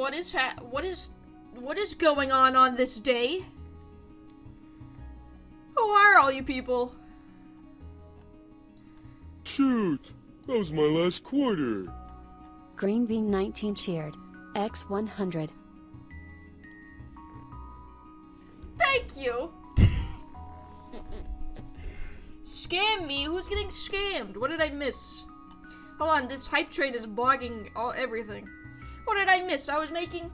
what is going on this day? Who are all you people? Shoot! That was my last quarter. Green Bean 19 cheered. X 100. Thank you! Scam me? Who's getting scammed? What did I miss? Hold on, this hype train is blogging everything. What did I miss? I was making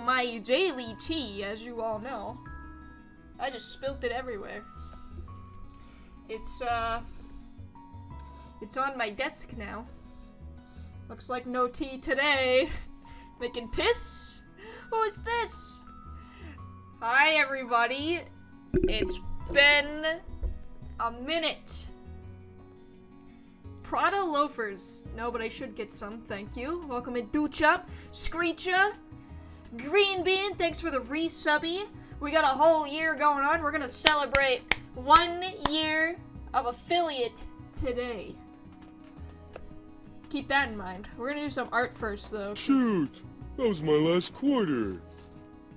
my daily tea, as you all know. I just spilt it everywhere. It's on my desk now. Looks like no tea today. Making piss? Who is this? Hi, everybody. It's been a minute. Prada loafers. No, but I should get some. Thank you. Welcome in Ducha, Screecha, Green Bean. Thanks for the resubby. We got a whole year going on. We're gonna celebrate 1 year of affiliate today. Keep that in mind. We're gonna do some art first, though. Shoot! That was my last quarter.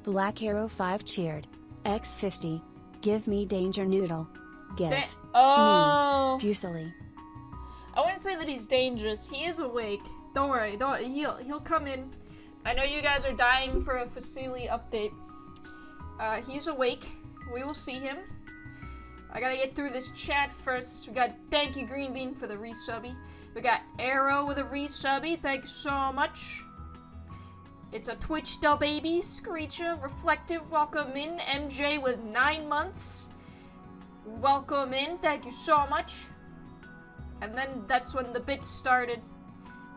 Black Arrow 5 cheered. X 50. Give me danger noodle. Give me Fusily. I wouldn't say that he's dangerous. He is awake. Don't worry. He'll come in. I know you guys are dying for a Facili update. He's awake. We will see him. I gotta get through this chat first. We got thank you Green Bean for the resubby. We got Arrow with a resubby. Thank you so much. It's a Twitch da baby. Screecha, Reflective, welcome in. MJ with 9 months. Welcome in. Thank you so much. And then that's when the bits started.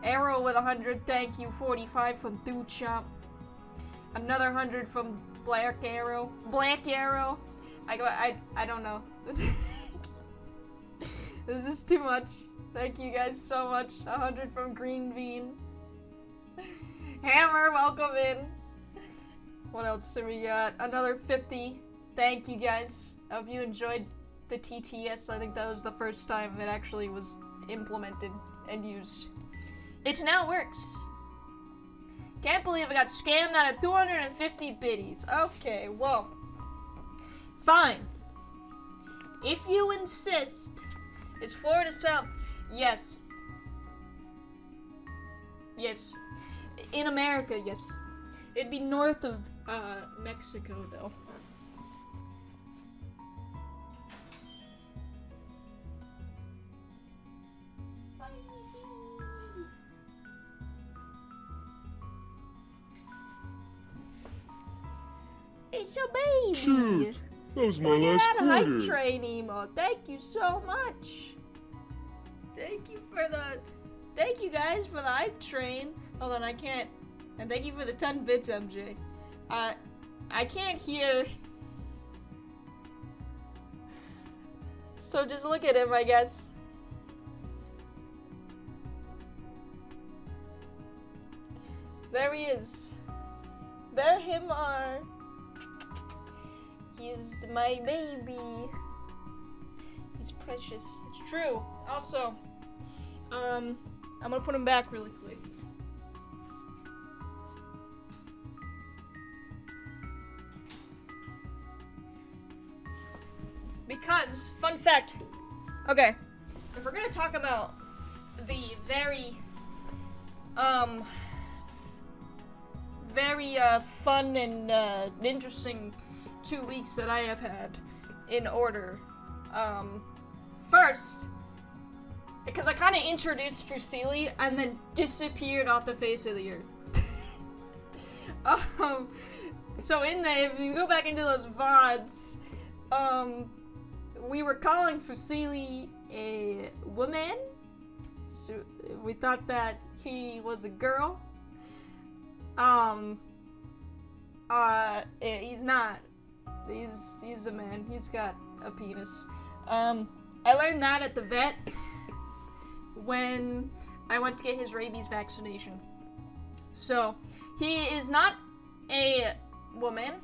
Arrow with 100. Thank you. 45 from Duchomp. Another 100 from Black Arrow. Black Arrow. I don't know. This is too much. Thank you guys so much. 100 from Green Bean. Hammer, welcome in. What else do we got? Another 50. Thank you guys. I hope you enjoyed the TTS. I think that was the first time it actually was implemented and used. It now works. Can't believe I got scammed out of 250 biddies. Okay, well. Fine. If you insist. Is Florida south? Yes. Yes. In America, yes. It'd be north of Mexico, though. It's your baby. Shoot, that was my last quarter. Hype train emo. Thank you so much. Thank you guys for the hype train. Hold on, I can't. And thank you for the 10 bits, MJ. I can't hear. So just look at him, I guess. There he is. There him are. He's my baby. He's precious. It's true. Also, I'm gonna put him back really quick. Because, fun fact. Okay, if we're gonna talk about the very fun and interesting 2 weeks that I have had in order. First, because I kind of introduced Fusili and then disappeared off the face of the earth. So if you go back into those VODs, we were calling Fusili a woman. So we thought that he was a girl. He's not. He's a man. He's got a penis. I learned that at the vet when I went to get his rabies vaccination. So, he is not a woman.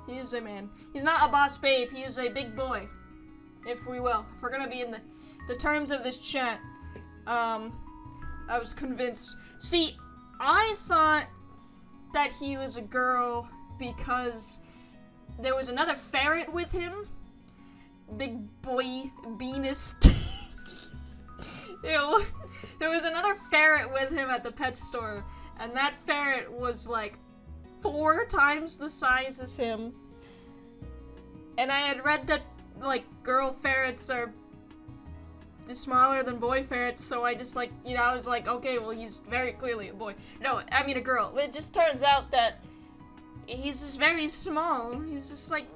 He is a man. He's not a boss babe. He is a big boy, if we will. If we're gonna be in the terms of this chat, I was convinced. See, I thought that he was a girl because there was another ferret with him. Big boy Venus. Ew. There was another ferret with him at the pet store, and that ferret was like 4 times the size as him. And I had read that, like, girl ferrets are smaller than boy ferrets, so I just, like, you know, I was like, okay, well, he's very clearly a boy. No, I mean a girl. It just turns out that he's just very small. He's just, like,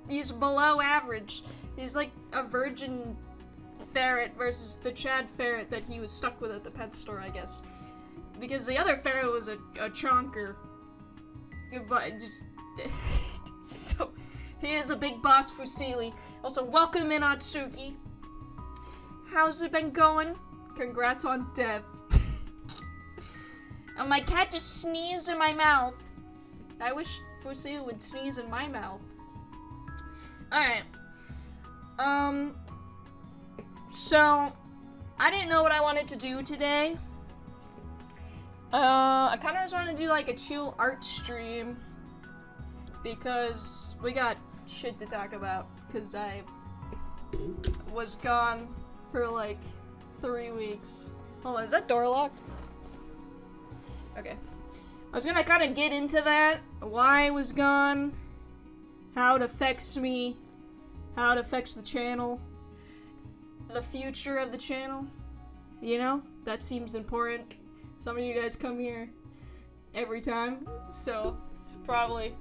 he's below average. He's like a virgin ferret versus the Chad ferret that he was stuck with at the pet store, I guess. Because the other ferret was a chonker. But just... so, he is a big boss Fusili. Also, welcome in, Atsuki. How's it been going? Congrats on death. And my cat just sneezed in my mouth. I wish Fusili would sneeze in my mouth. Alright. So, I didn't know what I wanted to do today. I kind of just wanted to do like a chill art stream. Because we got shit to talk about. Because I was gone for like 3 weeks. Hold on, is that door locked? Okay. I was gonna kind of get into that. Why I was gone. How it affects me. How it affects the channel. The future of the channel. You know? That seems important. Some of you guys come here every time. So, it's probably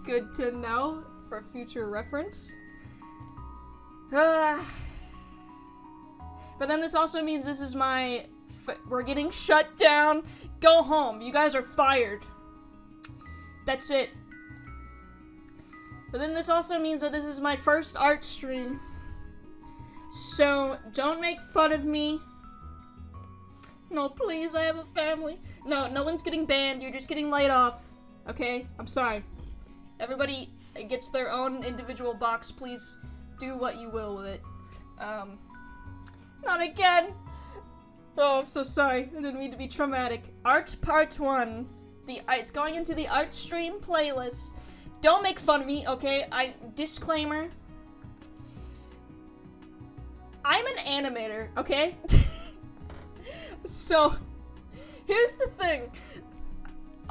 good to know for future reference. But then this also means this is my... we're getting shut down. Go home. You guys are fired. That's it. But then this also means that this is my first art stream. So, don't make fun of me. No, please, I have a family. No, no one's getting banned. You're just getting laid off. Okay? I'm sorry. Everybody gets their own individual box. Please do what you will with it. Not again. Oh, I'm so sorry. I didn't mean to be traumatic. Art Part 1. It's going into the art stream playlist. Don't make fun of me, okay? Disclaimer. I'm an animator, okay? So, here's the thing.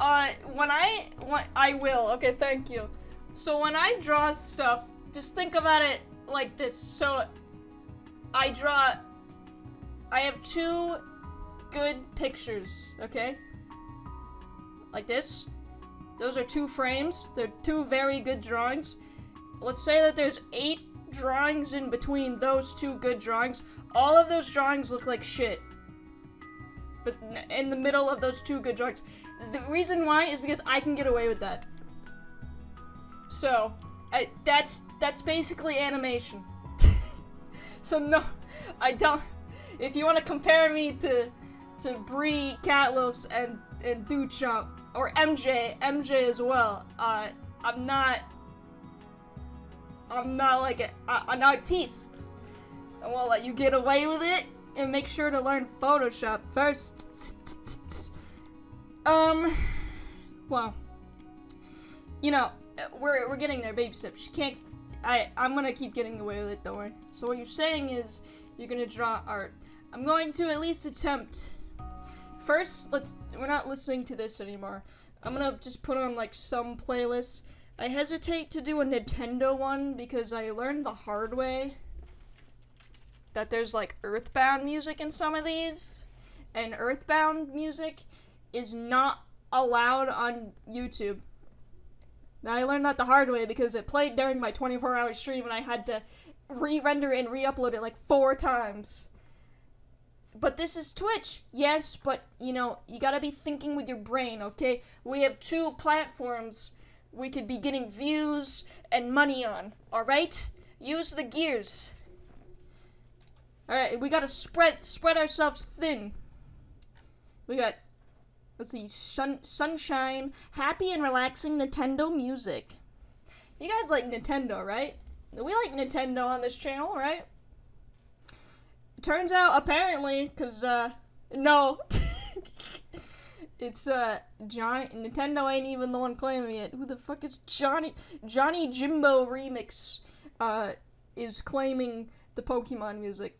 I will, okay, thank you. So when I draw stuff, just think about it like this. So, I have 2 good pictures, okay? Like this. Those are 2 frames. They're 2 very good drawings. Let's say that there's 8 drawings in between those 2 good drawings. All of those drawings look like shit. But in the middle of those 2 good drawings. The reason why is because I can get away with that. So, that's basically animation. So no, I don't. If you want to compare me to Bree, Catlos, and Duchamp, or MJ as well, I'm not like an artiste. I won't let you get away with it, and make sure to learn Photoshop first. Well, you know, we're getting there, baby steps. She can't. I'm gonna keep getting away with it, don't worry. So what you're saying is you're gonna draw art. I'm going to at least attempt. First, we're not listening to this anymore. I'm gonna just put on like some playlists. I hesitate to do a Nintendo one because I learned the hard way that there's like Earthbound music in some of these, and Earthbound music is not allowed on YouTube. Now, I learned that the hard way because it played during my 24-hour stream and I had to re-render and re-upload it like 4 times. But this is Twitch, yes, but, you know, you gotta be thinking with your brain, okay? We have 2 platforms we could be getting views and money on, alright? Use the gears. Alright, we gotta spread ourselves thin. We got, let's see, Sunshine, happy and relaxing Nintendo music. You guys like Nintendo, right? We like Nintendo on this channel, right? Turns out, apparently, because, no. It's, Johnny, Nintendo ain't even the one claiming it. Who the fuck is Johnny Jimbo Remix, is claiming the Pokemon music.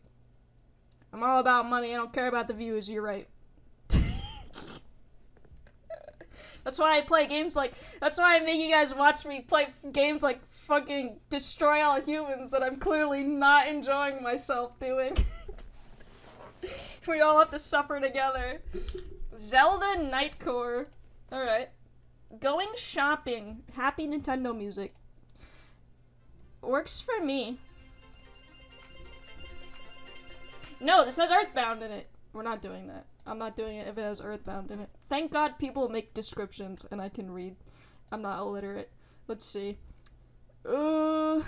I'm all about money, I don't care about the views, you're right. That's why I play games like, that's why I make you guys watch me play games like fucking Destroy All Humans that I'm clearly not enjoying myself doing. We all have to suffer together. Zelda Nightcore. Alright. Going shopping. Happy Nintendo music. Works for me. No, this has Earthbound in it. We're not doing that. I'm not doing it if it has Earthbound in it. Thank God people make descriptions and I can read. I'm not illiterate. Let's see. I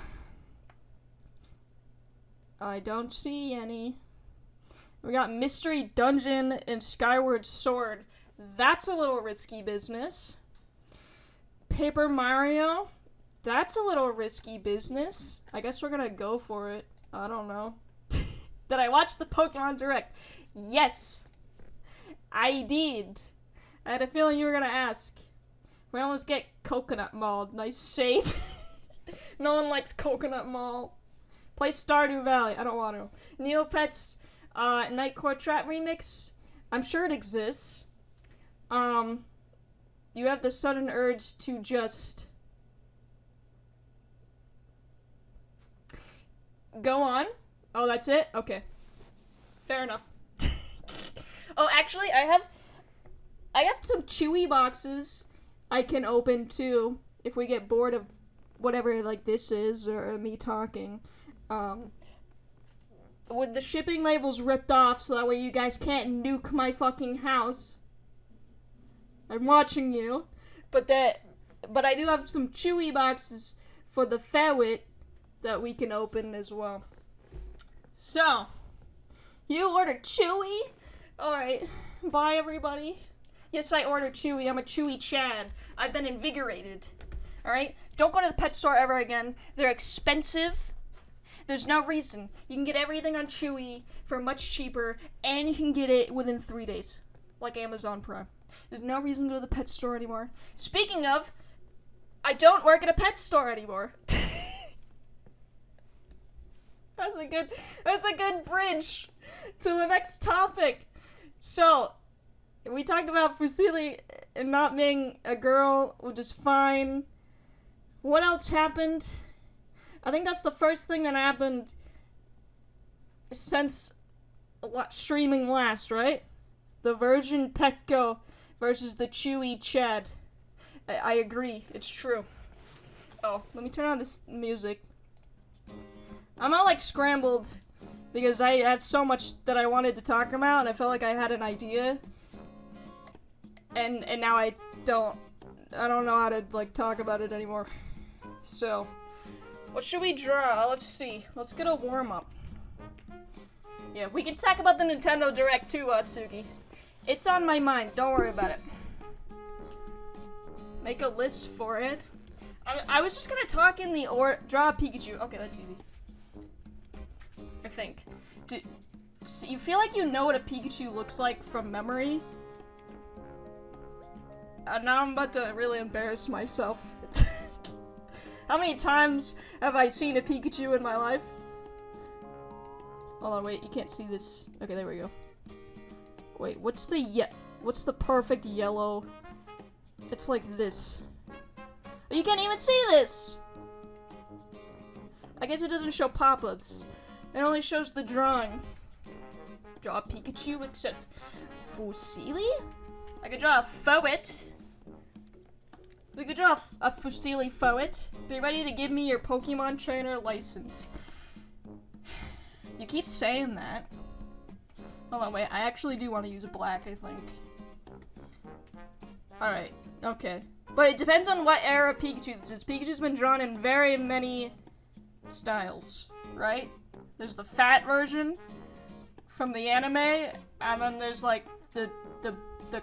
don't see any. We got Mystery Dungeon and Skyward Sword. That's a little risky business. Paper Mario. That's a little risky business. I guess we're gonna go for it. I don't know. Did I watch the Pokemon Direct? Yes. I did. I had a feeling you were gonna ask. We almost get Coconut Mall. Nice save. No one likes Coconut Mall. Play Stardew Valley. I don't want to. Neopets. Nightcore Trap Remix. I'm sure it exists. You have the sudden urge to just go on. Oh, that's it? Okay. Fair enough. Oh, actually, I have some Chewy boxes I can open too if we get bored of whatever like this is or me talking. With the shipping labels ripped off so that way you guys can't nuke my fucking house. I'm watching you. But I do have some Chewy boxes for the Fawit that we can open as well. So, you ordered Chewy? Alright, bye everybody. Yes, I ordered Chewy. I'm a Chewy Chad. I've been invigorated. Alright? Don't go to the pet store ever again. They're expensive. There's no reason. You can get everything on Chewy for much cheaper, and you can get it within 3 days. Like Amazon Prime. There's no reason to go to the pet store anymore. Speaking of, I don't work at a pet store anymore. That's a good bridge to the next topic. So, we talked about Fusili not being a girl, which is fine. What else happened? I think that's the first thing that happened since streaming last, right? The Virgin Petco versus the Chewy Chad. I agree, it's true. Oh, let me turn on this music. I'm all like scrambled because I have so much that I wanted to talk about and I felt like I had an idea. And now I don't know how to like talk about it anymore. So, what should we draw? Let's see. Let's get a warm-up. Yeah, we can talk about the Nintendo Direct too, Atsugi. It's on my mind. Don't worry about it. Make a list for it. I was just gonna talk in the draw a Pikachu. Okay, that's easy. I think. So you feel like you know what a Pikachu looks like from memory? Now I'm about to really embarrass myself. How many times have I seen a Pikachu in my life? Hold on, wait, you can't see this. Okay, there we go. Wait, what's the perfect yellow? It's like this. Oh, you can't even see this! I guess it doesn't show pop-ups. It only shows the drawing. Draw a Pikachu except Fusili? I could draw a Fawit. We could draw a Fusili Fawit. Be ready to give me your Pokemon trainer license. You keep saying that. Hold on, wait. I actually do want to use a black, I think. Alright, okay. But it depends on what era Pikachu this is. Pikachu's been drawn in very many styles, right? There's the fat version from the anime, and then there's like the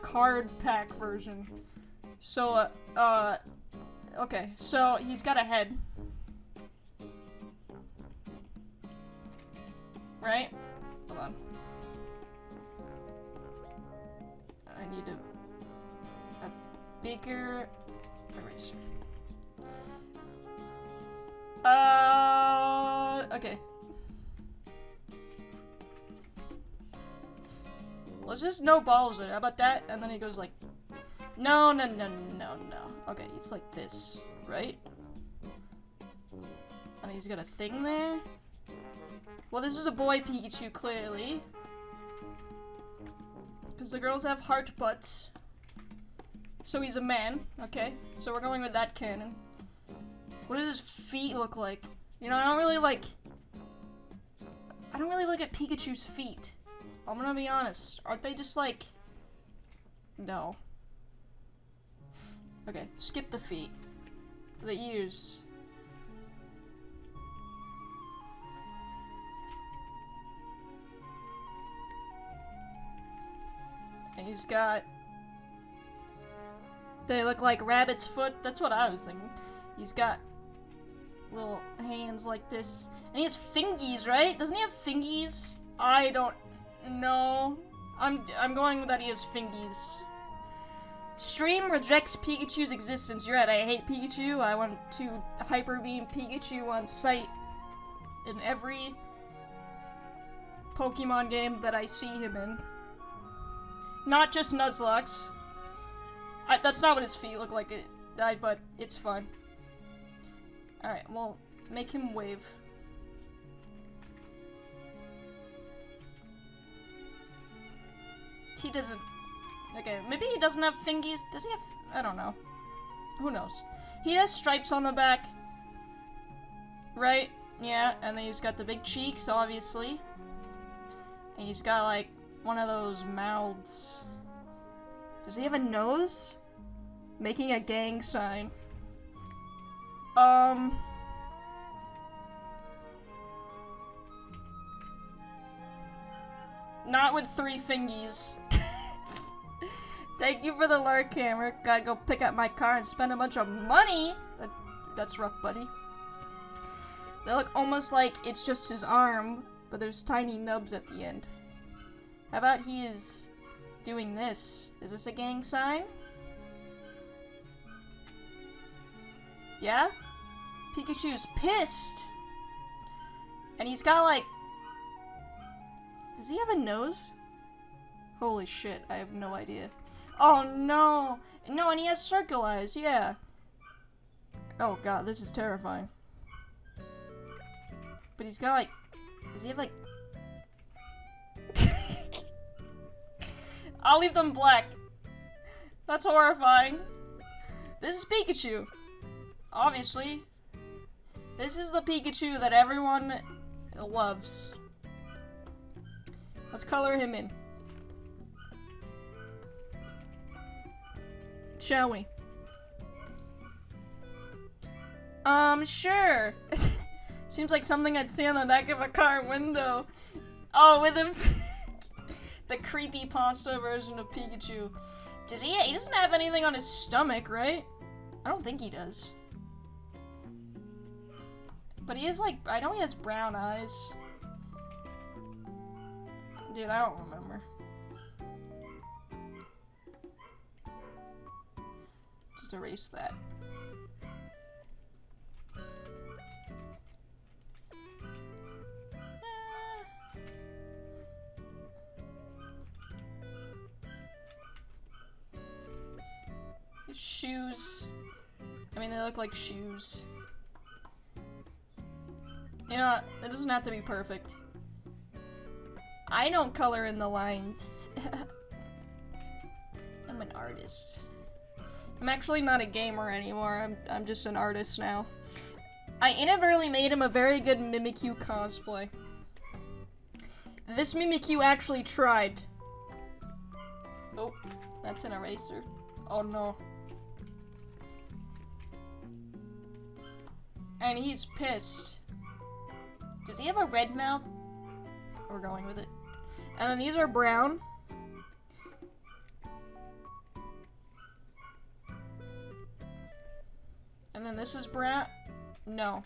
card pack version. So, okay, so he's got a head. Right? Hold on. I need to bigger eraser. Okay. Let's just no balls there. How about that? And then he goes like, no. Okay, it's like this, right? And he's got a thing there. Well, this is a boy Pikachu, clearly. Because the girls have heart butts. So he's a man. Okay, so we're going with that canon. What does his feet look like? You know, I don't really look at Pikachu's feet. I'm gonna be honest. Aren't they just like... No. Okay, skip the feet. The ears. And he's got... They look like rabbit's foot. That's what I was thinking. He's got little hands like this. And he has fingies, right? Doesn't he have fingies? I don't know. I'm going with that he has fingies. Stream rejects Pikachu's existence. You're right, I hate Pikachu. I want to Hyper Beam Pikachu on sight in every Pokemon game that I see him in. Not just Nuzlocke. That's not what his feet look like, but it's fun. Alright, well, make him wave. He doesn't... Okay, maybe he doesn't have fingies. Does he have... I don't know. Who knows? He has stripes on the back. Right? Yeah, and then he's got the big cheeks, obviously. And he's got, like, one of those mouths. Does he have a nose? Making a gang sign. Not with 3 fingies. Thank you for the lurk, camera. Gotta go pick up my car and spend a bunch of money. That's rough, buddy. They look almost like it's just his arm, but there's tiny nubs at the end. How about he is doing this? Is this a gang sign? Yeah? Pikachu's pissed! And he's got like... Does he have a nose? Holy shit, I have no idea. Oh no! No, and he has circle eyes, yeah. Oh god, this is terrifying. But he's got like... Does he have like... I'll leave them black. That's horrifying. This is Pikachu. Obviously. This is the Pikachu that everyone loves. Let's color him in. Shall we? Sure. Seems like something I'd see on the back of a car window. Oh, with him. The creepypasta version of Pikachu. Does he? He doesn't have anything on his stomach, right? I don't think he does. But he has like, I know he has brown eyes. Dude, I don't remember. Just erase that. His shoes. I mean, they look like shoes. You know, it doesn't have to be perfect. I don't color in the lines. I'm an artist. I'm actually not a gamer anymore. I'm just an artist now. I inadvertently made him a very good Mimikyu cosplay. This Mimikyu actually tried. Oh, that's an eraser. Oh no. And he's pissed. Does he have a red mouth? We're going with it. And then these are brown. And then this is brown. No.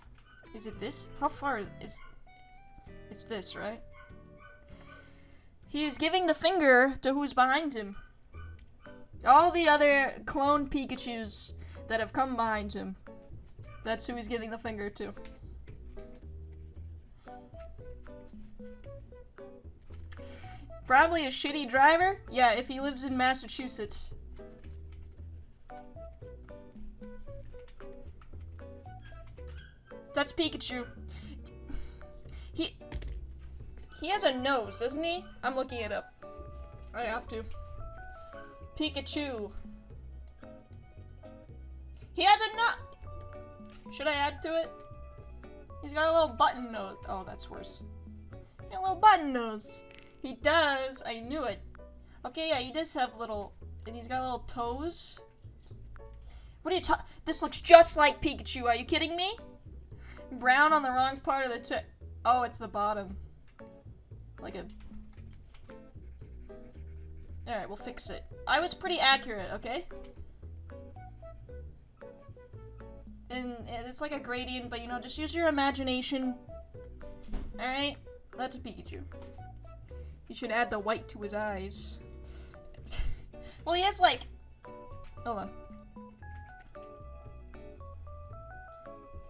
Is it this? How far is... It's this, right? He is giving the finger to who's behind him. All the other clone Pikachus that have come behind him. That's who he's giving the finger to. Probably a shitty driver? Yeah, if he lives in Massachusetts. That's Pikachu. He has a nose, doesn't he? I'm looking it up. I have to. Pikachu. He has a nose. Should I add to it? He's got a little button nose. Oh, that's worse. A little button nose. He does. I knew it. Okay, yeah, he does have little, and he's got little toes. What are you talking? This looks just like Pikachu. Are you kidding me? Brown on the wrong part of the oh, it's the bottom. Like a. Alright, we'll fix it. I was pretty accurate, okay? And it's like a gradient, but you know, just use your imagination. Alright? That's a Pikachu. You should add the white to his eyes. Well, he has like. Hold on.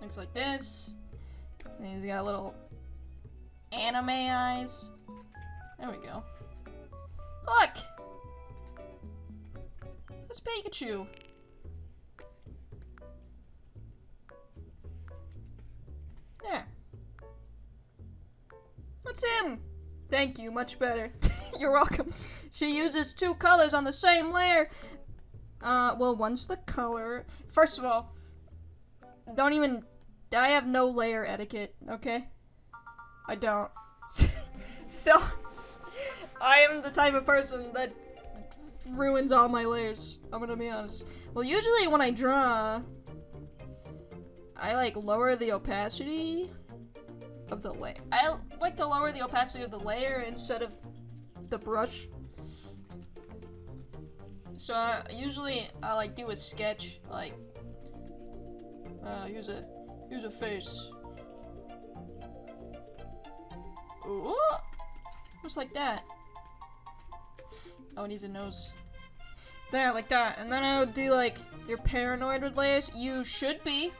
Looks like this. And he's got little anime eyes. There we go. Look! That's Pikachu. Yeah. That's him! Thank you, much better. You're welcome. She uses 2 colors on the same layer. Well, one's the color. First of all, don't even. I have no layer etiquette, okay? I don't. So, I am the type of person that ruins all my layers. I'm gonna be honest. Well, usually when I draw, I like lower the opacity of the layer. I like to lower the opacity of the layer instead of the brush. So usually I like do a sketch, like here's a face. Ooh, just like that. Oh, it needs a nose. There, like that. And then I would do like, you're paranoid with layers. You should be.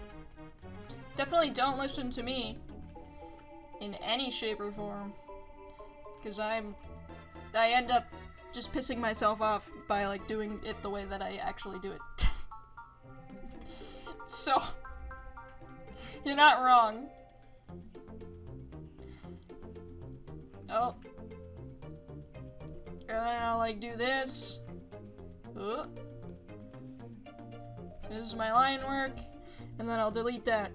Definitely don't listen to me in any shape or form. Because I end up just pissing myself off by like doing it the way that I actually do it. So, you're not wrong. Oh. And then I'll like do this. Oh. This is my line work. And then I'll delete that.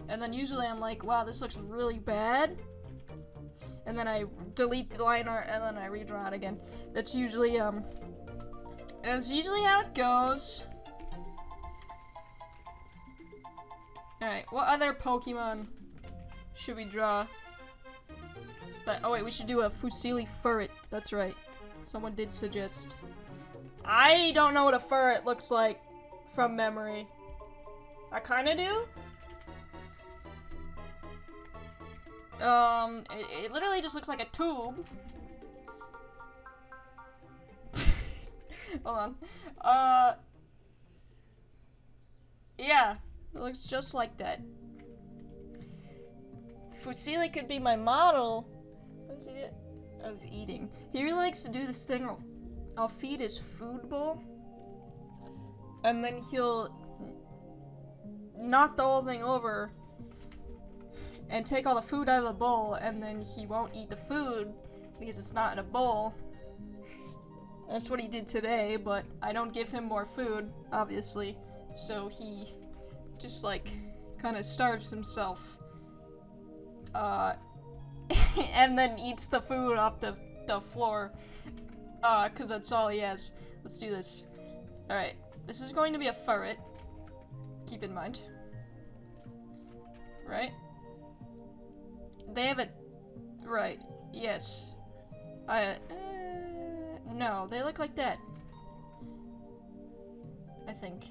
And then usually I'm like, wow, this looks really bad. And then I delete the line art and then I redraw it again. That's usually, that's usually how it goes. Alright, what other Pokemon should we draw? But, oh wait, we should do a Fusilli Furret. That's right. Someone did suggest. I don't know what a Furret looks like from memory. I kinda do. It literally just looks like a tube. Hold on. Yeah, it looks just like that. Fusilli could be my model. What is he doing? I was eating. He really likes to do this thing. I'll feed his food bowl, and then he'll knock the whole thing over and take all the food out of the bowl, and then he won't eat the food because it's not in a bowl. That's what he did today, but I don't give him more food, obviously. So he just like kind of starves himself. And then eats the food off the floor. Cause that's all he has. Let's do this. Alright, this is going to be a Furret. Keep in mind. Right? They have a... Right, yes. No, they look like that. I think.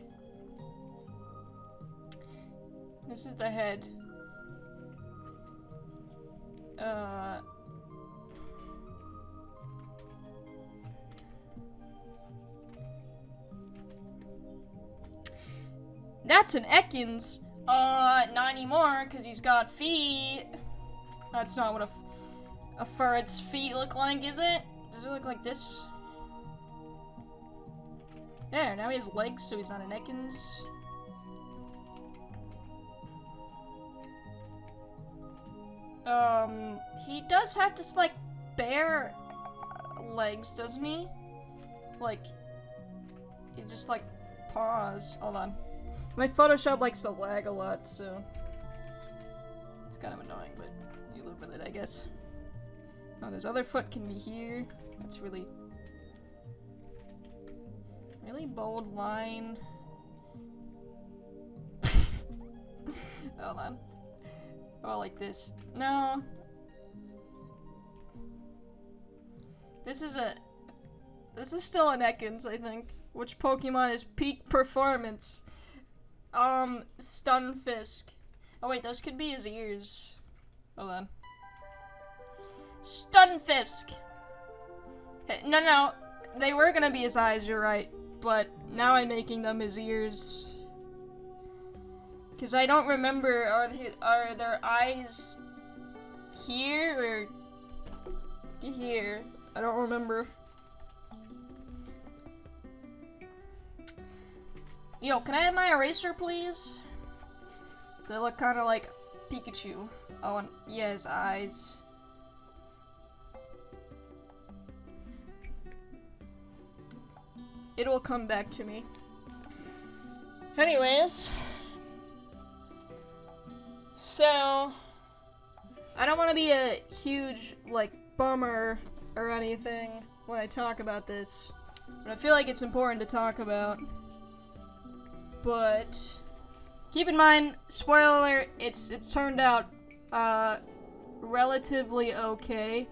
This is the head. That's an Ekans. Not anymore, because he's got feet. That's not what a ferret's feet look like, is it? Does it look like this? There, now he has legs, so he's not an Ekans. He does have this, like, bare legs, doesn't he? Like, he just, like, paws. Hold on. My Photoshop likes to lag a lot, so it's kind of annoying, but you live with it, I guess. Oh, his other foot can be here. That's really bold line. Hold on. Oh, like this. No. This is still an Ekans, I think. Which Pokemon is peak performance? Stunfisk. Oh wait, those could be his ears. Hold on. Stunfisk! Hey, no. They were gonna be his eyes, you're right. But now I'm making them his ears. Because I don't remember, are their eyes here or here? I don't remember. Yo, can I have my eraser, please? They look kind of like Pikachu. Oh, and yeah, his eyes. It will come back to me. Anyways. So, I don't want to be a huge, like, bummer or anything when I talk about this. But I feel like it's important to talk about. But keep in mind, spoiler alert, it's turned out relatively okay.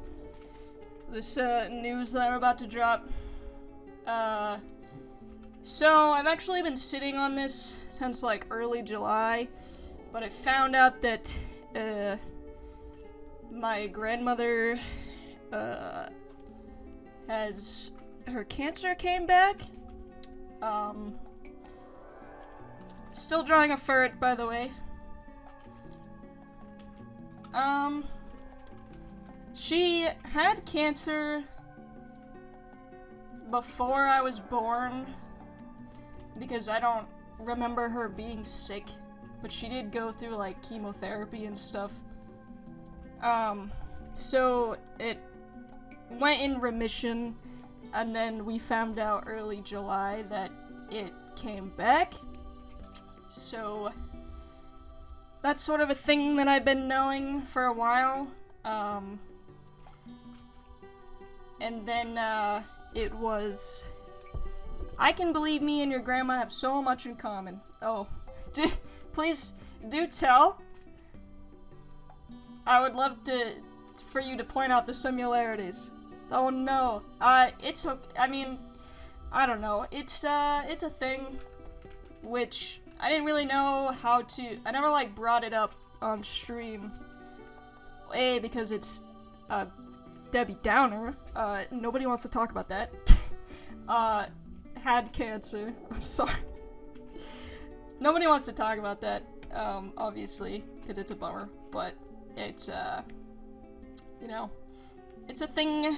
This news that I'm about to drop. So I've actually been sitting on this since like early July, but I found out that my grandmother has her cancer came back. Still drawing a ferret, by the way. She had cancer before I was born, because I don't remember her being sick, but she did go through, like, chemotherapy and stuff. So it went in remission, and then we found out early July that it came back. So that's sort of a thing that I've been knowing for a while. And then it was, I can believe me and your grandma have so much in common. Oh, please do tell. I would love for you to point out the similarities. Oh no, it's, I mean, I don't know. It's a thing which I didn't really know how to, I never like brought it up on stream. A, because it's Debbie Downer. Nobody wants to talk about that. Had cancer. I'm sorry. Nobody wants to talk about that, obviously, because it's a bummer, but it's, you know, it's a thing.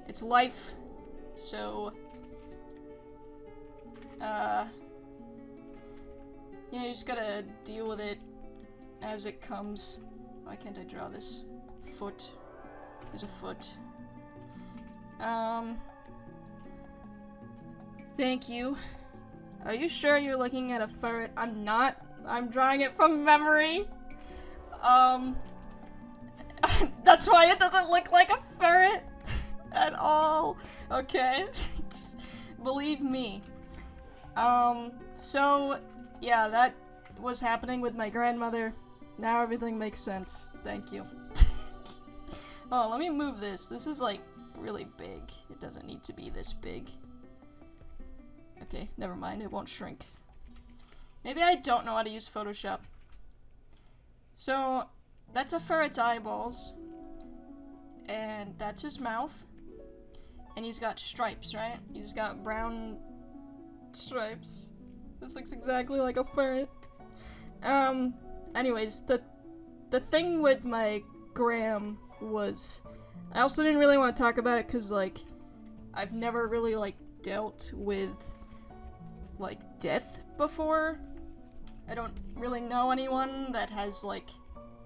It's life, so, you know, you just gotta deal with it as it comes. Why can't I draw this? Foot. There's a foot. Thank you. Are you sure you're looking at a ferret? I'm not. I'm drawing it from memory. That's why it doesn't look like a ferret at all. Okay? Just believe me. So, yeah, that was happening with my grandmother. Now everything makes sense. Thank you. Oh, let me move this. This is, like, really big. It doesn't need to be this big. Okay, never mind. It won't shrink. Maybe I don't know how to use Photoshop. So, that's a ferret's eyeballs. And that's his mouth. And he's got stripes, right? He's got brown stripes. This looks exactly like a ferret. Anyways, the thing with my gram was, I also didn't really want to talk about it because, like, I've never really, like, dealt with, like, death before. I don't really know anyone that has, like,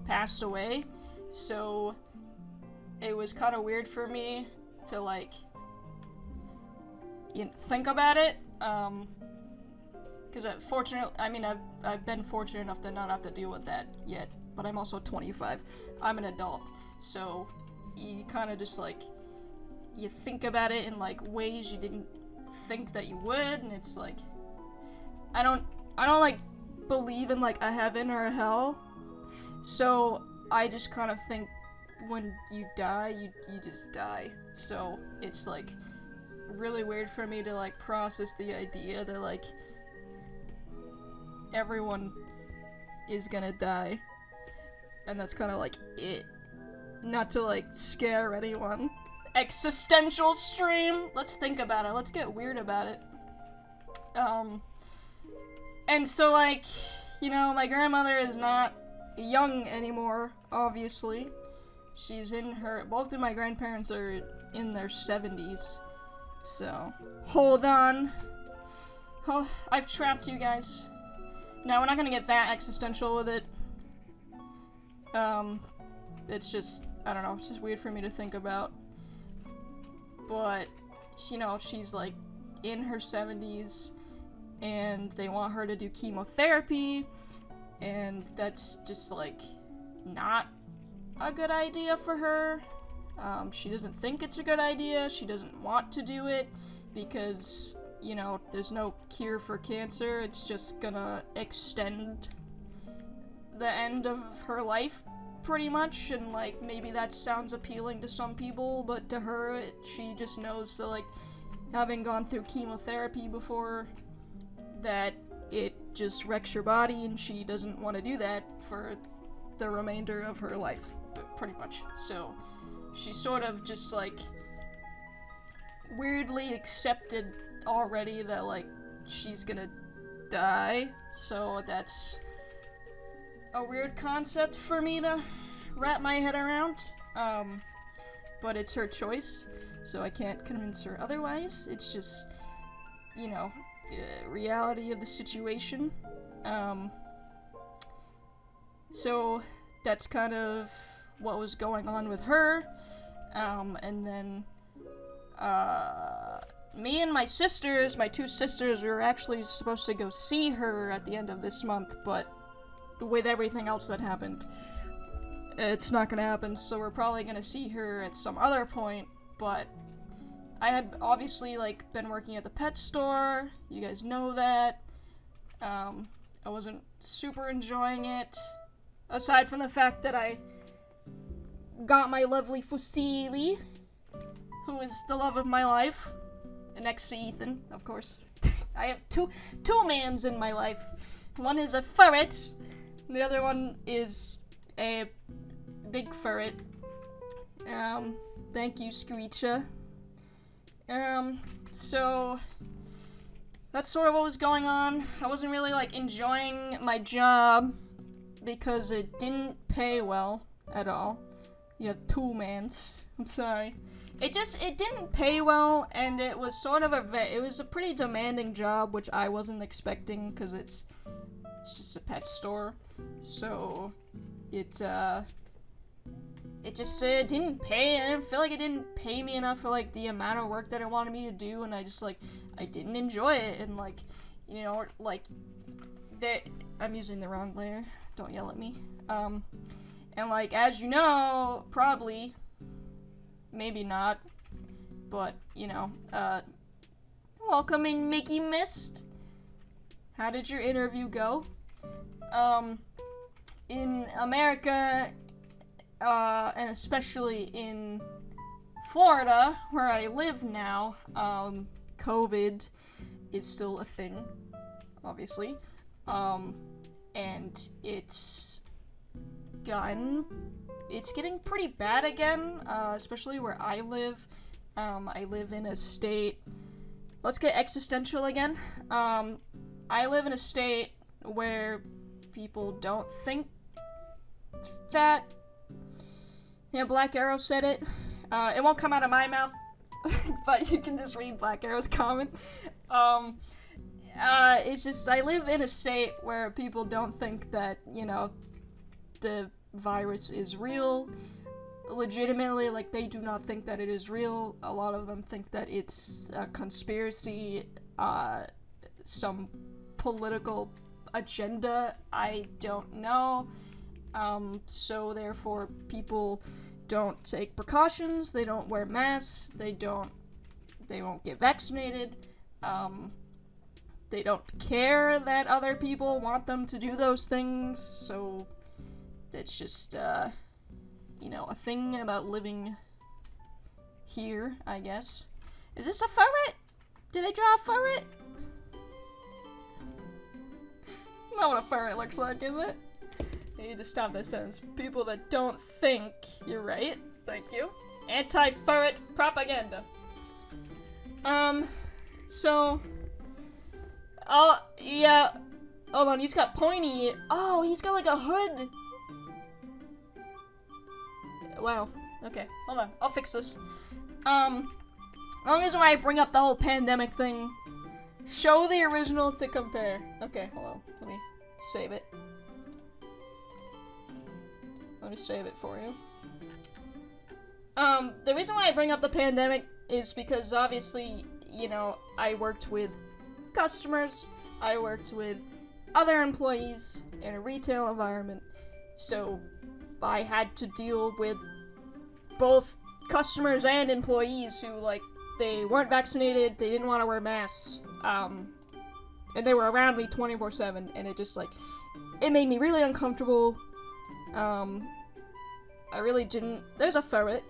passed away, so it was kind of weird for me to, like, think about it, because I've been fortunate enough to not have to deal with that yet, but I'm also 25. I'm an adult, so you kind of just, like, you think about it in, like, ways you didn't think that you would, and it's, like, I don't, like, believe in, like, a heaven or a hell, so I just kind of think when you die, you just die, so it's, like, really weird for me to, like, process the idea that, like, everyone is gonna die, and that's kind of, like, it. Not to, like, scare anyone. Existential stream! Let's think about it. Let's get weird about it. And so, like, you know, my grandmother is not young anymore, obviously. She's in her... Both of my grandparents are in their 70s. So, hold on. Oh, I've trapped you guys. No, we're not gonna get that existential with it. It's just, I don't know, it's just weird for me to think about. But, you know, she's, like, in her 70s, and they want her to do chemotherapy, and that's just, like, not a good idea for her. She doesn't think it's a good idea, she doesn't want to do it, because, you know, there's no cure for cancer, it's just gonna extend the end of her life, pretty much, and, like, maybe that sounds appealing to some people, but to her, she just knows that, like, having gone through chemotherapy before, that it just wrecks your body, and she doesn't want to do that for the remainder of her life, pretty much. So, she sort of just, like, weirdly accepted already that, like, she's gonna die, so that's a weird concept for me to wrap my head around, but it's her choice, so I can't convince her otherwise. It's just, you know, the reality of the situation. So that's kind of what was going on with her, and then, me and my sisters, my two sisters, we were actually supposed to go see her at the end of this month, but with everything else that happened, it's not gonna happen, so we're probably gonna see her at some other point, but I had obviously, like, been working at the pet store, you guys know that. I wasn't super enjoying it, aside from the fact that I got my lovely Fusilli, who is the love of my life, next to Ethan, of course. I have two mans in my life. One is a ferret, the other one is a big ferret. Thank you, Screecha. So that's sort of what was going on. I wasn't really, like, enjoying my job because it didn't pay well at all. You have two mans. I'm sorry. It didn't pay well, and it was sort of it was a pretty demanding job, which I wasn't expecting, because it's just a pet store, so it didn't pay. I didn't feel like it didn't pay me enough for, like, the amount of work that it wanted me to do, and I just, like, I didn't enjoy it, and, like, you know, like, I'm using the wrong layer, don't yell at me, and, like, as you know, probably, maybe not, but, you know, welcome in, Mickey Mist. How did your interview go? In America, and especially in Florida, where I live now, COVID is still a thing, obviously, and it's getting pretty bad again, especially where I live. I live in a state, let's get existential again, I live in a state where people don't think that. Yeah, Black Arrow said it. It won't come out of my mouth, but you can just read Black Arrow's comment. It's just, I live in a state where people don't think that, the virus is real. Legitimately, like, they do not think that it is real. A lot of them think that it's a conspiracy, some political agenda. I don't know. So therefore, people don't take precautions, they don't wear masks, they won't get vaccinated, they don't care that other people want them to do those things, so it's just, a thing about living here, I guess. Is this a ferret? Did I draw a ferret? Not what a ferret looks like, is it? I need to stop that sentence. People that don't think, you're right. Thank you. Anti-ferret propaganda. Yeah. Hold on, he's got pointy. Oh, he's got like a hood. Wow. Okay, hold on. I'll fix this. Long as when I bring up the whole pandemic thing, show the original to compare. Okay, hold on. Let me save it. Let me save it for you. The reason why I bring up the pandemic is because obviously, I worked with customers, I worked with other employees in a retail environment, so I had to deal with both customers and employees who, they weren't vaccinated, they didn't want to wear masks, and they were around me 24/7, and it just, it made me really uncomfortable. I really didn't. There's a ferret.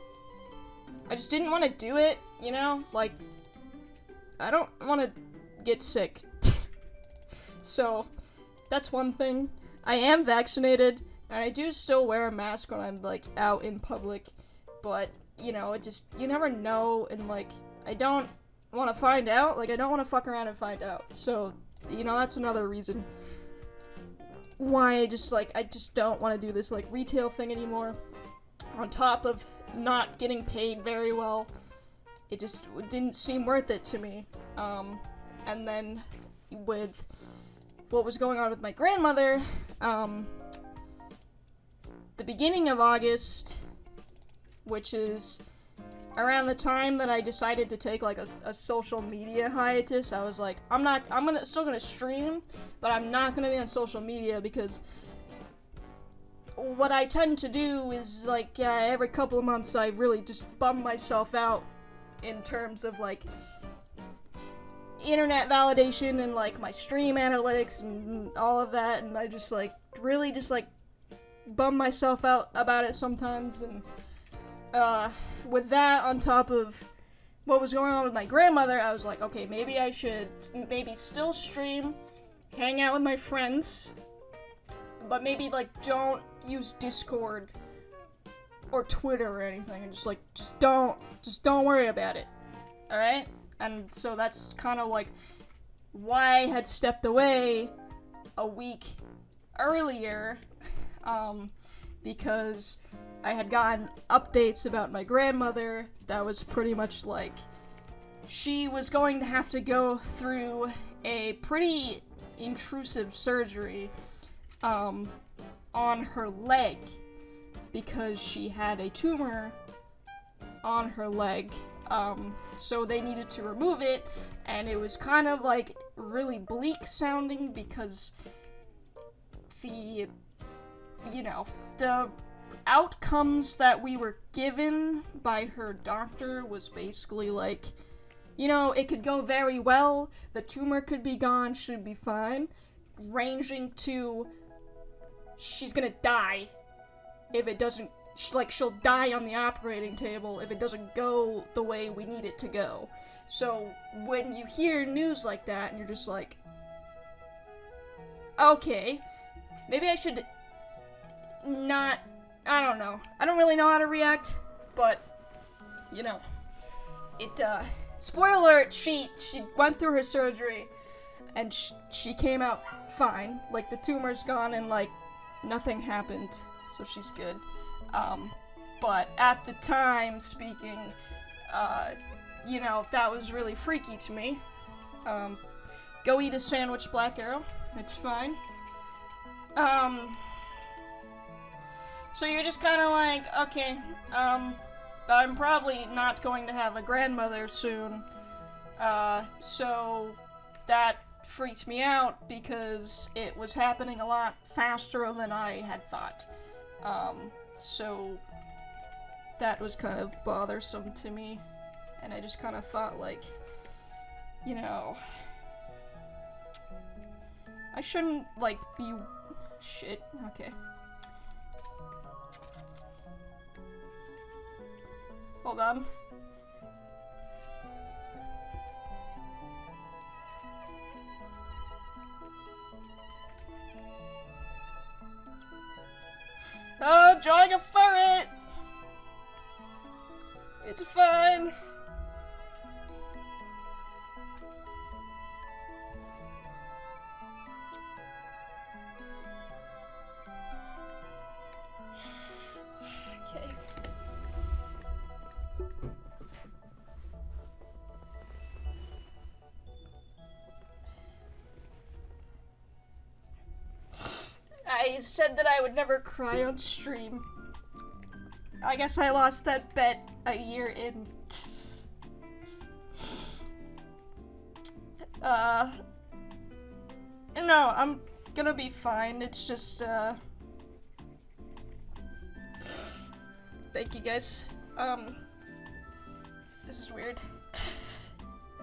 I just didn't want to do it, I don't want to get sick. So, that's one thing. I am vaccinated, and I do still wear a mask when I'm, out in public, but, it just, you never know, and, I don't want to find out, I don't want to fuck around and find out, so, that's another reason why I just don't want to do this, retail thing anymore. On top of not getting paid very well, it didn't seem worth it to me. And then with what was going on with my grandmother, the beginning of August, which is around the time that I decided to take a social media hiatus, I was like, still gonna stream, but I'm not gonna be on social media because what I tend to do is, every couple of months I really just bum myself out in terms of, internet validation and, my stream analytics and all of that, and I just, really just, bum myself out about it sometimes, and, with that on top of what was going on with my grandmother, I was like, okay, maybe I should still stream, hang out with my friends, but maybe, don't use Discord or Twitter or anything, and just don't worry about it, alright? And so that's kind of, why I had stepped away a week earlier, because I had gotten updates about my grandmother that was pretty much she was going to have to go through a pretty intrusive surgery, on her leg, because she had a tumor on her leg, so they needed to remove it, and it was kind of really bleak sounding because the outcomes that we were given by her doctor was basically it could go very well, the tumor could be gone, should be fine, ranging to she's gonna die if it doesn't, she'll die on the operating table if it doesn't go the way we need it to go. So when you hear news like that and you're just okay, maybe I should not, I don't know. I don't really know how to react, but, spoiler alert, she went through her surgery, and she came out fine. Like, the tumor's gone and, like, nothing happened, so she's good. But at the time, speaking, you know, that was really freaky to me. Go eat a sandwich, Black Arrow. It's fine. So you're just kind of like, okay, I'm probably not going to have a grandmother soon. So that freaked me out because it was happening a lot faster than I had thought. So that was kind of bothersome to me. And I just kind of thought, like, you know, I shouldn't, like, be... Shit, okay. Hold on. Oh, I'm drawing a ferret! It's fine. Okay. I said that I would never cry on stream. I guess I lost that bet a year in. No, I'm gonna be fine. It's just, thank you guys. This is weird.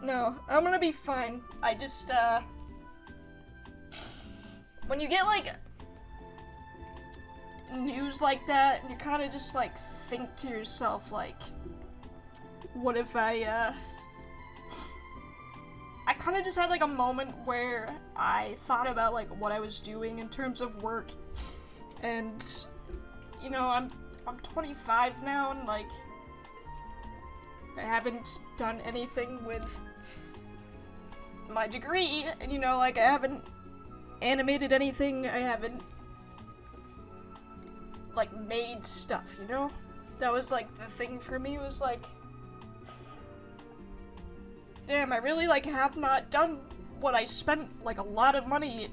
No, I'm gonna be fine. I just, when you get, like, news like that, you kind of just, like, think to yourself, like, what if I kind of just had, like, a moment where I thought about, like, what I was doing in terms of work, and, you know, I'm 25 now, and, like, I haven't done anything with my degree, and, you know, like, I haven't animated anything, I haven't, like, made stuff, you know? That was, like, the thing for me, was, like, damn, I really, like, have not done what I spent, like, a lot of money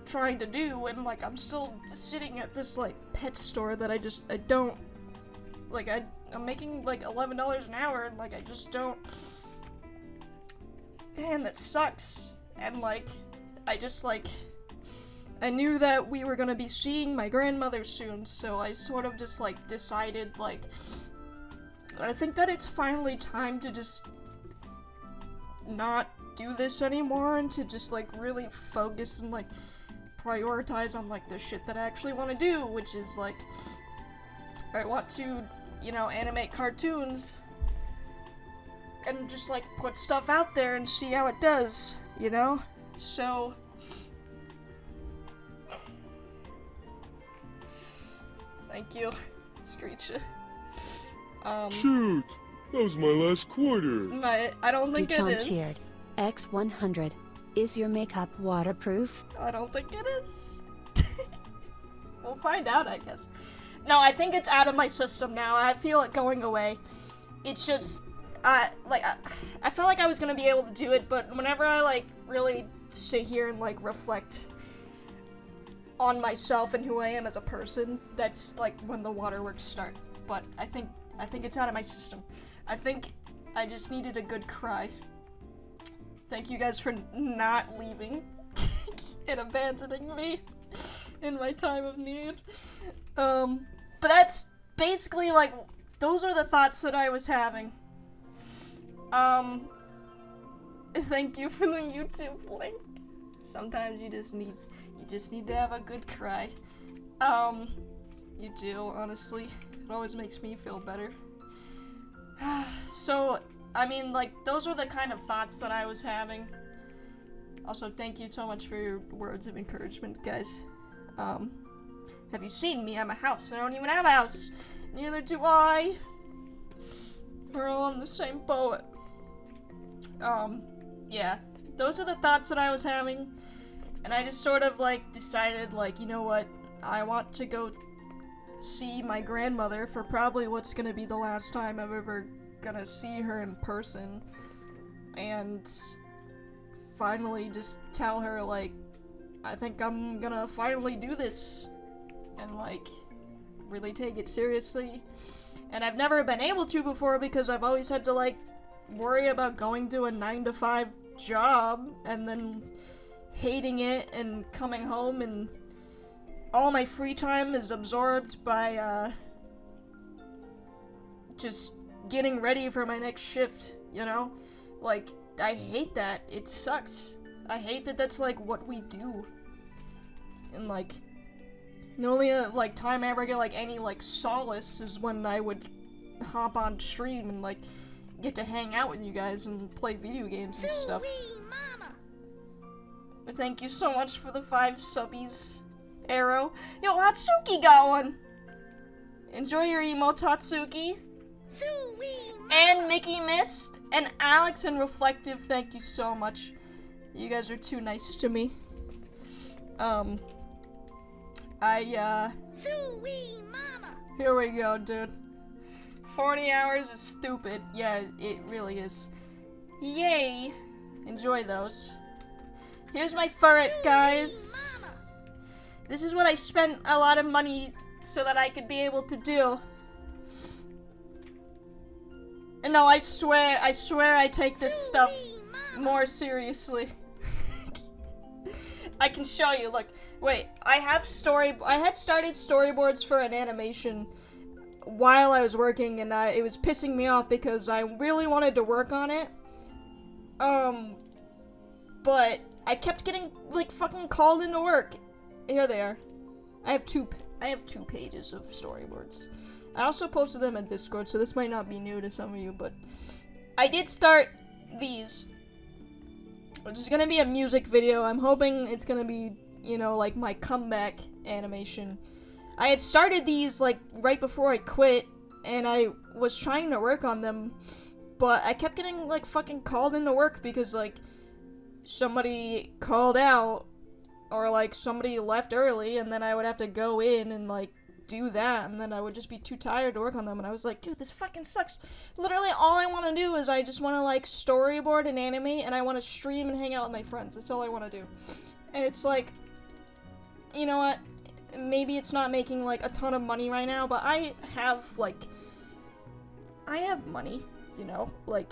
trying to do, and, like, I'm still sitting at this, like, pet store that I don't, like, I'm making, like, $11 an hour, and, like, I just don't, man, that sucks, and, like, I just, like, I knew that we were gonna be seeing my grandmother soon, so I sort of just, like, decided, like, I think that it's finally time to just not do this anymore and to just, like, really focus and, like, prioritize on, like, the shit that I actually want to do, which is, like, I want to, you know, animate cartoons and just, like, put stuff out there and see how it does, you know? So... Thank you, Screecha. Shoot! That was my last quarter. I don't think it is. Cheered. X100. Is your makeup waterproof? I don't think it is. We'll find out, I guess. No, I think it's out of my system now. I feel it going away. It's just, like, I felt like I was gonna be able to do it, but whenever I, like, really sit here and, like, reflect on myself and who I am as a person, that's, like, when the waterworks start. But I think it's out of my system. I think I just needed a good cry. Thank you guys for not leaving and abandoning me in my time of need. But that's basically, like, those are the thoughts that I was having. Thank you for the YouTube link. Sometimes you just need to have a good cry. You do, honestly. It always makes me feel better. So, I mean, like, those were the kind of thoughts that I was having. Also, thank you so much for your words of encouragement, guys. Have you seen me? I'm a house. I don't even have a house. Neither do I. We're all in the same boat. Yeah. those are the thoughts that I was having. And I just sort of, like, decided, like, you know what? I want to go see my grandmother for probably what's gonna be the last time I'm ever gonna see her in person. And finally just tell her, like, I think I'm gonna finally do this. And, like, really take it seriously. And I've never been able to before because I've always had to, like, worry about going to a 9-to-5 job and then hating it and coming home, and all my free time is absorbed by just getting ready for my next shift, you know? Like, I hate that. It sucks. I hate that that's, like, what we do. And, like, the only, like, time I ever get, like, any, like, solace is when I would hop on stream and, like, get to hang out with you guys and play video games and stuff. Mama. But thank you so much for the 5 subbies, Arrow. Yo, Hatsuki got one! Enjoy your emote, Hatsuki. And Mickey Mist, and Alex and Reflective, thank you so much. You guys are too nice to me. Here we go, dude. 40 hours is stupid. Yeah, it really is. Yay! Enjoy those. Here's my ferret, guys. This is what I spent a lot of money so that I could be able to do. And no, I swear I take this stuff more seriously. I can show you, look. Wait, I had started storyboards for an animation while I was working, and it was pissing me off because I really wanted to work on it. But I kept getting, like, fucking called into work. Here they are. I have two pages of storyboards. I also posted them in Discord, so this might not be new to some of you, but I did start these, which is gonna be a music video. I'm hoping it's gonna be, you know, like my comeback animation. I had started these, like, right before I quit, and I was trying to work on them, but I kept getting, like, fucking called into work because, like, somebody called out, or, like, somebody left early, and then I would have to go in and, like, do that, and then I would just be too tired to work on them, and I was like, dude, this fucking sucks. Literally, all I want to do is I just want to, like, storyboard and animate, and I want to stream and hang out with my friends. That's all I want to do. And it's like, you know what? Maybe it's not making, like, a ton of money right now, but I have money, you know? Like,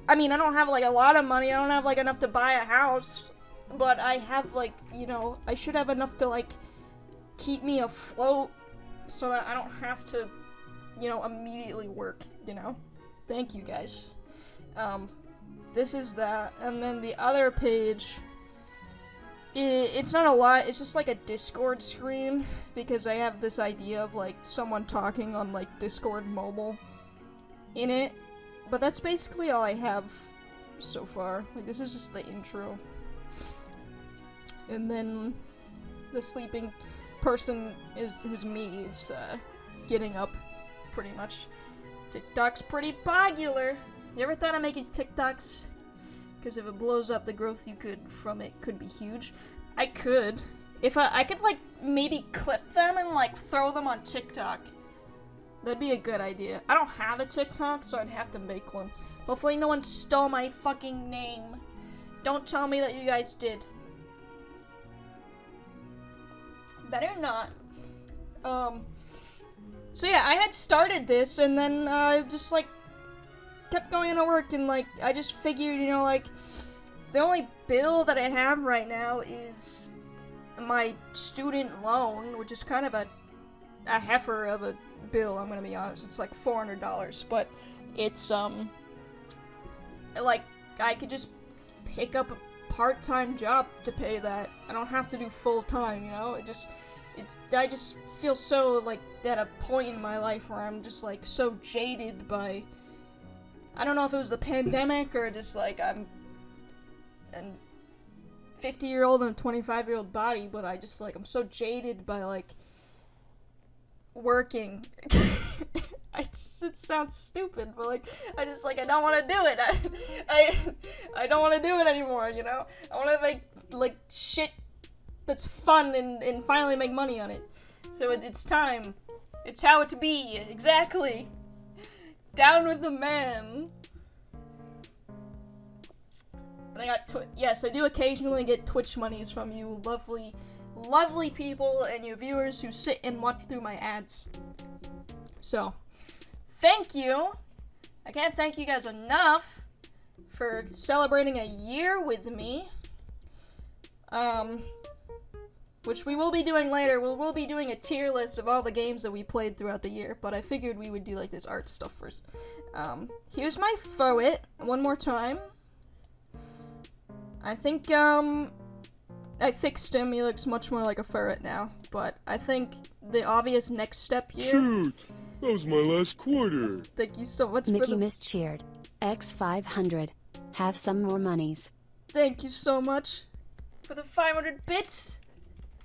I mean, I don't have, like, a lot of money. I don't have, like, enough to buy a house, but I have, like, you know, I should have enough to, like, keep me afloat so that I don't have to, you know, immediately work, you know? Thank you, guys. This is that, and then the other page, it's not a lot, it's just like a Discord screen, because I have this idea of, like, someone talking on, like, Discord mobile in it, but that's basically all I have so far. Like, this is just the intro. And then the sleeping person who's me is getting up, pretty much. TikTok's pretty popular. You ever thought of making TikToks? Because if it blows up, the growth you could from it could be huge. I could. If I could, like, maybe clip them and, like, throw them on TikTok. That'd be a good idea. I don't have a TikTok, so I'd have to make one. Hopefully no one stole my fucking name. Don't tell me that you guys did. Better not. So yeah, I had started this, and then, just, like, kept going to work, and, like, I just figured, you know, like, the only bill that I have right now is my student loan, which is kind of a heifer of a bill, I'm gonna be honest. It's like $400, but it's, like, I could just pick up a part-time job to pay that. I don't have to do full-time, you know? I just feel so, like, at a point in my life where I'm just, like, so jaded by, I don't know if it was the pandemic or just, like, I'm a 50-year-old and a 25-year-old body, but I just, like, I'm so jaded by, like, working it sounds stupid, but like, I don't want to do it. I don't want to do it anymore, you know? I want to make, like, shit that's fun and finally make money on it. So it's time. It's how it to be, exactly. Down with the man. And I got yes, I do occasionally get Twitch monies from you lovely, lovely people and you viewers who sit and watch through my ads. So, thank you. I can't thank you guys enough for celebrating a year with me. Which we will be doing later. We'll be doing a tier list of all the games that we played throughout the year, but I figured we would do like this art stuff first. Here's my Foet one more time. I think, I fixed him. He looks much more like a ferret now, but I think the obvious next step here... Shoot! That was my last quarter. Thank you so much for Mickey the... mischeered. X500. Have some more monies. Thank you so much for the 500 bits.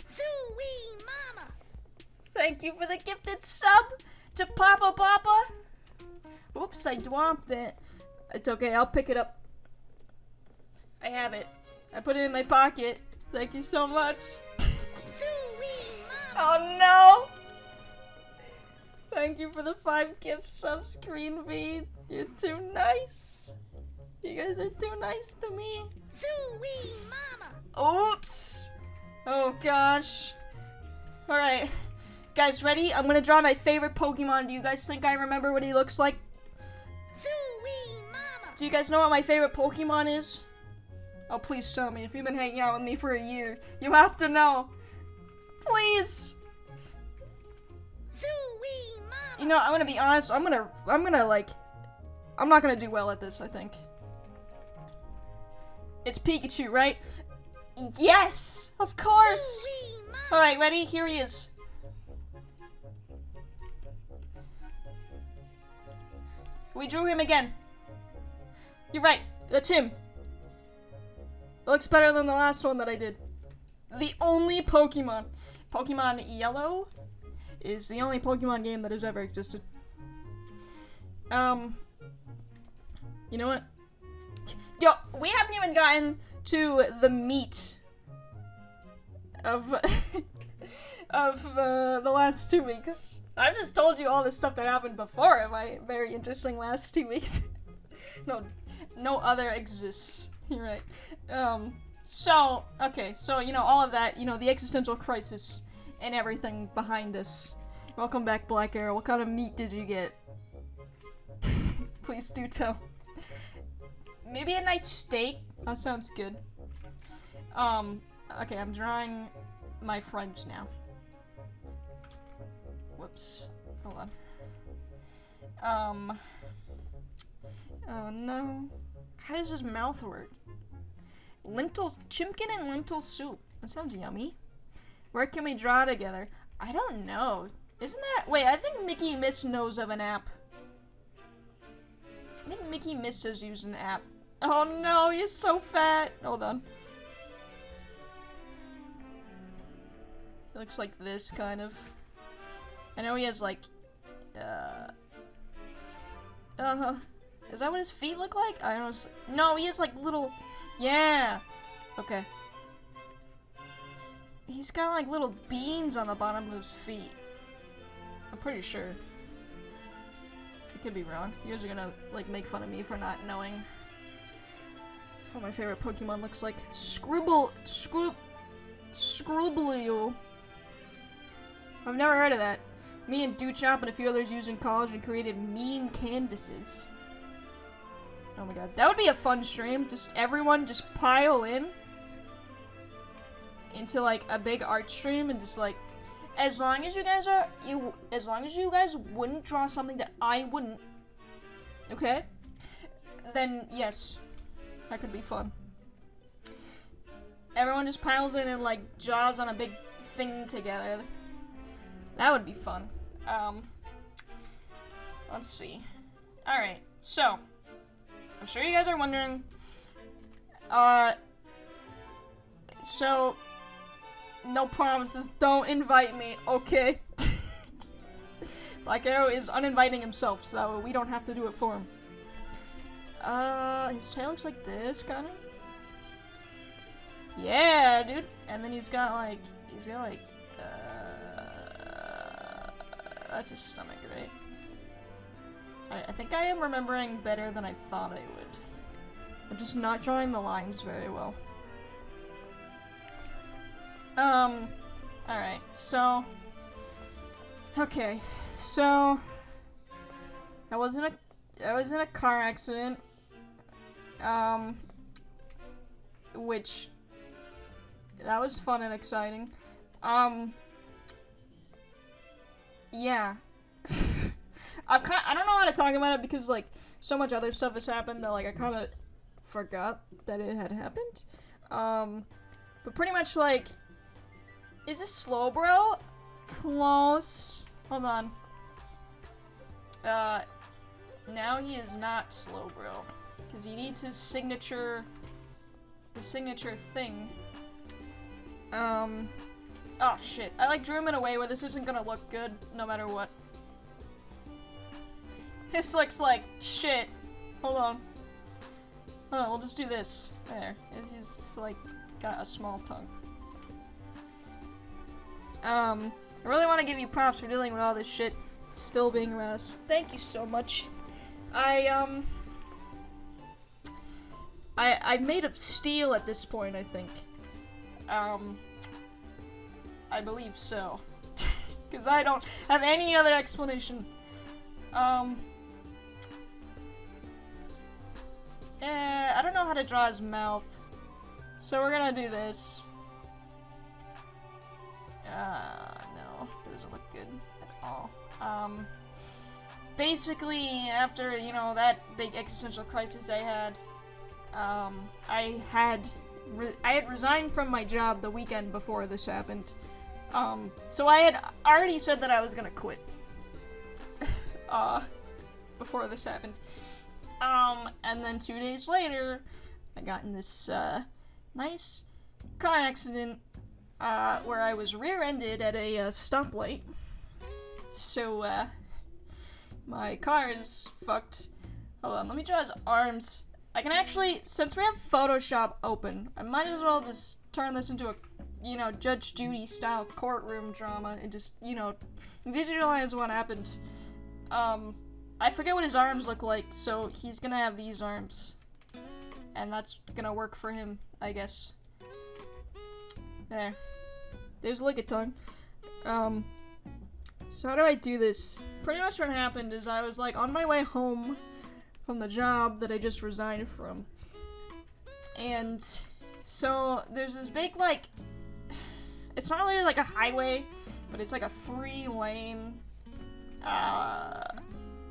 Sweet mama. Thank you for the gifted sub to Hotpoppah. Oops, I dropped it. It's okay, I'll pick it up. I have it. I put it in my pocket. Thank you so much. Sweet mama. Oh no! Thank you for the 5 gift subs, Green Feed. You're too nice. You guys are too nice to me. Sweet mama. Oops! Oh gosh. Alright. Guys, ready? I'm gonna draw my favorite Pokemon. Do you guys think I remember what he looks like? Sweet mama. Do you guys know what my favorite Pokemon is? Oh, please tell me. If you've been hanging out with me for a year, you have to know. Please! Sweet mama. You know, I'm gonna be honest. I'm not gonna do well at this, I think. It's Pikachu, right? Yes! Of course! Sweet mama. Alright, ready? Here he is. We drew him again. You're right. That's him. It looks better than the last one that I did. The only Pokemon. Pokemon Yellow is the only Pokemon game that has ever existed. You know what? Yo, we haven't even gotten to the meat of the last 2 weeks. I've just told you all the stuff that happened before in my very interesting last 2 weeks. No other exists. You're right. Okay, so, you know, all of that, you know, the existential crisis and everything behind us. Welcome back, Black Arrow. What kind of meat did you get? Please do tell. Maybe a nice steak? That sounds good. Okay, I'm drawing my friends now. Whoops. Hold on. Oh no. How does his mouth work? Chimkin and lentil soup. That sounds yummy. Where can we draw together? I don't know. Isn't that... Wait, I think Mickey Miss knows of an app. I think Mickey Miss has used an app. Oh no, he's so fat. Hold on. He looks like this, kind of. I know he has, like... Is that what his feet look like? I don't know. No, he has, like, little... Yeah! Okay. He's got, like, little beans on the bottom of his feet. I'm pretty sure. I could be wrong. You guys are gonna, like, make fun of me for not knowing what my favorite Pokemon looks like. Scribblio. I've never heard of that. Me and Duchop and a few others used in college and created meme canvases. Oh my god, that would be a fun stream. Just everyone just pile in into like a big art stream and just like, as long as you guys wouldn't draw something that I wouldn't, okay? Then yes, that could be fun. Everyone just piles in and like draws on a big thing together. That would be fun. Let's see. Alright, so I'm sure you guys are wondering, so no promises, don't invite me, okay? Black Arrow is uninviting himself, so that way we don't have to do it for him. His tail looks like this, kinda. Yeah, dude. And then he's got like, that's his stomach, right? I think I am remembering better than I thought I would. I'm just not drawing the lines very well. Alright, so... Okay, so... I was in a car accident. Which... That was fun and exciting. Yeah. I don't know how to talk about it because, like, so much other stuff has happened that, like, I kind of forgot that it had happened. But pretty much, like, is this slow, bro? Close. Hold on. Now he is not slow, bro. Because he needs his signature, thing. Oh, shit. I, like, drew him in a way where this isn't gonna look good, no matter what. This looks like shit. Hold on. Oh, we'll just do this. There. He's, like, got a small tongue. I really want to give you props for dealing with all this shit still being around us. Thank you so much. I made of steel at this point, I think. I believe so. Because I don't have any other explanation. I don't know how to draw his mouth. So we're gonna do this. No, doesn't look good at all. Basically, after, you know, that big existential crisis I had, I had resigned from my job the weekend before this happened. So I had already said that I was gonna quit. Before this happened. And then 2 days later, I got in this, nice car accident, where I was rear-ended at a, stoplight. So, my car is fucked. Hold on, let me draw his arms. I can actually, since we have Photoshop open, I might as well just turn this into a, you know, Judge Judy style courtroom drama and just, you know, visualize what happened. I forget what his arms look like, so he's gonna have these arms. And that's gonna work for him, I guess. There. There's like a tongue. So how do I do this? Pretty much what happened is I was like on my way home from the job that I just resigned from. And so there's this big, like, it's not really like a highway, but it's like a 3-lane,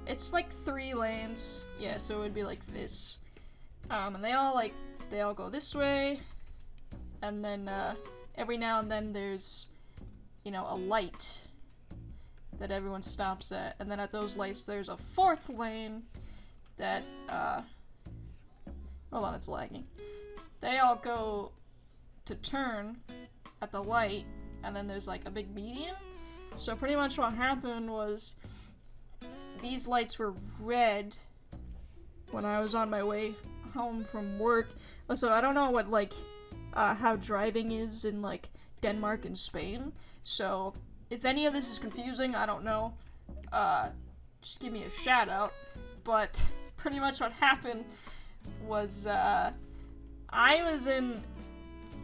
it's like 3 lanes. Yeah, so it would be like this. And they all go this way. And then, every now and then there's, you know, a light that everyone stops at. And then at those lights there's a 4th lane that, hold on, it's lagging. They all go to turn at the light, and then there's like a big median. So pretty much what happened was these lights were red when I was on my way home from work. Also, I don't know what, like, how driving is in, like, Denmark and Spain. So, if any of this is confusing, I don't know. Just give me a shout out. But, pretty much what happened was, I was in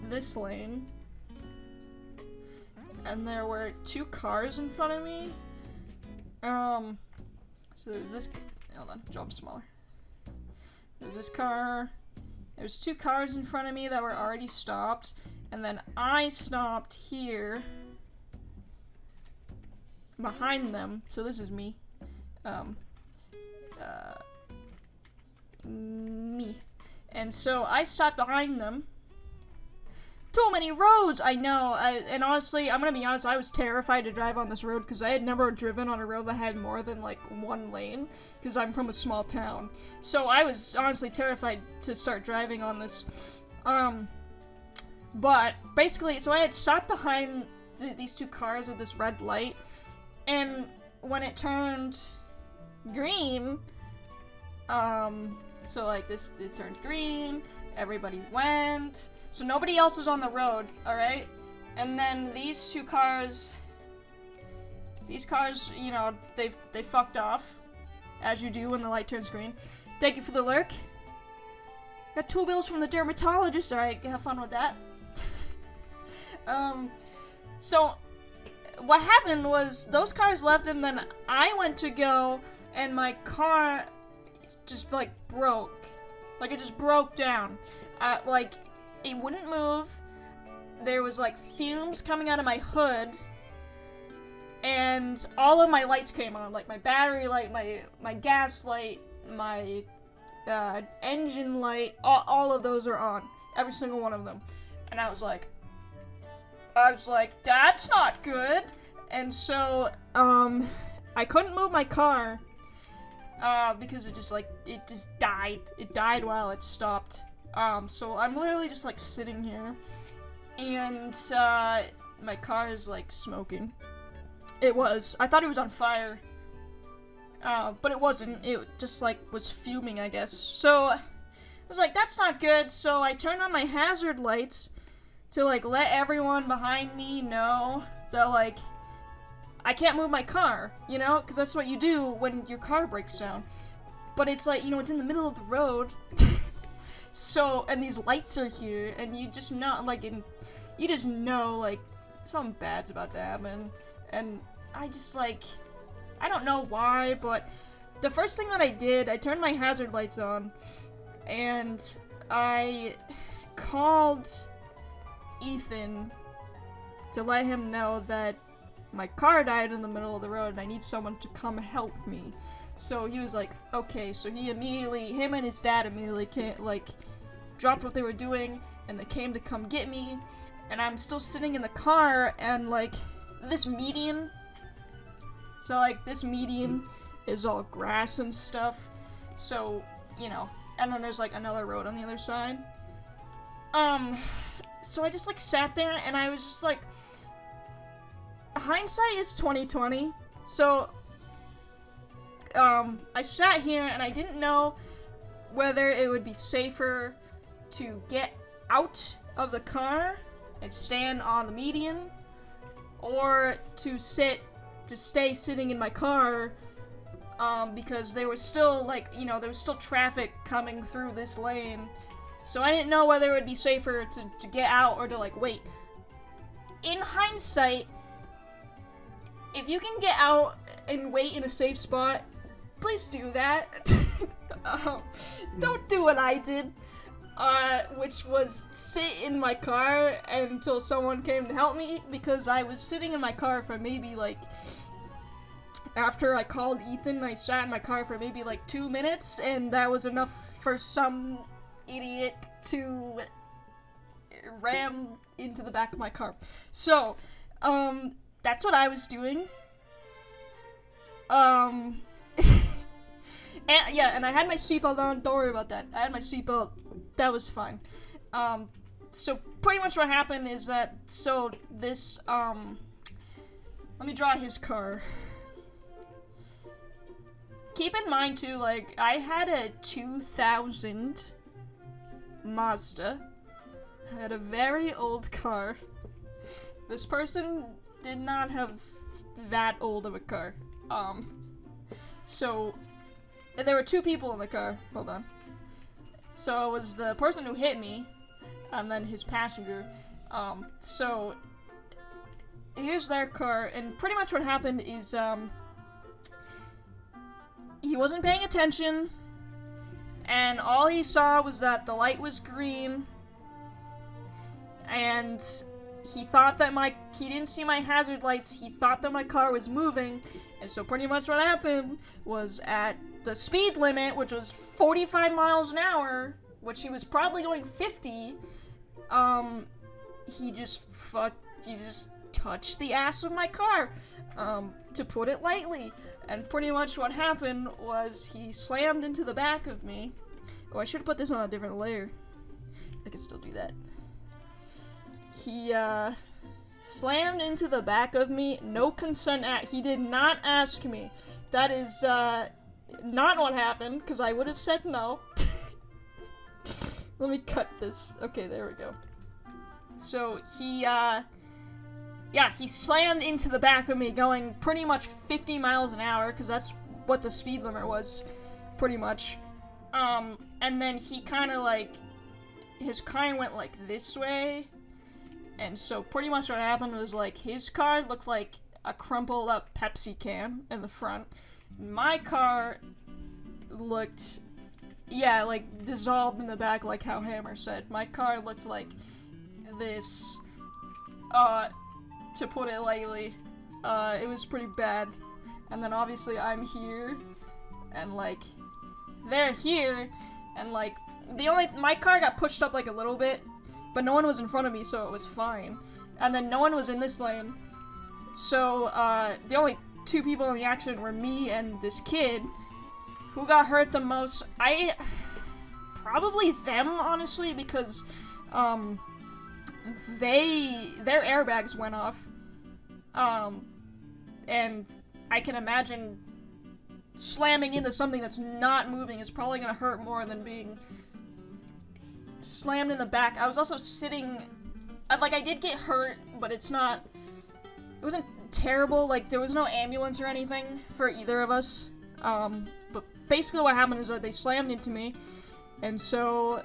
this lane, and there were 2 cars in front of me. So there's this, hold on, draw them smaller. There's this car, there's 2 cars in front of me that were already stopped, and then I stopped here, behind them, so this is me, me, and so I stopped behind them. Too many roads! I know, and honestly, I'm gonna be honest, I was terrified to drive on this road because I had never driven on a road that had more than, like, 1 lane, because I'm from a small town. So I was honestly terrified to start driving on this. But, basically, so I had stopped behind these 2 cars with this red light, and when it turned green, so like it turned green, everybody went, so nobody else was on the road, alright? And then these cars, you know, they fucked off, as you do when the light turns green. Thank you for the lurk. Got 2 bills from the dermatologist, alright, have fun with that. So, what happened was, those cars left, and then I went to go, and my car just, like, broke. Like, it just broke down. Like, it wouldn't move. There was, like, fumes coming out of my hood, and all of my lights came on. Like, my battery light, my gas light, my engine light, all of those are on. Every single one of them. And I was like, that's not good. And so, I couldn't move my car, because it just died. It died while it stopped. So I'm literally just, like, sitting here, and, my car is, like, smoking. It was. I thought it was on fire. But it wasn't. It just, like, was fuming, I guess. So, I was like, that's not good, so I turned on my hazard lights to, like, let everyone behind me know that, like, I can't move my car, you know? Because that's what you do when your car breaks down. But it's like, you know, it's in the middle of the road. So, and these lights are here, and you just know, like, you just know, like, something bad's about to happen. And I just, like, I don't know why, but the first thing that I did, I turned my hazard lights on, and I called Ethan to let him know that my car died in the middle of the road and I need someone to come help me. So he was like, okay, so him and his dad immediately dropped what they were doing, and they came to come get me, and I'm still sitting in the car, and, like, this median is all grass and stuff, so, you know, and then there's, like, another road on the other side. So I just, like, sat there, and I was just, like, hindsight is 20/20, so, I sat here, and I didn't know whether it would be safer to get out of the car and stand on the median, or to stay sitting in my car, because there was still, like, you know, there was still traffic coming through this lane, so I didn't know whether it would be safer to get out or to, like, wait. In hindsight, if you can get out and wait in a safe spot, please do that. Don't do what I did, which was sit in my car until someone came to help me, because I was sitting in my car for maybe, like, after I called Ethan, I sat in my car for maybe, like, 2 minutes, and that was enough for some idiot to ram into the back of my car. So, that's what I was doing. And I had my seatbelt on, don't worry about that. I had my seatbelt, that was fine. So pretty much what happened is that, this, let me draw his car. Keep in mind too, like, I had a 2000 Mazda. I had a very old car. This person did not have that old of a car. So, there were 2 people in the car. Hold on. So, it was the person who hit me, and then his passenger. So, here's their car, and pretty much what happened is, he wasn't paying attention, and all he saw was that the light was green, and he thought that he didn't see my hazard lights, he thought that my car was moving, and so pretty much what happened was, at the speed limit, which was 45 miles an hour, which he was probably going 50, he just touched the ass of my car, to put it lightly. And pretty much what happened was he slammed into the back of me. Oh, I should have put this on a different layer. I can still do that. He, slammed into the back of me, no consent he did not ask me. That is, not what happened, because I would have said no. Let me cut this. Okay, there we go. So, he slammed into the back of me going pretty much 50 miles an hour, because that's what the speed limit was, pretty much. And then he kind of, like, his car went, like, this way, and so pretty much what happened was, like, his car looked like a crumpled up Pepsi can in the front. My car looked, yeah, like, dissolved in the back, like how Hammer said. My car looked like this, to put it lightly. It was pretty bad. And then obviously I'm here, and, like, they're here, and, like, my car got pushed up, like, a little bit, but no one was in front of me, so it was fine. And then no one was in this lane, so, the only two people in the accident were me and this kid. Who got hurt the most? Probably them, honestly, because, their airbags went off, and I can imagine slamming into something that's not moving is probably gonna hurt more than being slammed in the back. I was also sitting, like, I did get hurt, but it wasn't terrible, like, there was no ambulance or anything for either of us, but basically what happened is that they slammed into me, and so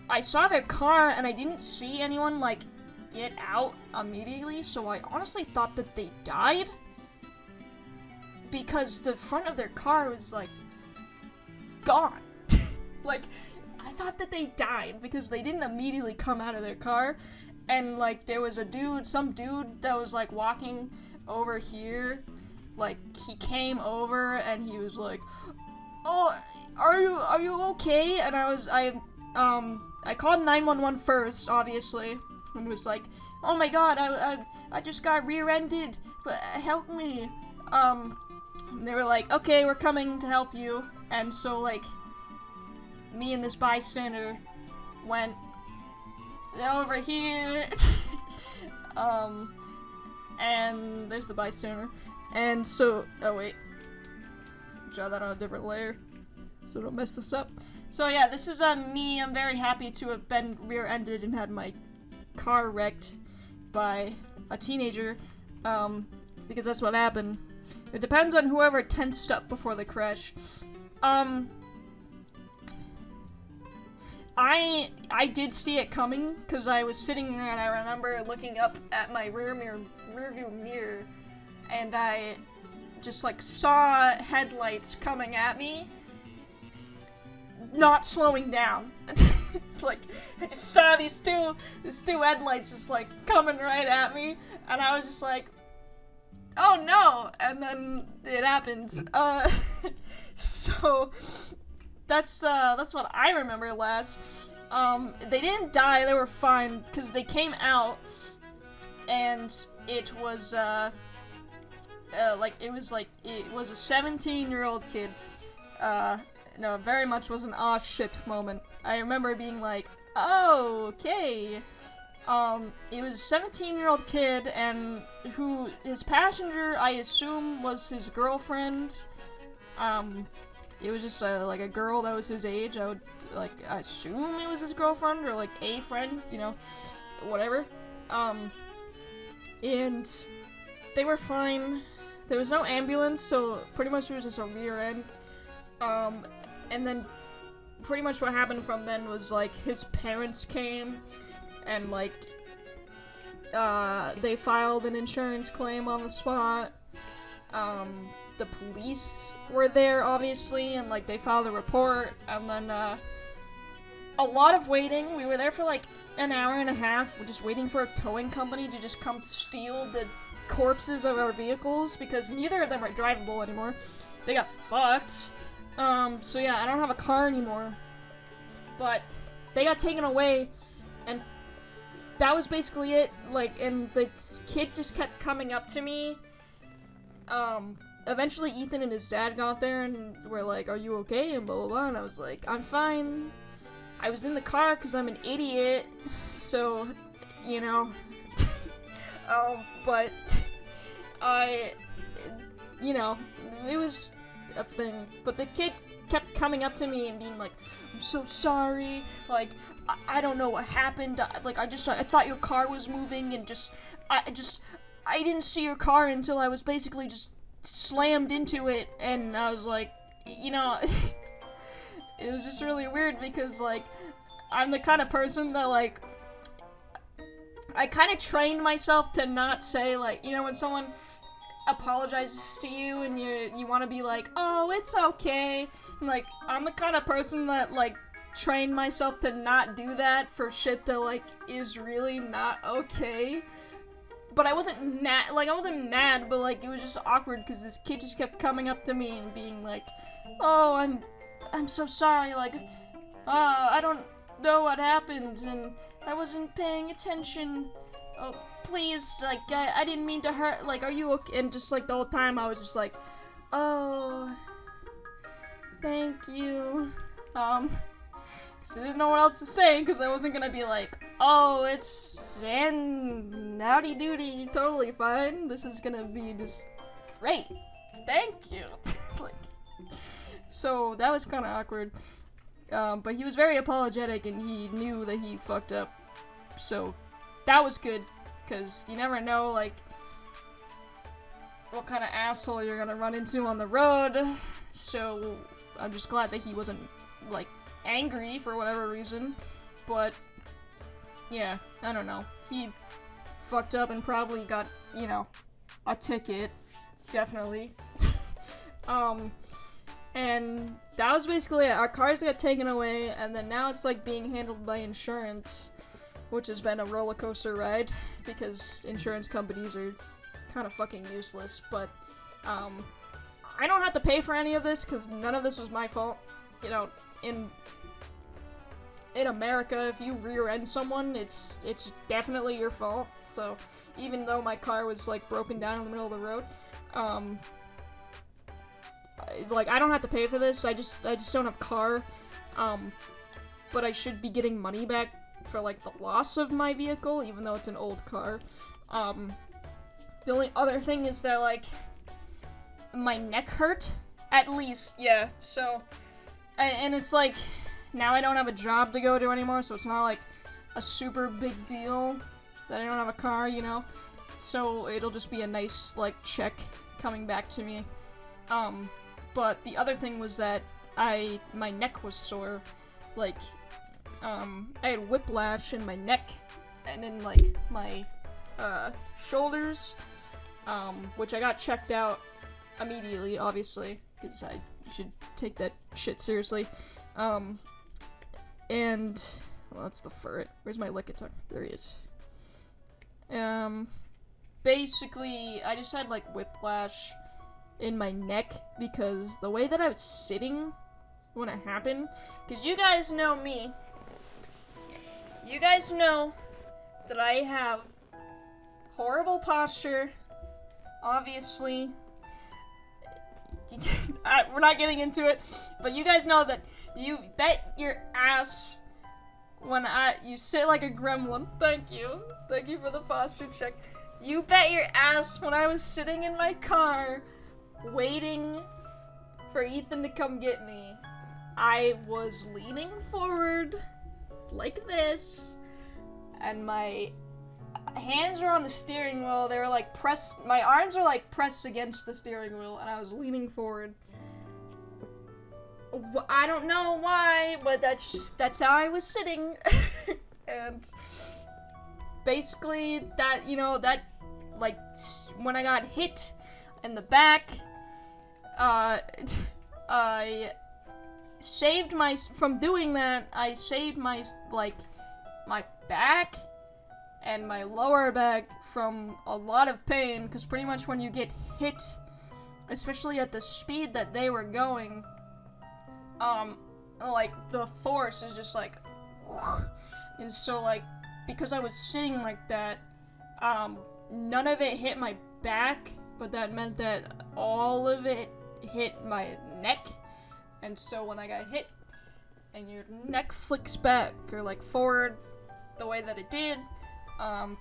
I saw their car, and I didn't see anyone, like, get out immediately, so I honestly thought that they died, because the front of their car was, like, gone. Like, I thought that they died, because they didn't immediately come out of their car, and, like, there was some dude that was, like, walking over here, like, he came over, and he was like, oh, are you okay? And I called 911 first, obviously, and was like, oh my god, I just got rear-ended, but help me. And they were like, okay, we're coming to help you, and so, like, me and this bystander went over here, and there's the bystander, and so, oh wait, draw that on a different layer, so don't mess this up. So yeah, this is me. I'm very happy to have been rear-ended and had my car wrecked by a teenager, because that's what happened. It depends on whoever tensed up before the crash. I did see it coming, because I was sitting there and I remember looking up at my rearview mirror, and I just, like, saw headlights coming at me, not slowing down. Like, I just saw these two headlights just, like, coming right at me, and I was just like, oh no! And then it happened. So that's what I remember last. They didn't die, they were fine, because they came out, and it was, it was a 17-year-old kid. No, it very much was an aw shit moment. I remember being like, oh, okay. It was a 17-year-old kid, and his passenger, I assume, was his girlfriend. It was just, like, a girl that was his age. I assume it was his girlfriend, or, like, a friend, you know, whatever. And they were fine. There was no ambulance, so pretty much it was just a rear end. And then pretty much what happened from then was, like, his parents came, and, like, they filed an insurance claim on the spot. The police were there, obviously, and, like, they filed a report, and then, a lot of waiting. We were there for, like, an hour and a half. We're just waiting for a towing company to just come steal the corpses of our vehicles, because neither of them are drivable anymore. They got fucked. So yeah, I don't have a car anymore. But they got taken away, and that was basically it. Like, and the kid just kept coming up to me. Eventually Ethan and his dad got there and were like, are you okay? And blah blah blah, and I was like, I'm fine. I was in the car because I'm an idiot, so, you know, But you know, it was a thing. But the kid kept coming up to me and being like, I'm so sorry, like, I don't know what happened, like, I thought your car was moving, and I didn't see your car until I was basically just slammed into it, and I was like, you know, it was just really weird, because, like, I'm the kind of person that, like, I kind of trained myself to not say, like, you know, when someone apologizes to you and you want to be like, oh, it's okay, like, I'm the kind of person that, like, trained myself to not do that for shit that, like, is really not okay. But I wasn't mad, but, like, it was just awkward, because this kid just kept coming up to me and being like, oh, I'm so sorry, like, I don't know what happened, and I wasn't paying attention, oh, please, like, I didn't mean to hurt, like, are you okay? And just, like, the whole time I was just like, oh, thank you, so I didn't know what else to say, because I wasn't gonna be like, oh, it's howdy doody, totally fine, this is gonna be just great, thank you, like, so that was kind of awkward, but he was very apologetic, and he knew that he fucked up, so that was good. Because you never know, like, what kind of asshole you're gonna run into on the road. So, I'm just glad that he wasn't, like, angry for whatever reason. But, yeah, I don't know. He fucked up and probably got, you know, a ticket. Definitely. And that was basically it. Our cars got taken away, and then now it's, like, being handled by insurance, which has been a roller coaster ride, because insurance companies are kind of fucking useless, but, I don't have to pay for any of this, because none of this was my fault. You know, in America, if you rear-end someone, it's definitely your fault, so, even though my car was, like, broken down in the middle of the road, like, I don't have to pay for this, I just don't have a car, but I should be getting money back for, like, the loss of my vehicle, even though it's an old car. The only other thing is that, like, my neck hurt, at least, yeah, so, and it's, like, now I don't have a job to go to anymore, so it's not, like, a super big deal that I don't have a car, you know, so it'll just be a nice, like, check coming back to me, but the other thing was that my neck was sore, like, I had whiplash in my neck, and in, like, my, shoulders, which I got checked out immediately, obviously, because I should take that shit seriously, and, well, that's the ferret. Where's my Lickitung? There he is. Basically, I just had, like, whiplash in my neck, because the way that I was sitting when it happened, because you guys know me, you guys know that I have horrible posture, obviously. We're not getting into it, but you guys know that you bet your ass when you sit like a gremlin. Thank you for the posture check. You bet your ass when I was sitting in my car waiting for Ethan to come get me, I was leaning forward like this, and my hands were on the steering wheel. They were like my arms were like pressed against the steering wheel, and I was leaning forward. I don't know why, but that's how I was sitting. And basically that, you know, that, like, when I got hit in the back, I saved from doing that, I saved my back and my lower back from a lot of pain, because pretty much when you get hit, especially at the speed that they were going, like, the force is just like, and so, like, because I was sitting like that, none of it hit my back, but that meant that all of it hit my neck, and so when I got hit, and your neck flicks back, or, like, forward, the way that it did,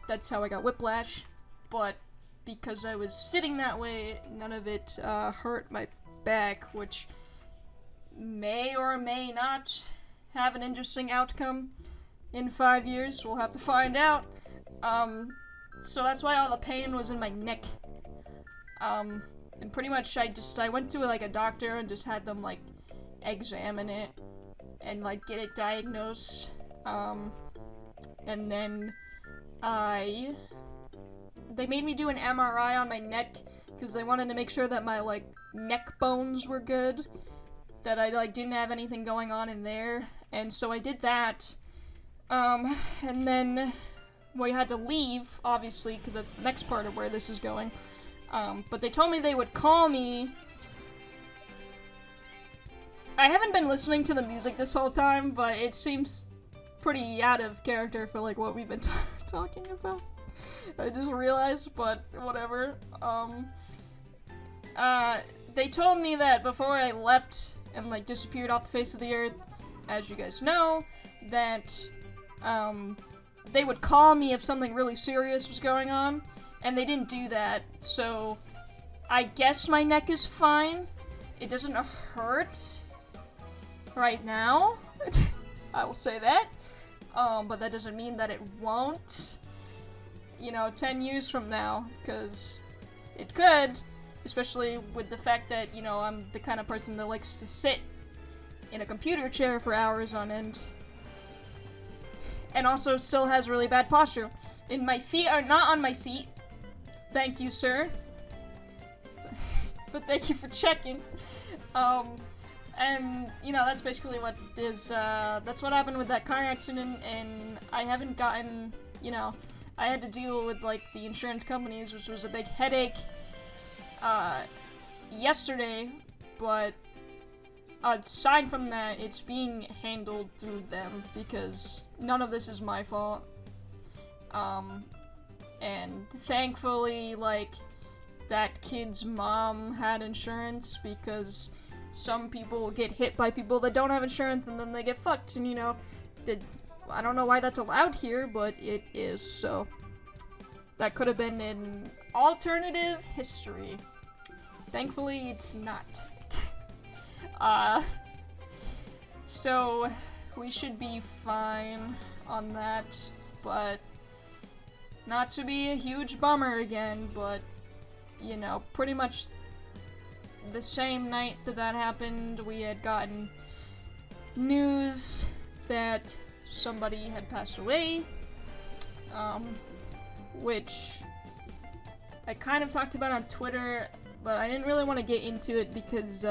that's how I got whiplash, but because I was sitting that way, none of it hurt my back, which may or may not have an interesting outcome in 5 years. We'll have to find out. So that's why all the pain was in my neck. And pretty much I went to like a doctor and just had them like examine it and like get it diagnosed. And then they made me do an MRI on my neck because they wanted to make sure that my like neck bones were good, that I like didn't have anything going on in there. And so I did that. And then we had to leave, obviously, because that's the next part of where this is going. But they told me they would call me. I haven't been listening to the music this whole time, but it seems pretty out of character for like what we've been talking about. I just realized, but whatever. They told me that before I left and like disappeared off the face of the earth, as you guys know, that they would call me if something really serious was going on, and they didn't do that, so I guess my neck is fine. It doesn't hurt right now. I will say that. But that doesn't mean that it won't, 10 years from now, because it could, especially with the fact that, I'm the kind of person that likes to sit in a computer chair for hours on end, and also still has really bad posture. And my feet are not on my seat. Thank you, sir. But thank you for checking. And, that's basically what is, that's what happened with that car accident, and I haven't gotten, I had to deal with, like, the insurance companies, which was a big headache, yesterday, but aside from that, it's being handled through them, because none of this is my fault. And thankfully, like, that kid's mom had insurance, because some people get hit by people that don't have insurance and then they get fucked, and I don't know why that's allowed here, but it is, so that could have been an alternative history. Thankfully, it's not. So we should be fine on that, but not to be a huge bummer again, but, pretty much the same night that happened, we had gotten news that somebody had passed away, which I kind of talked about on Twitter, but I didn't really want to get into it because,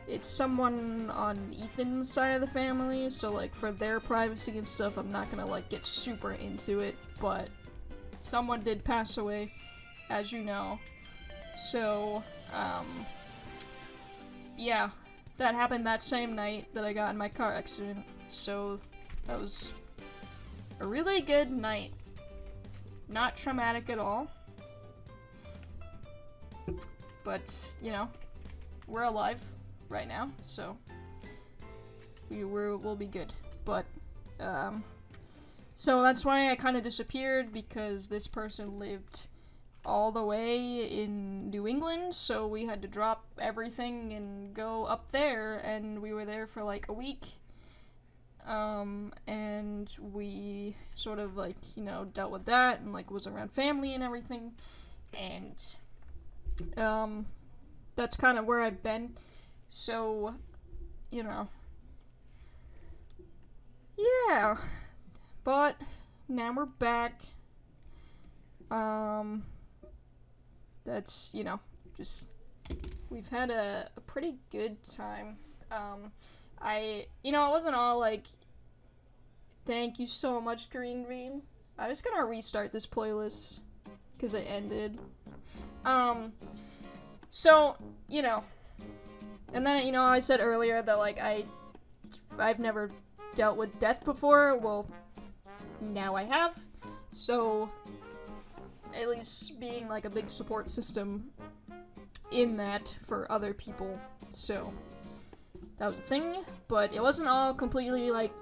it's someone on Ethan's side of the family, so, like, for their privacy and stuff, I'm not gonna, like, get super into it, but someone did pass away, as you know. So, yeah, that happened that same night that I got in my car accident, so that was a really good night. Not traumatic at all, but, we're alive right now, so we'll be good. But, so that's why I kind of disappeared, because this person lived all the way in New England, so we had to drop everything and go up there, and we were there for like a week, and we sort of like, dealt with that, and like was around family and everything, and, that's kind of where I've been, so, yeah, but now we're back. That's, just, we've had a pretty good time. It wasn't all like, thank you so much, Green Green. I'm just gonna restart this playlist, because it ended. So, and then, I said earlier that, like, I've never dealt with death before. Well, now I have, so at least being like a big support system in that for other people, so that was a thing, but it wasn't all completely like,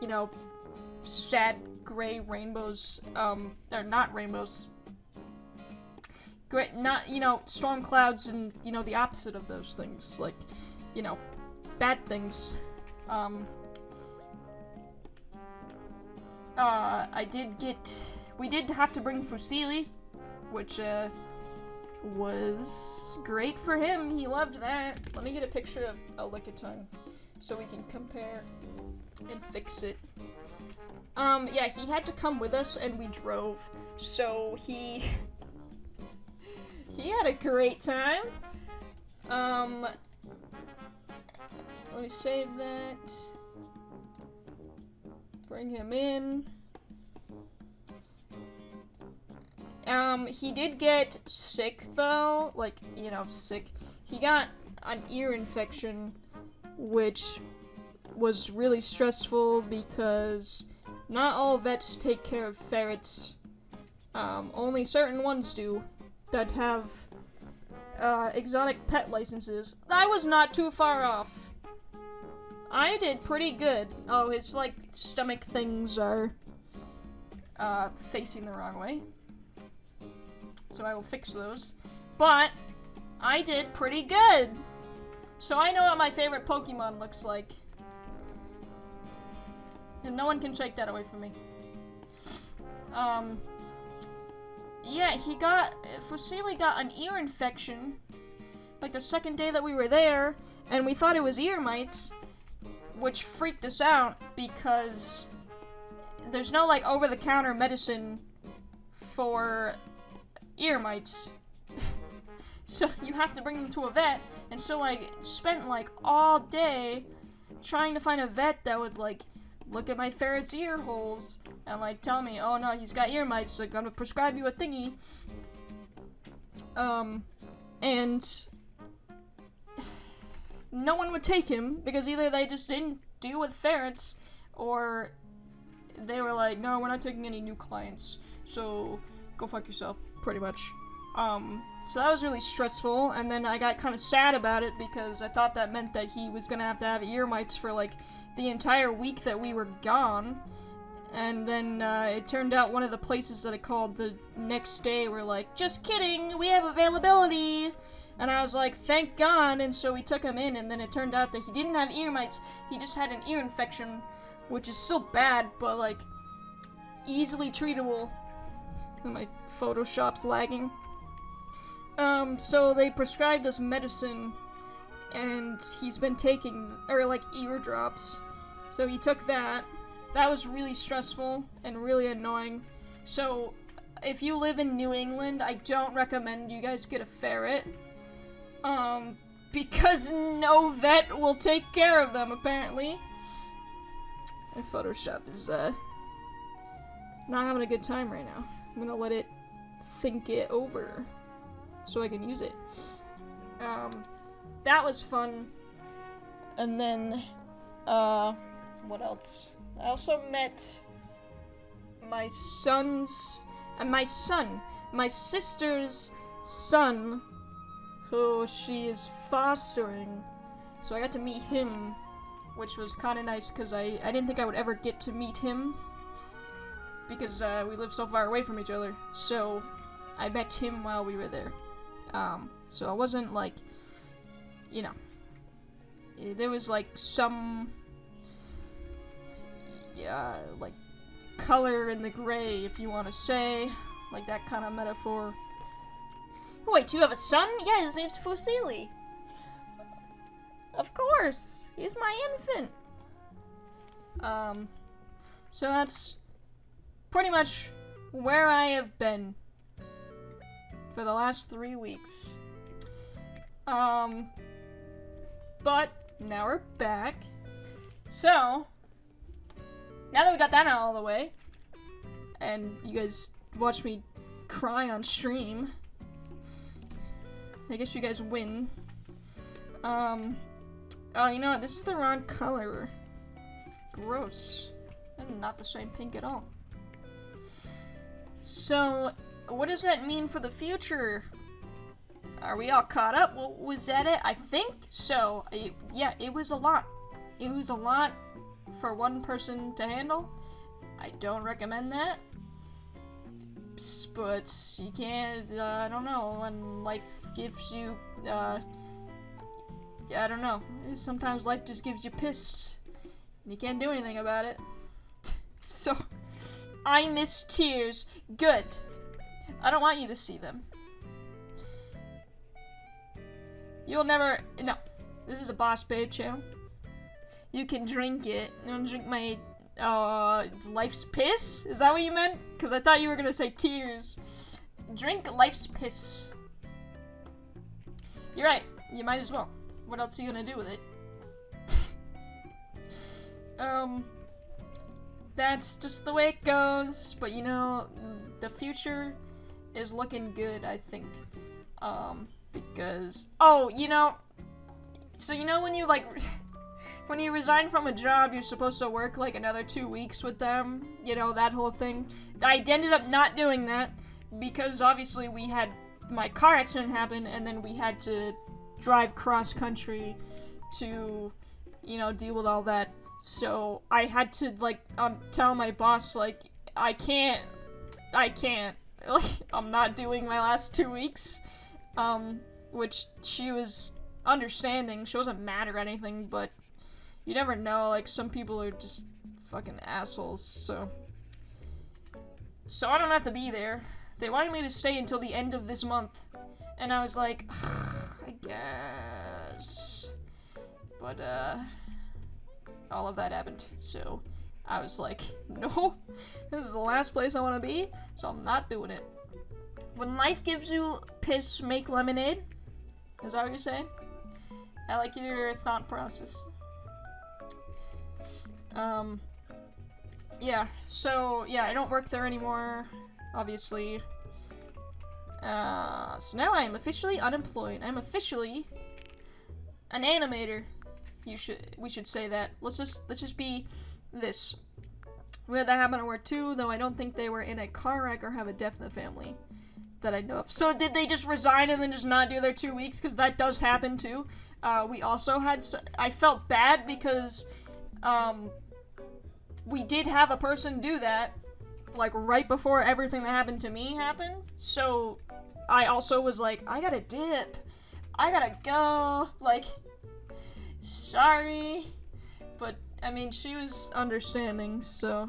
sad gray rainbows, they're not rainbows, great, not, you know, storm clouds and, you know, the opposite of those things, like, you know, bad things. We did have to bring Fusilli, which, was great for him. He loved that. Let me get a picture of a Lickitung so we can compare and fix it. Yeah, he had to come with us and we drove, so he had a great time. Let me save that. Bring him in. He did get sick though, like, you know, sick. He got an ear infection, which was really stressful because not all vets take care of ferrets. Only certain ones do that have, exotic pet licenses. I was not too far off. I did pretty good. Oh, his, like, stomach things are, facing the wrong way. So I will fix those. But I did pretty good. So I know what my favorite Pokemon looks like. And no one can shake that away from me. Yeah, Fusilli got an ear infection, like the second day that we were there, and we thought it was ear mites, which freaked us out because there's no, like, over-the-counter medicine for ear mites. So you have to bring them to a vet, and so I spent, like, all day trying to find a vet that would, like, look at my ferret's ear holes and, like, tell me, oh no, he's got ear mites, so I'm gonna prescribe you a thingy. And no one would take him because either they just didn't deal with ferrets or they were like, no, we're not taking any new clients, so go fuck yourself, pretty much. So that was really stressful, and then I got kind of sad about it because I thought that meant that he was gonna have ear mites for, like, the entire week that we were gone. And then, it turned out one of the places that I called the next day were like, just kidding, we have availability! And I was like, thank God, and so we took him in, and then it turned out that he didn't have ear mites, he just had an ear infection, which is still bad, but, like, easily treatable. And my Photoshop's lagging. So they prescribed us medicine, and he's been taking, or, like, ear drops. So he took that. That was really stressful and really annoying. So, if you live in New England, I don't recommend you guys get a ferret. Because no vet will take care of them, apparently. My Photoshop is, not having a good time right now. I'm gonna let it think it over so I can use it. That was fun. And then, what else? I also met my sister's son, who she is fostering. So I got to meet him, which was kind of nice because I didn't think I would ever get to meet him because we live so far away from each other. So I met him while we were there. So I wasn't like, you know, there was like some, like color in the gray, if you want to say, like that kind of metaphor. Wait, you have a son? Yeah, his name's Fusilli. Of course, he's my infant. So that's pretty much where I have been for the last 3 weeks. But now we're back. So, now that we got that out of the way, and you guys watched me cry on stream, I guess you guys win. Oh, you know what? This is the wrong color. Gross. And not the same pink at all. So, what does that mean for the future? Are we all caught up? Well, was that it? I think so. Yeah, it was a lot. It was a lot for one person to handle. I don't recommend that. but you can't, I don't know, when life gives you, I don't know, sometimes life just gives you piss, and you can't do anything about it. So, I miss tears. Good. I don't want you to see them. You'll never, no, this is a Boss Babe channel. You can drink it. You don't drink my, life's piss? Is that what you meant? Because I thought you were gonna say tears. Drink life's piss. You're right. You might as well. What else are you gonna do with it? That's just the way it goes. But you know, the future is looking good, I think. Because, oh, you know, so you know when you, like, when you resign from a job, you're supposed to work, like, another 2 weeks with them, you know, that whole thing. I ended up not doing that, because obviously we had my car accident happen, and then we had to drive cross-country to, you know, deal with all that. So I had to, like, tell my boss, like, I can't, like, I'm not doing my last 2 weeks. Which she was understanding. She wasn't mad or anything, but you never know, like, some people are just fucking assholes, so I don't have to be there. They wanted me to stay until the end of this month, and I was like, I guess, but, all of that happened, so I was like, no, this is the last place I want to be, so I'm not doing it. When life gives you piss, make lemonade. Is that what you're saying? I like your thought process. Yeah, so, yeah, I don't work there anymore, obviously. So now I am officially unemployed. I'm officially an animator. We should say that. Let's just be this. We had that happen at work too, though I don't think they were in a car wreck or have a death in the family that I know of. So did they just resign and then just not do their 2 weeks? Because that does happen too. We also had, I felt bad because, we did have a person do that, like, right before everything that happened to me happened. So I also was like, I gotta dip. I gotta go. Like, sorry. But, I mean, she was understanding, so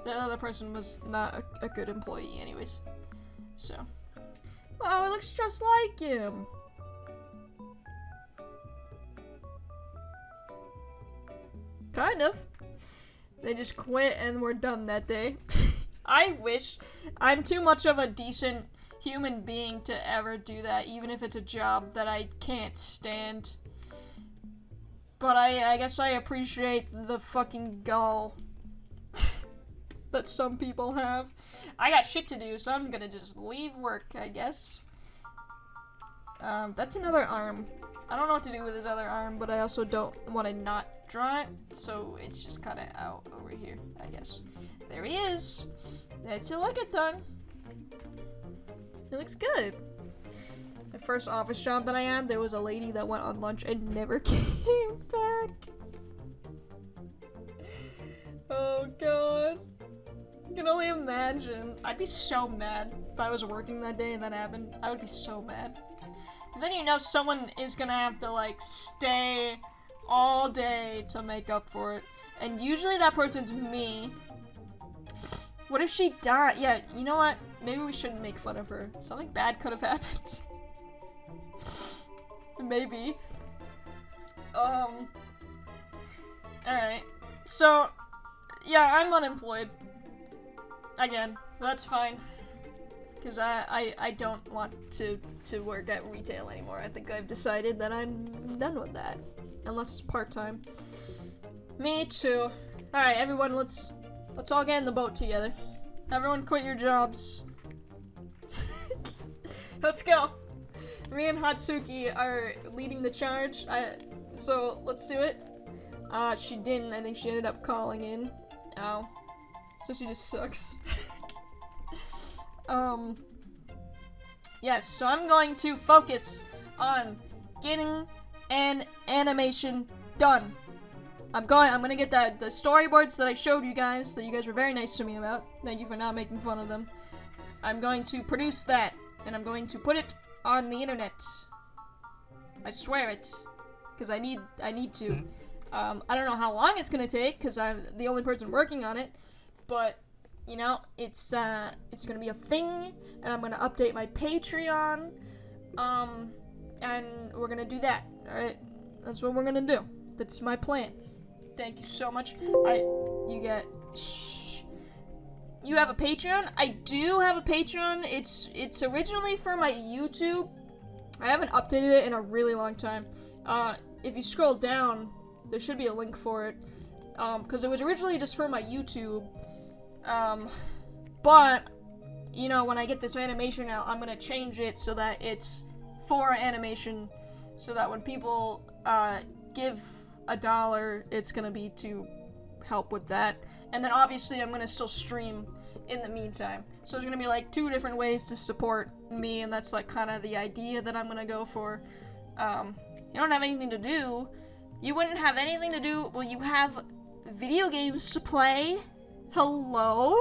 the other person was not a good employee anyways. So. Oh, it looks just like him. Kind of. They just quit and were done that day. I wish. I'm too much of a decent human being to ever do that, even if it's a job that I can't stand. But I guess I appreciate the fucking gall that some people have. I got shit to do, so I'm gonna just leave work, I guess. That's another arm. I don't know what to do with his other arm, but I also don't want to not draw it, so it's just kind of out over here, I guess. There he is. That's a look at done. It looks good. The first office job that I had, there was a lady that went on lunch and never came back. Oh god. I can only imagine. I'd be so mad if I was working that day and that happened. I would be so mad. Because then you know someone is gonna have to, like, stay all day to make up for it. And usually that person's me. What if she died? Yeah, you know what? Maybe we shouldn't make fun of her. Something bad could have happened. Maybe. Alright. So, yeah, I'm unemployed. Again, that's fine. Because I don't want to work at retail anymore. I think I've decided that I'm done with that. Unless it's part-time. Me too. Alright, everyone, let's all get in the boat together. Everyone quit your jobs. Let's go. Me and Hatsuki are leading the charge. So let's do it. She didn't. I think she ended up calling in. Oh. So she just sucks. Yes, so I'm going to focus on getting an animation done. I'm gonna get the storyboards that I showed you guys, that you guys were very nice to me about. Thank you for not making fun of them. I'm going to produce that, and I'm going to put it on the internet. I swear it, because I need to. I don't know how long it's gonna take, because I'm the only person working on it, but, you know, it's gonna be a thing, and I'm gonna update my Patreon, and we're gonna do that, alright? That's what we're gonna do. That's my plan. Thank you so much. You have a Patreon? I do have a Patreon. It's originally for my YouTube. I haven't updated it in a really long time. If you scroll down, there should be a link for it. Because it was originally just for my YouTube. But, you know, when I get this animation out, I'm gonna change it so that it's for animation. So that when people, give $1, it's gonna be to help with that. And then obviously I'm gonna still stream in the meantime. So there's gonna be like 2 different ways to support me, and that's like kind of the idea that I'm gonna go for. You don't have anything to do. You wouldn't have anything to do. Well, you have video games to play. Hello?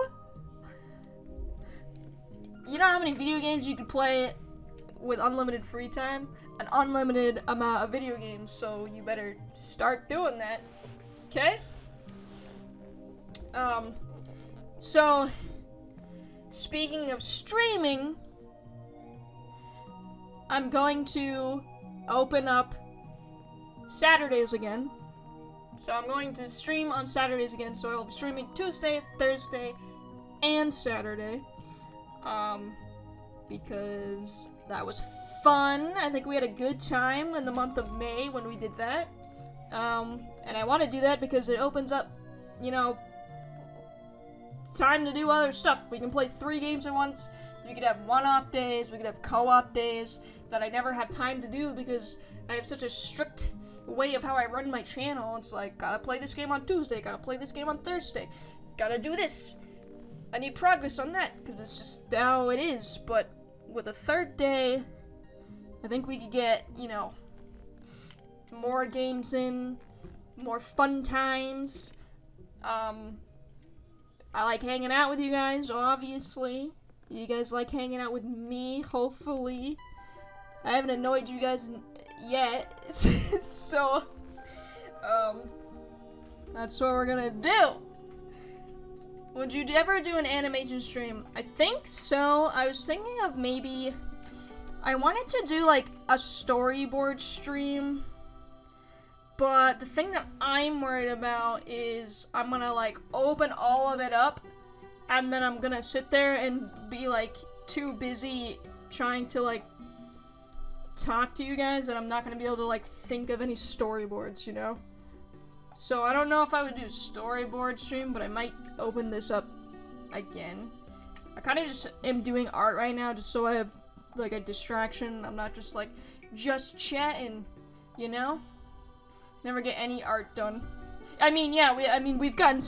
You know how many video games you could play with unlimited free time? An unlimited amount of video games, so you better start doing that. Okay? So, speaking of streaming, I'm going to open up Saturdays again. So I'm going to stream on Saturdays again, so I'll be streaming Tuesday, Thursday, and Saturday. Because that was fun. I think we had a good time in the month of May when we did that. And I want to do that because it opens up, you know, time to do other stuff. We can play 3 games at once. We could have one-off days. We could have co-op days that I never have time to do because I have such a strict way of how I run my channel. It's like, gotta play this game on Tuesday, gotta play this game on Thursday, gotta do this. I need progress on that because it's just how it is. But with a 3rd day, I think we could get, you know, more games in, more fun times. I like hanging out with you guys, obviously. You guys like hanging out with me, hopefully. I haven't annoyed you guys yet, so, that's what we're gonna do. Would you ever do an animation stream? I think so. I was thinking of maybe, I wanted to do like a storyboard stream, but the thing that I'm worried about is I'm gonna like open all of it up and then I'm gonna sit there and be like too busy trying to like talk to you guys that I'm not gonna be able to like think of any storyboards, you know? So I don't know if I would do a storyboard stream, but I might open this up again. I kind of just am doing art right now just so I have like a distraction. I'm not just like just chatting, you know? Never get any art done. I mean, yeah, we've gotten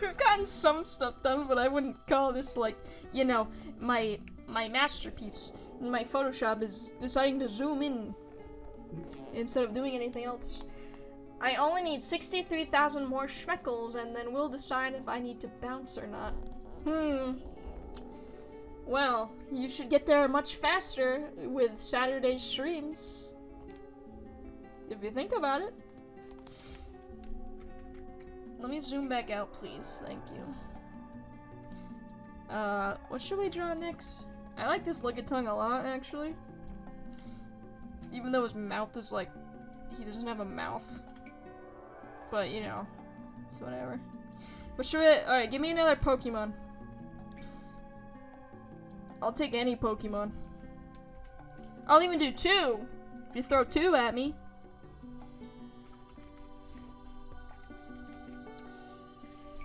we've gotten some stuff done, but I wouldn't call this like, you know, my masterpiece. My Photoshop is deciding to zoom in instead of doing anything else. I only need 63,000 more schmeckles, and then we'll decide if I need to bounce or not. Well, you should get there much faster with Saturday streams. If you think about it. Let me zoom back out, please. Thank you. What should we draw next? I like this Lickitung a lot, actually. Even though his mouth is like, he doesn't have a mouth. But, you know, it's whatever. What should we, alright, give me another Pokemon. I'll take any Pokemon. I'll even do 2, if you throw 2 at me.